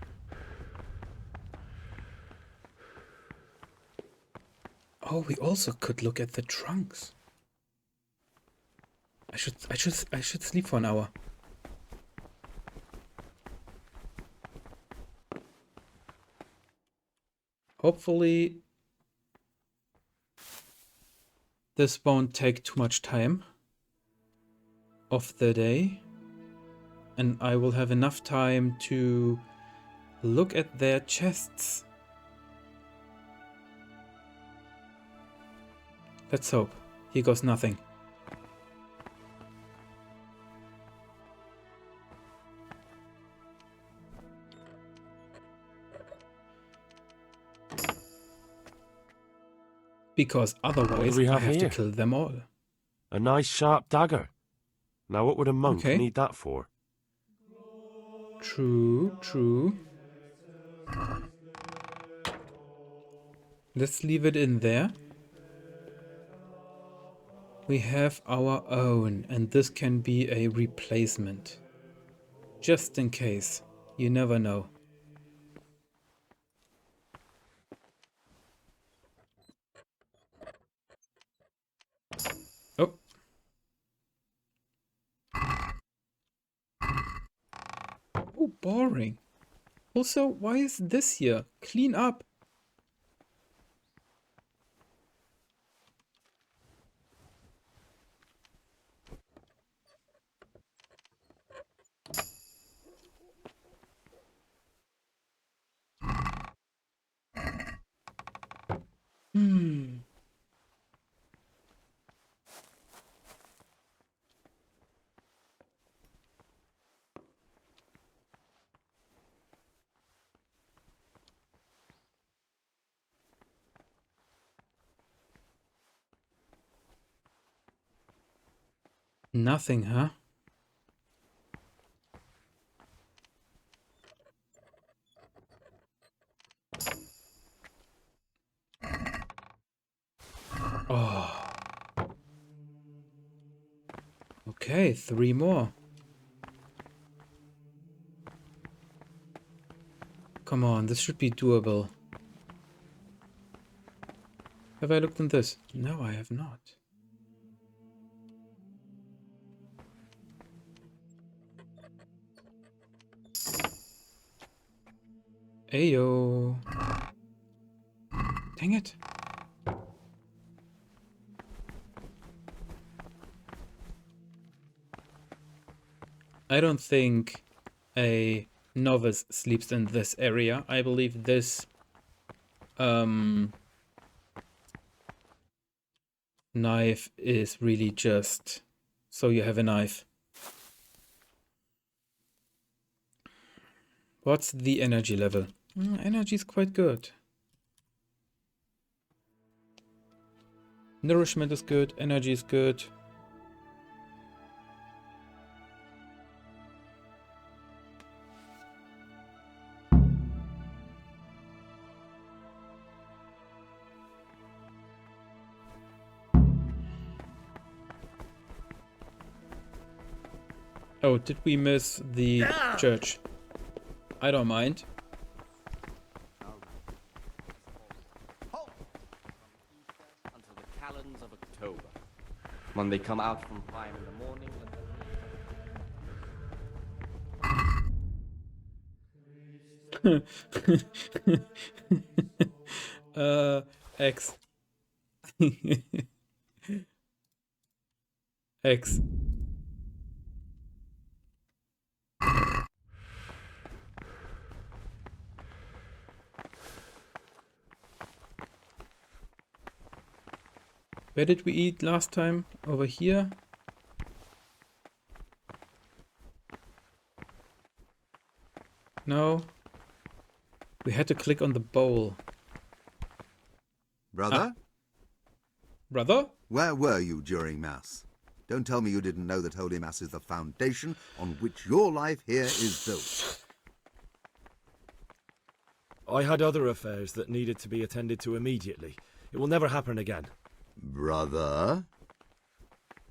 [SPEAKER 1] Oh, we also could look at the trunks. I should sleep for an hour. Hopefully this won't take too much time of the day, and I will have enough time to look at their chests. Let's hope. Here goes nothing. Because otherwise I have to kill them all.
[SPEAKER 5] A nice sharp dagger. Now what would a monk need that for?
[SPEAKER 1] True, true. Let's leave it in there. We have our own, and this can be a replacement. Just in case. You never know. Oh. Oh, boring. Also, why is this here? Clean up. Nothing, huh? Okay, 3 more. Come on, this should be doable. Have I looked in this? No, I have not. Ayo. Dang it. I don't think a novice sleeps in this area. I believe this knife is really just so you have a knife. What's the energy level? Energy is quite good. Nourishment is good, energy is good. Oh, did we miss the church? I don't mind.
[SPEAKER 21] Until the calends of October, when they come out from prime in the morning.
[SPEAKER 1] X. X. Where did we eat last time? Over here? No. We had to click on the bowl.
[SPEAKER 20] Brother?
[SPEAKER 1] Brother?
[SPEAKER 20] Where were you during Mass? Don't tell me you didn't know that Holy Mass is the foundation on which your life here is built.
[SPEAKER 3] I had other affairs that needed to be attended to immediately. It will never happen again.
[SPEAKER 20] Brother?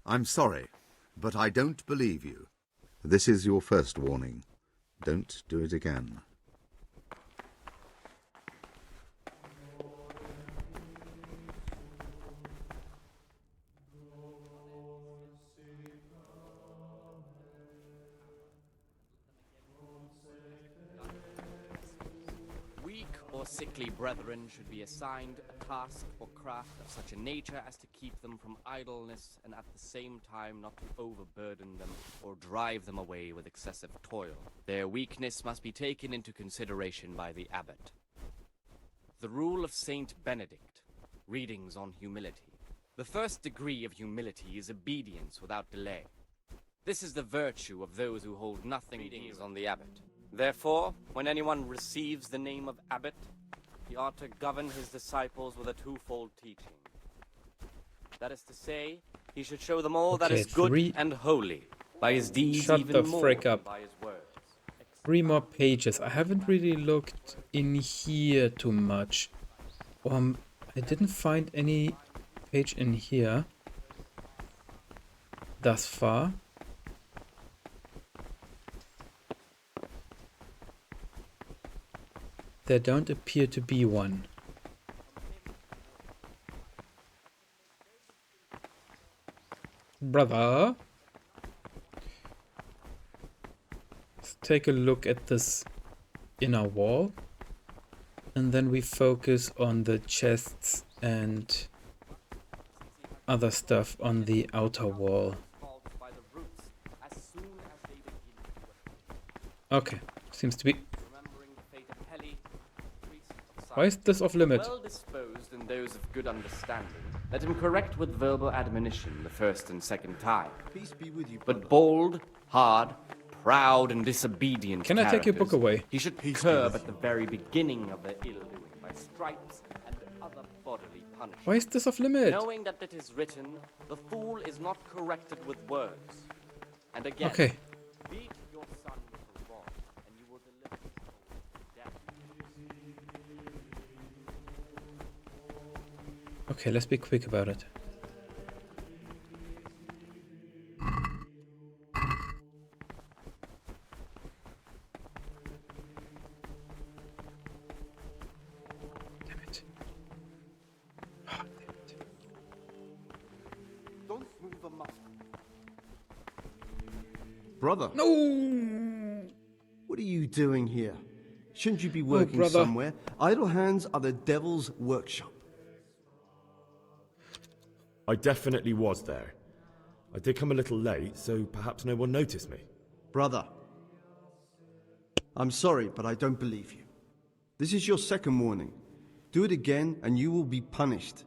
[SPEAKER 20] I'm sorry, but I don't believe you. This is your first warning. Don't do it again.
[SPEAKER 21] Weak or sickly brethren should be assigned a task or craft of such a nature as to keep them from idleness and at the same time not to overburden them or drive them away with excessive toil. Their weakness must be taken into consideration by the abbot. The rule of Saint Benedict, readings on humility. The first degree of humility is obedience without delay. This is the virtue of those who hold nothing readings on the abbot. Therefore, when anyone receives the name of abbot, he ought to govern his disciples with a twofold teaching. That is to say, he should show them all that is good and holy, by his deeds even more than by his words.
[SPEAKER 1] 3 more pages. I haven't really looked in here too much. I didn't find any page in here thus far. There don't appear to be one. Brother? Let's take a look at this inner wall. And then we focus on the chests and other stuff on the outer wall. Okay, seems to be... Why is this off limit?
[SPEAKER 21] Well disposed and those of good understanding, let him correct with verbal admonition the first and second time.
[SPEAKER 17] Peace be with you,
[SPEAKER 21] but bold, hard, proud, and disobedient
[SPEAKER 1] Can I take your book away?
[SPEAKER 21] He should curb at the very beginning of their ill-doing by stripes and other bodily punishment.
[SPEAKER 1] Why is this off limit?
[SPEAKER 21] Knowing that it is written, the fool is not corrected with words. And again,
[SPEAKER 1] okay.
[SPEAKER 21] Beat your son with the rod, and you will deliver his soul from death.
[SPEAKER 1] Okay, let's be quick about it.
[SPEAKER 13] Brother.
[SPEAKER 1] No!
[SPEAKER 13] What are you doing here? Shouldn't you be working somewhere? Idle hands are the devil's workshop.
[SPEAKER 3] I definitely was there. I did come a little late, so perhaps no one noticed me.
[SPEAKER 13] Brother, I'm sorry, but I don't believe you. This is your second warning. Do it again and you will be punished.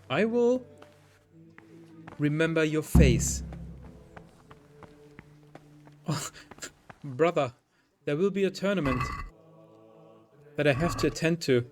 [SPEAKER 1] I will remember your face. Oh, brother, there will be a tournament that I have to attend to.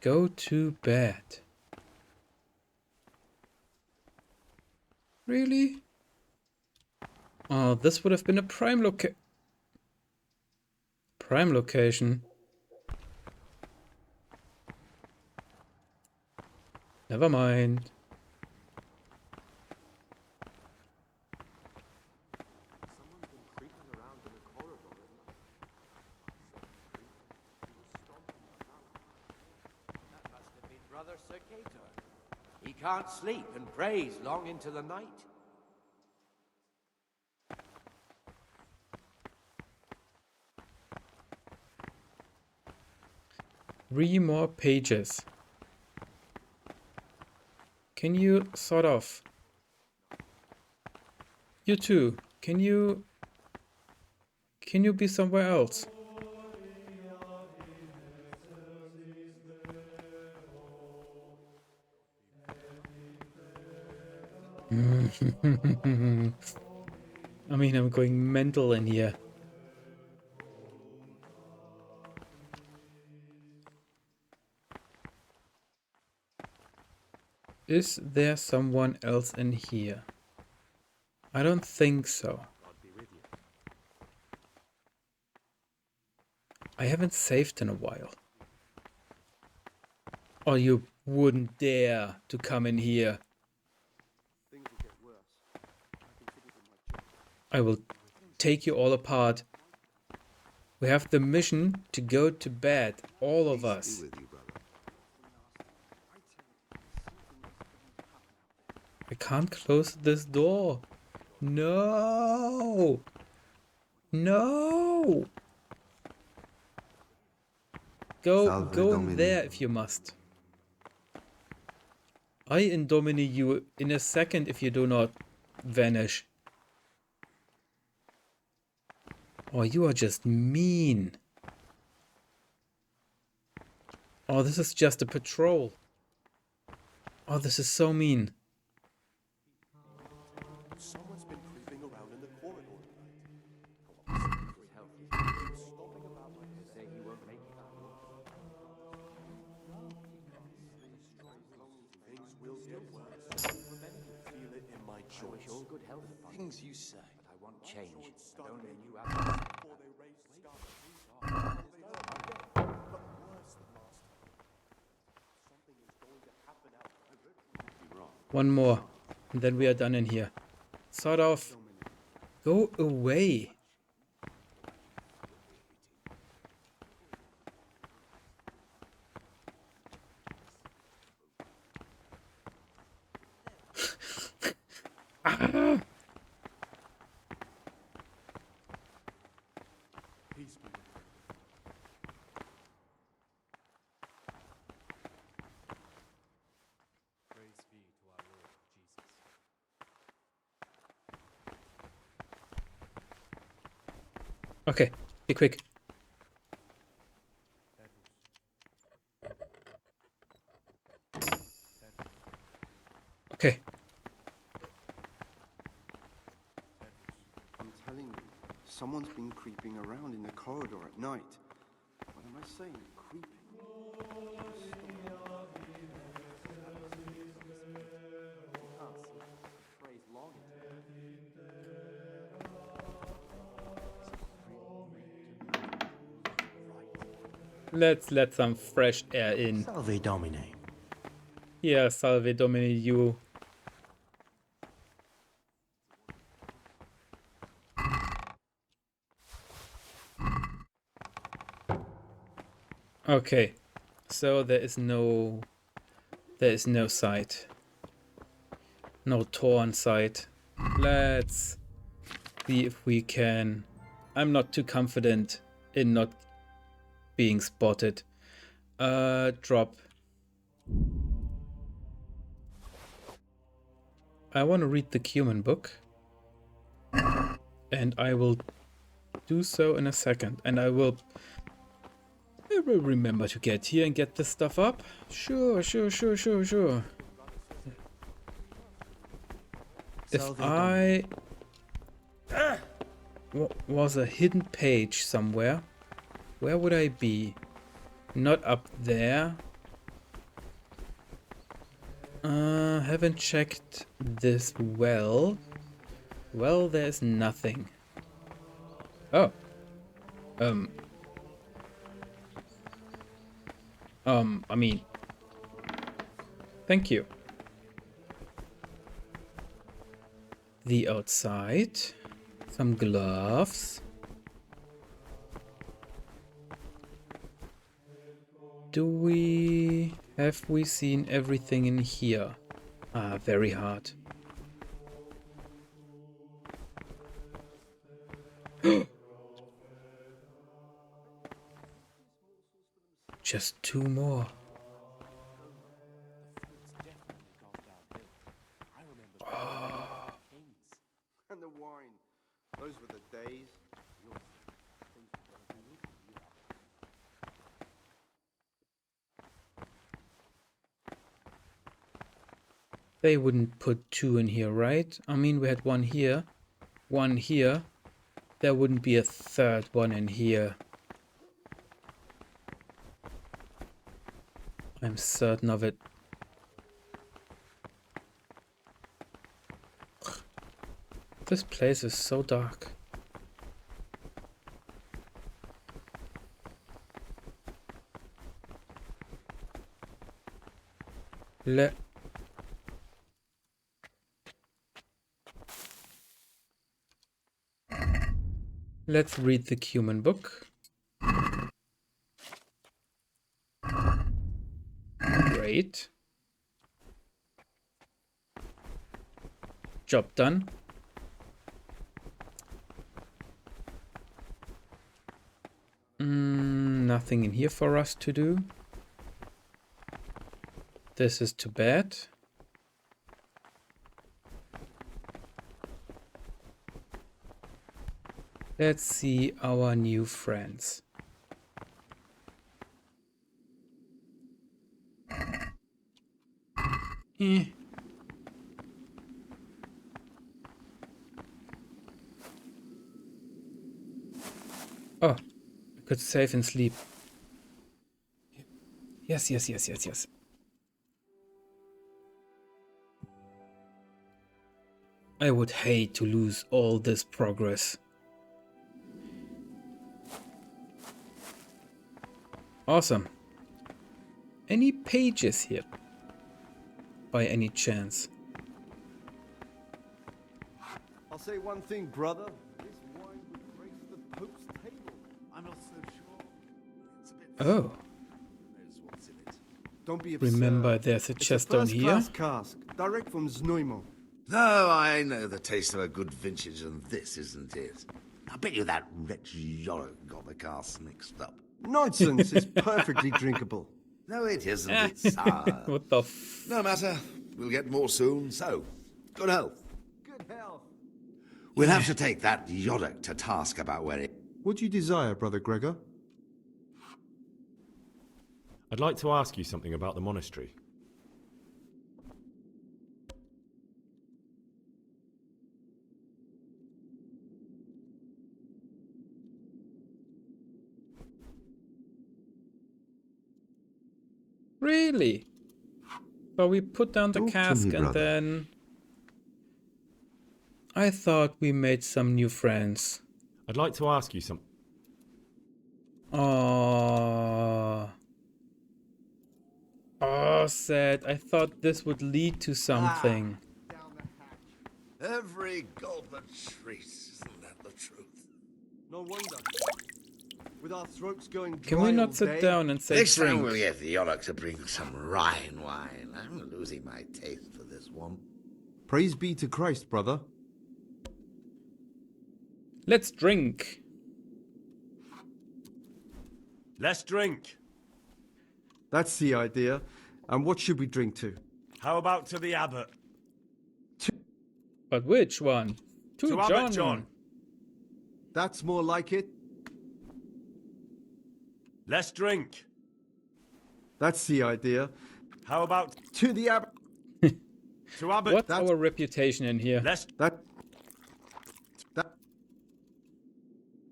[SPEAKER 1] Go to bed. Really? Oh, this would have been a prime location. Never mind.
[SPEAKER 10] Brother Sir Cator. He can't sleep and prays long into the night.
[SPEAKER 1] 3 more pages. Can you sort of? You too. Can you be somewhere else? I mean, I'm going mental in here. Is there someone else in here? I don't think so. I haven't saved in a while. Or you wouldn't dare to come in here. I will take you all apart. We have the mission to go to bed, all of us. I can't close this door. No! No! Go in there if you must. I indomine you in a second if you do not vanish. Oh, you are just mean. Oh, this is just a patrol. Oh, this is so mean.
[SPEAKER 17] Someone's been creeping around in the corridor Things will get worse. Feel it in my joints.
[SPEAKER 10] All good health.
[SPEAKER 17] Things you say.
[SPEAKER 10] But I want change. And only you have.
[SPEAKER 17] Before they raise the stars. But worse than last time. Something is going to happen out there.
[SPEAKER 1] One more, and then we are done in here. Sort of. Go away. Ah.
[SPEAKER 17] Peace be with you.
[SPEAKER 11] Praise be to our Lord Jesus.
[SPEAKER 1] Okay, be quick. Okay.
[SPEAKER 13] someone's been creeping around in the corridor at night. What am I saying? Creeping?
[SPEAKER 1] Let's let some fresh air in.
[SPEAKER 8] Salve Domine.
[SPEAKER 1] Yeah, Salve Domine, you. Okay, so there is no sight. No torn sight. Let's see if we can. I'm not too confident in not being spotted. Drop. I want to read the Cumin book. And I will do so in a second. And I will remember to get here and get this stuff up. Sure. If I was a hidden page somewhere, where would I be? Not up there. Haven't checked this well. Well, there's nothing. Oh. I mean, thank you. The outside, some gloves. Have we seen everything in here? Ah, very hard. Just 2 more. Oh.
[SPEAKER 13] And the wine. Those were the days.
[SPEAKER 1] They wouldn't put 2 in here, right? I mean, we had 1 here, 1 here. There wouldn't be a 3rd one in here. I'm certain of it. This place is so dark. Let's read the Cumin book. Great. Job done. Nothing in here for us to do. This is too bad. Let's see our new friends. Oh, I could save and sleep. Yes. I would hate to lose all this progress. Awesome. Any pages here? By any chance?
[SPEAKER 13] I'll say one thing, brother. This wine would grace the Pope's table. I'm not so sure. It's a bit.
[SPEAKER 1] Oh.
[SPEAKER 13] Who knows what's in it? Don't be absurd.
[SPEAKER 1] Remember, there's a chest down here.
[SPEAKER 13] It's a first-class cask, direct from Znojmo.
[SPEAKER 20] No, I know the taste of a good vintage, and this isn't it. I bet you that wretch Yorick got the casks mixed up.
[SPEAKER 13] Nonsense, it's perfectly drinkable.
[SPEAKER 20] No, it isn't. It's sour.
[SPEAKER 1] What the
[SPEAKER 20] No matter. We'll get more soon, so good health.
[SPEAKER 13] Good health.
[SPEAKER 20] We'll have to take that Yorick to task about where it...
[SPEAKER 13] What do you desire, Brother Gregor?
[SPEAKER 3] I'd like to ask you something about the monastery.
[SPEAKER 1] Really? But we put down the
[SPEAKER 20] Talk to
[SPEAKER 1] cask
[SPEAKER 20] me,
[SPEAKER 1] and
[SPEAKER 20] brother.
[SPEAKER 1] then... I thought we made some new friends.
[SPEAKER 3] I'd like to ask you something.
[SPEAKER 1] Oh, sad. I thought this would lead to something.
[SPEAKER 20] Every gulp a treat, isn't that the truth?
[SPEAKER 13] No wonder. With our throats going dry
[SPEAKER 1] Can we
[SPEAKER 13] all
[SPEAKER 1] not sit
[SPEAKER 13] day,
[SPEAKER 1] down and say
[SPEAKER 20] Next time
[SPEAKER 1] drink?
[SPEAKER 20] we'll get the Yolok to bring some Rhine wine. I'm losing my taste for this one.
[SPEAKER 13] Praise be to Christ, brother.
[SPEAKER 1] Let's drink.
[SPEAKER 5] Let's drink.
[SPEAKER 13] That's the idea. And what should we drink to?
[SPEAKER 5] How about to the abbot?
[SPEAKER 1] But which one? To John.
[SPEAKER 5] Abbot John.
[SPEAKER 13] That's more like it.
[SPEAKER 5] Let's drink.
[SPEAKER 13] That's the idea.
[SPEAKER 5] How about
[SPEAKER 13] to the abbot?
[SPEAKER 5] To abbot?
[SPEAKER 1] What's our reputation in here?
[SPEAKER 5] Let's play.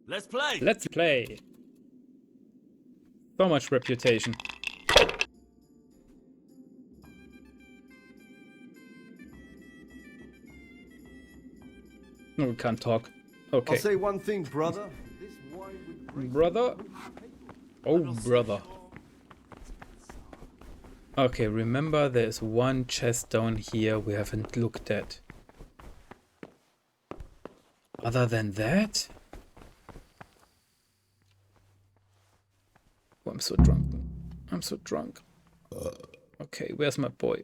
[SPEAKER 1] Let's play. So much reputation. No, we can't talk. Okay.
[SPEAKER 13] I'll say one thing, brother. This wine would break
[SPEAKER 1] Brother? Oh, brother. Okay, remember there's one chest down here we haven't looked at. Other than that? Oh, I'm so drunk. I'm so drunk. Okay, where's my boy?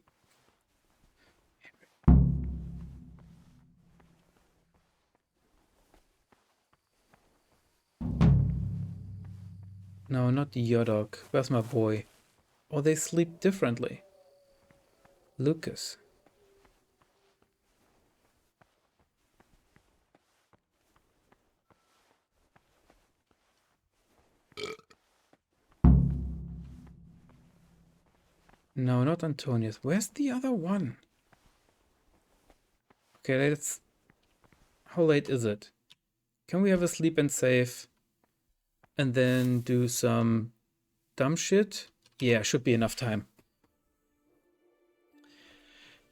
[SPEAKER 1] No, not Yodok. Where's my boy? Or they sleep differently. Lucas. No, not Antonius. Where's the other one? Okay, let's... How late is it? Can we have a sleep and save? And then do some dumb shit? Yeah, should be enough time.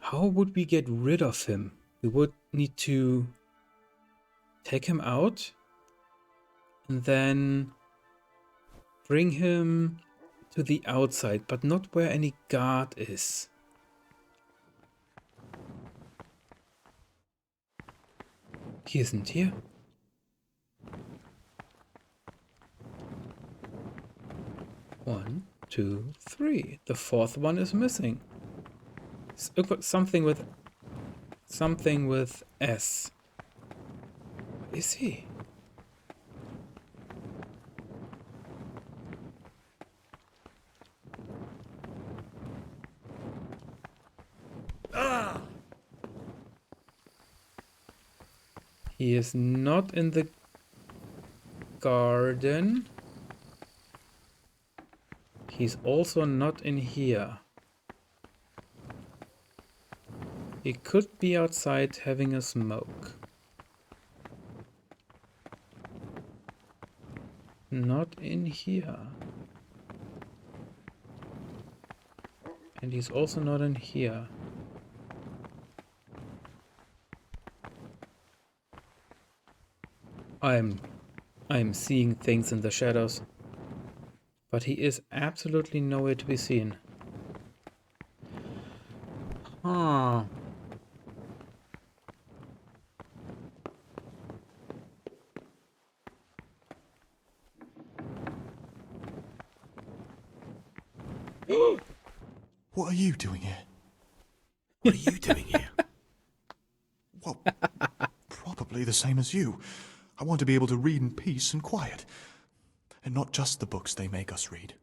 [SPEAKER 1] How would we get rid of him? We would need to take him out and then bring him to the outside, but not where any guard is. He isn't here. One, two, three. The fourth one is missing. Something with S. Where is he?
[SPEAKER 5] Ah!
[SPEAKER 1] He is not in the garden. He's also not in here. He could be outside having a smoke. Not in here. And he's also not in here. I'm seeing things in the shadows. But he is absolutely nowhere to be seen. Huh.
[SPEAKER 17] What are you doing here?
[SPEAKER 3] What are you doing here?
[SPEAKER 17] Well, probably the same as you. I want to be able to read in peace and quiet. And not just the books they make us read.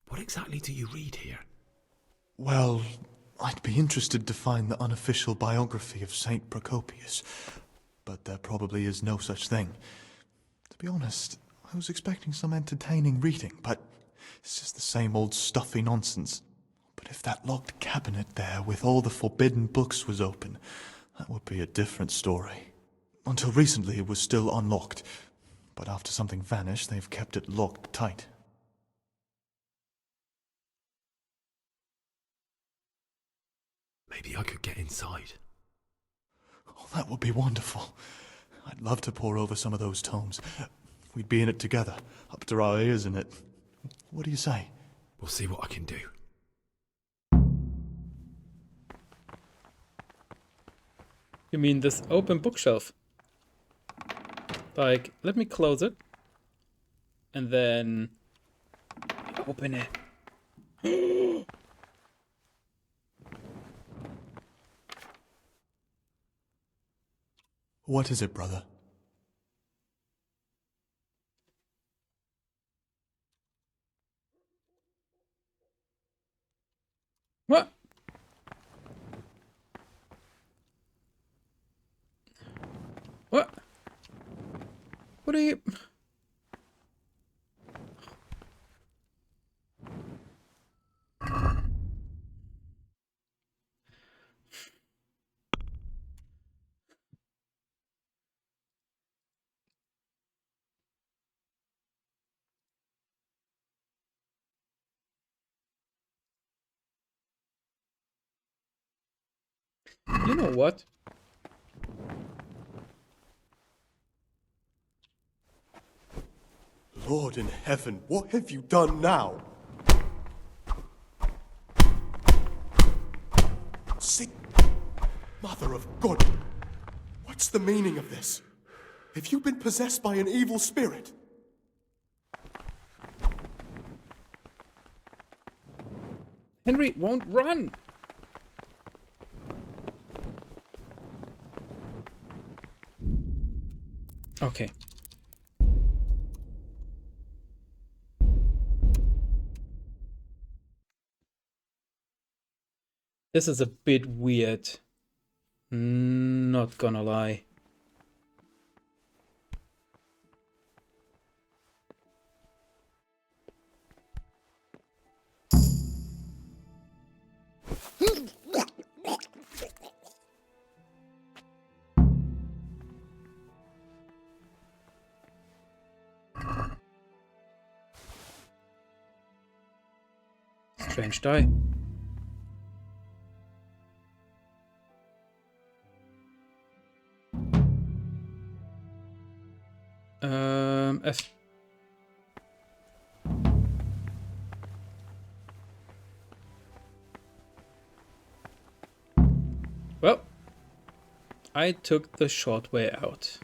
[SPEAKER 3] What exactly do you read here?
[SPEAKER 17] Well, I'd be interested to find the unofficial biography of Saint Procopius, but there probably is no such thing. To be honest, I was expecting some entertaining reading, but it's just the same old stuffy nonsense. But if that locked cabinet there with all the forbidden books was open,
[SPEAKER 19] That would be a different story. Until recently it was still unlocked, but after something vanished, they've kept it locked tight.
[SPEAKER 3] Maybe I could get inside.
[SPEAKER 19] Oh, that would be wonderful. I'd love to pore over some of those tomes. We'd be in it together, up to our ears in it. What do you say?
[SPEAKER 3] We'll see what I can do.
[SPEAKER 1] You mean this open bookshelf? Like, let me close it. And then open it.
[SPEAKER 19] What is it, brother?
[SPEAKER 1] What? What? What are you... You know what?
[SPEAKER 17] Lord in heaven, what have you done now? See, Mother of God, what's the meaning of this? Have you been possessed by an evil spirit?
[SPEAKER 1] Henry won't run. Okay. This is a bit weird. Not gonna lie. Strange die. F. Well, I took the short way out.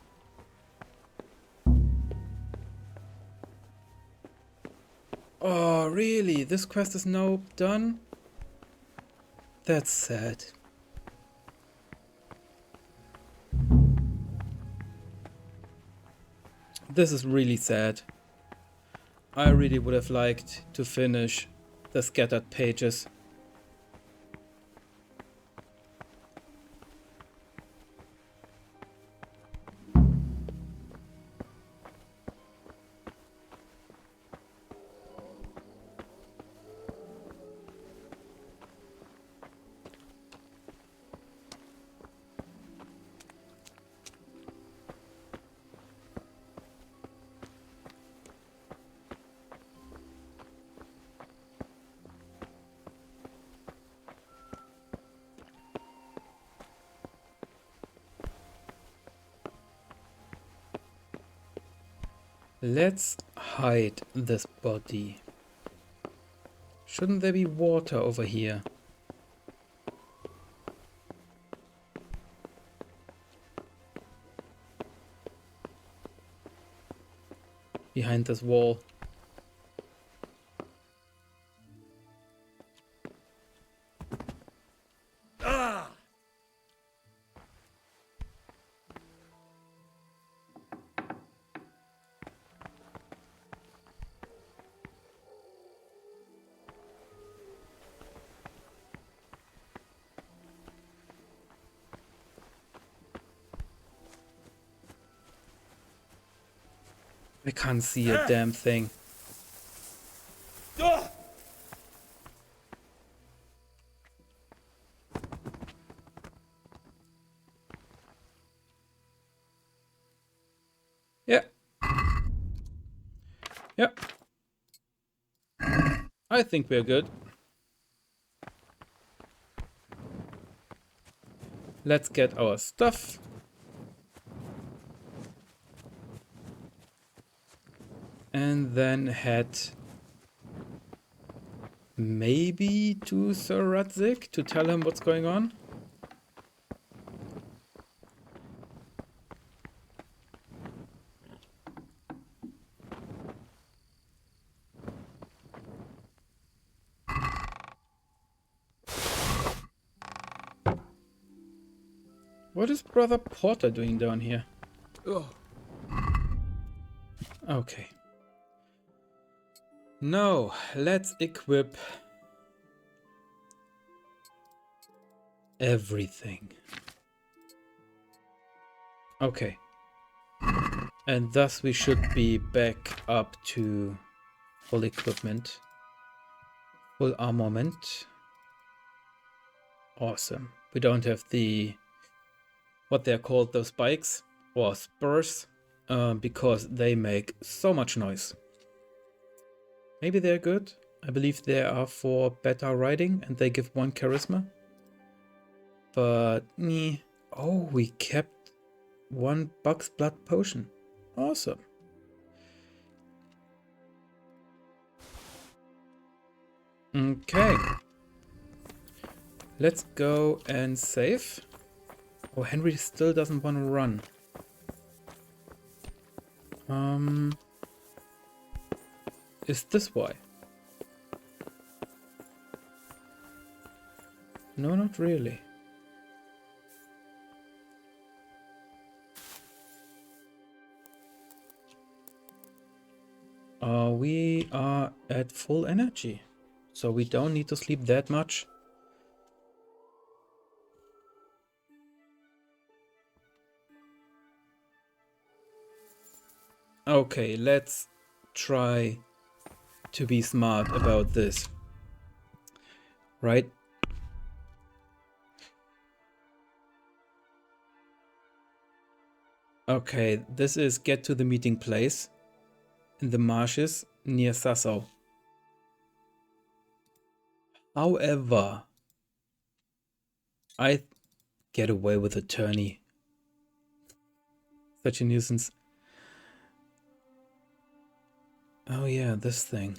[SPEAKER 1] Oh, really? This quest is now done? That's sad. This is really sad. I really would have liked to finish the scattered pages. Let's hide this body. Shouldn't there be water over here? Behind this wall. I can't see a damn thing. Yep. I think we're good. Let's get our stuff. And then head maybe to Sir Radzik to tell him what's going on. What is Brother Porter doing down here?
[SPEAKER 7] Ugh.
[SPEAKER 1] Okay. Now, let's equip everything. Okay. And thus we should be back up to full equipment. Full armament. Awesome. We don't have the... what they're called, those spikes or spurs, because they make so much noise. Maybe they're good. I believe they are for better riding and they give 1 charisma. But me, oh, we kept 1 Bug's Blood potion. Awesome. Okay. Let's go and save. Oh, Henry still doesn't want to run. Is this why? No, not really. We are at full energy, so we don't need to sleep that much. Okay, let's try to be smart about this. Right? Okay, this is get to the meeting place in the marshes near Sassau. However, I get away with a tourney. Such a nuisance. Oh yeah, this thing.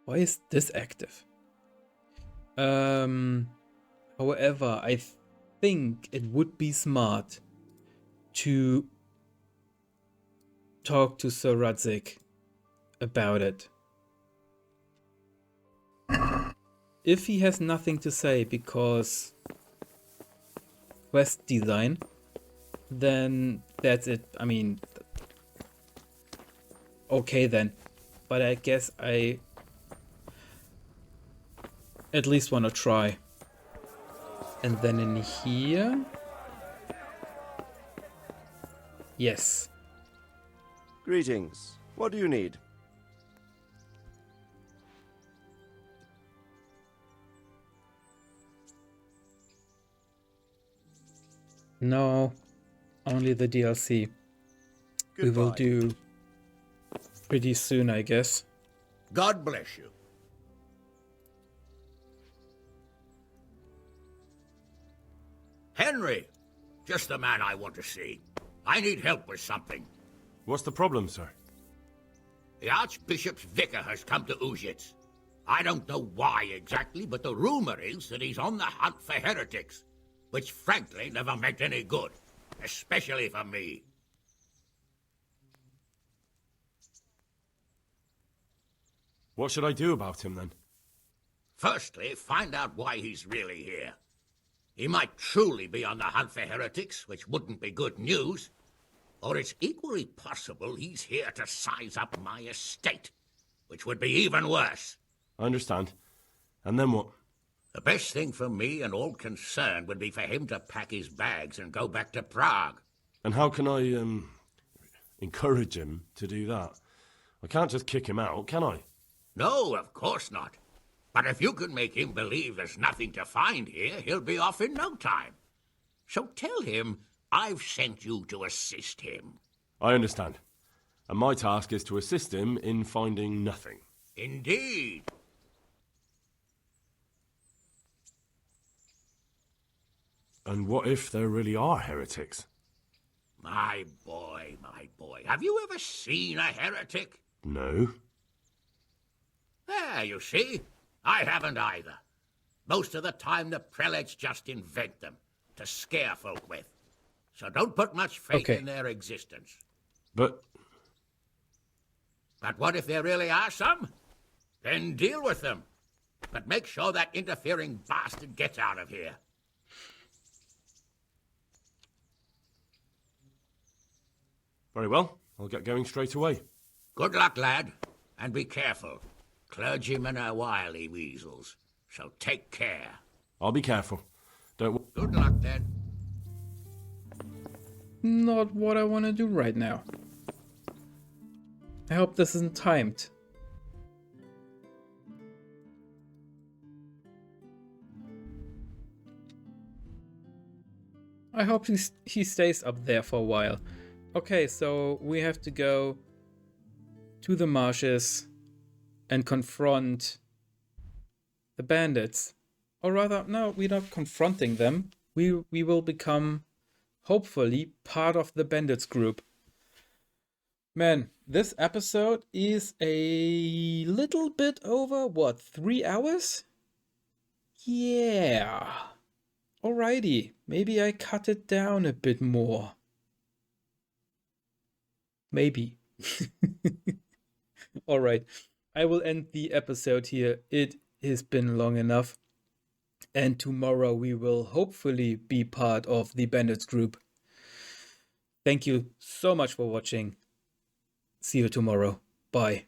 [SPEAKER 1] Why is this active? However, I think it would be smart to talk to Sir Radzik about it. If he has nothing to say because quest design, then that's it. I mean, okay then. But I guess I at least want to try. And then in here... Yes.
[SPEAKER 12] Greetings. What do you need?
[SPEAKER 1] No, only the DLC. We will do pretty soon, I guess.
[SPEAKER 22] God bless you. Henry, just the man I want to see. I need help with something.
[SPEAKER 5] What's the problem, sir?
[SPEAKER 22] The Archbishop's vicar has come to Uzhitz. I don't know why exactly, but the rumor is that he's on the hunt for heretics, which frankly never meant any good, especially for me.
[SPEAKER 5] What should I do about him, then?
[SPEAKER 22] Firstly, find out why he's really here. He might truly be on the hunt for heretics, which wouldn't be good news. Or it's equally possible he's here to size up my estate, which would be even worse.
[SPEAKER 5] I understand. And then what?
[SPEAKER 22] The best thing for me and all concerned would be for him to pack his bags and go back to Prague.
[SPEAKER 5] And how can I, encourage him to do that? I can't just kick him out, can I?
[SPEAKER 22] No, of course not. But if you can make him believe there's nothing to find here, he'll be off in no time. So tell him I've sent you to assist him.
[SPEAKER 5] I understand. And my task is to assist him in finding nothing.
[SPEAKER 22] Indeed.
[SPEAKER 5] And what if there really are heretics?
[SPEAKER 22] My boy, have you ever seen a heretic?
[SPEAKER 5] No.
[SPEAKER 22] There, you see. I haven't either. Most of the time the prelates just invent them to scare folk with. So don't put much faith in their existence.
[SPEAKER 5] But
[SPEAKER 22] what if there really are some? Then deal with them. But make sure that interfering bastard gets out of here.
[SPEAKER 5] Very well. I'll get going straight away.
[SPEAKER 22] Good luck, lad. And be careful. Clergymen are wily weasels. So take care.
[SPEAKER 5] I'll be careful. Don't.
[SPEAKER 22] Good luck, then.
[SPEAKER 1] Not what I want to do right now. I hope this isn't timed. I hope he stays up there for a while. Okay, so we have to go to the marshes and confront the bandits. Or rather, no, we're not confronting them. We will become, hopefully, part of the bandits group. Man, this episode is a little bit over, what, 3 hours? Yeah. Alrighty, maybe I cut it down a bit more. Maybe. Alright, I will end the episode here. It has been long enough. And tomorrow we will hopefully be part of the bandits group. Thank you so much for watching. See you tomorrow. Bye.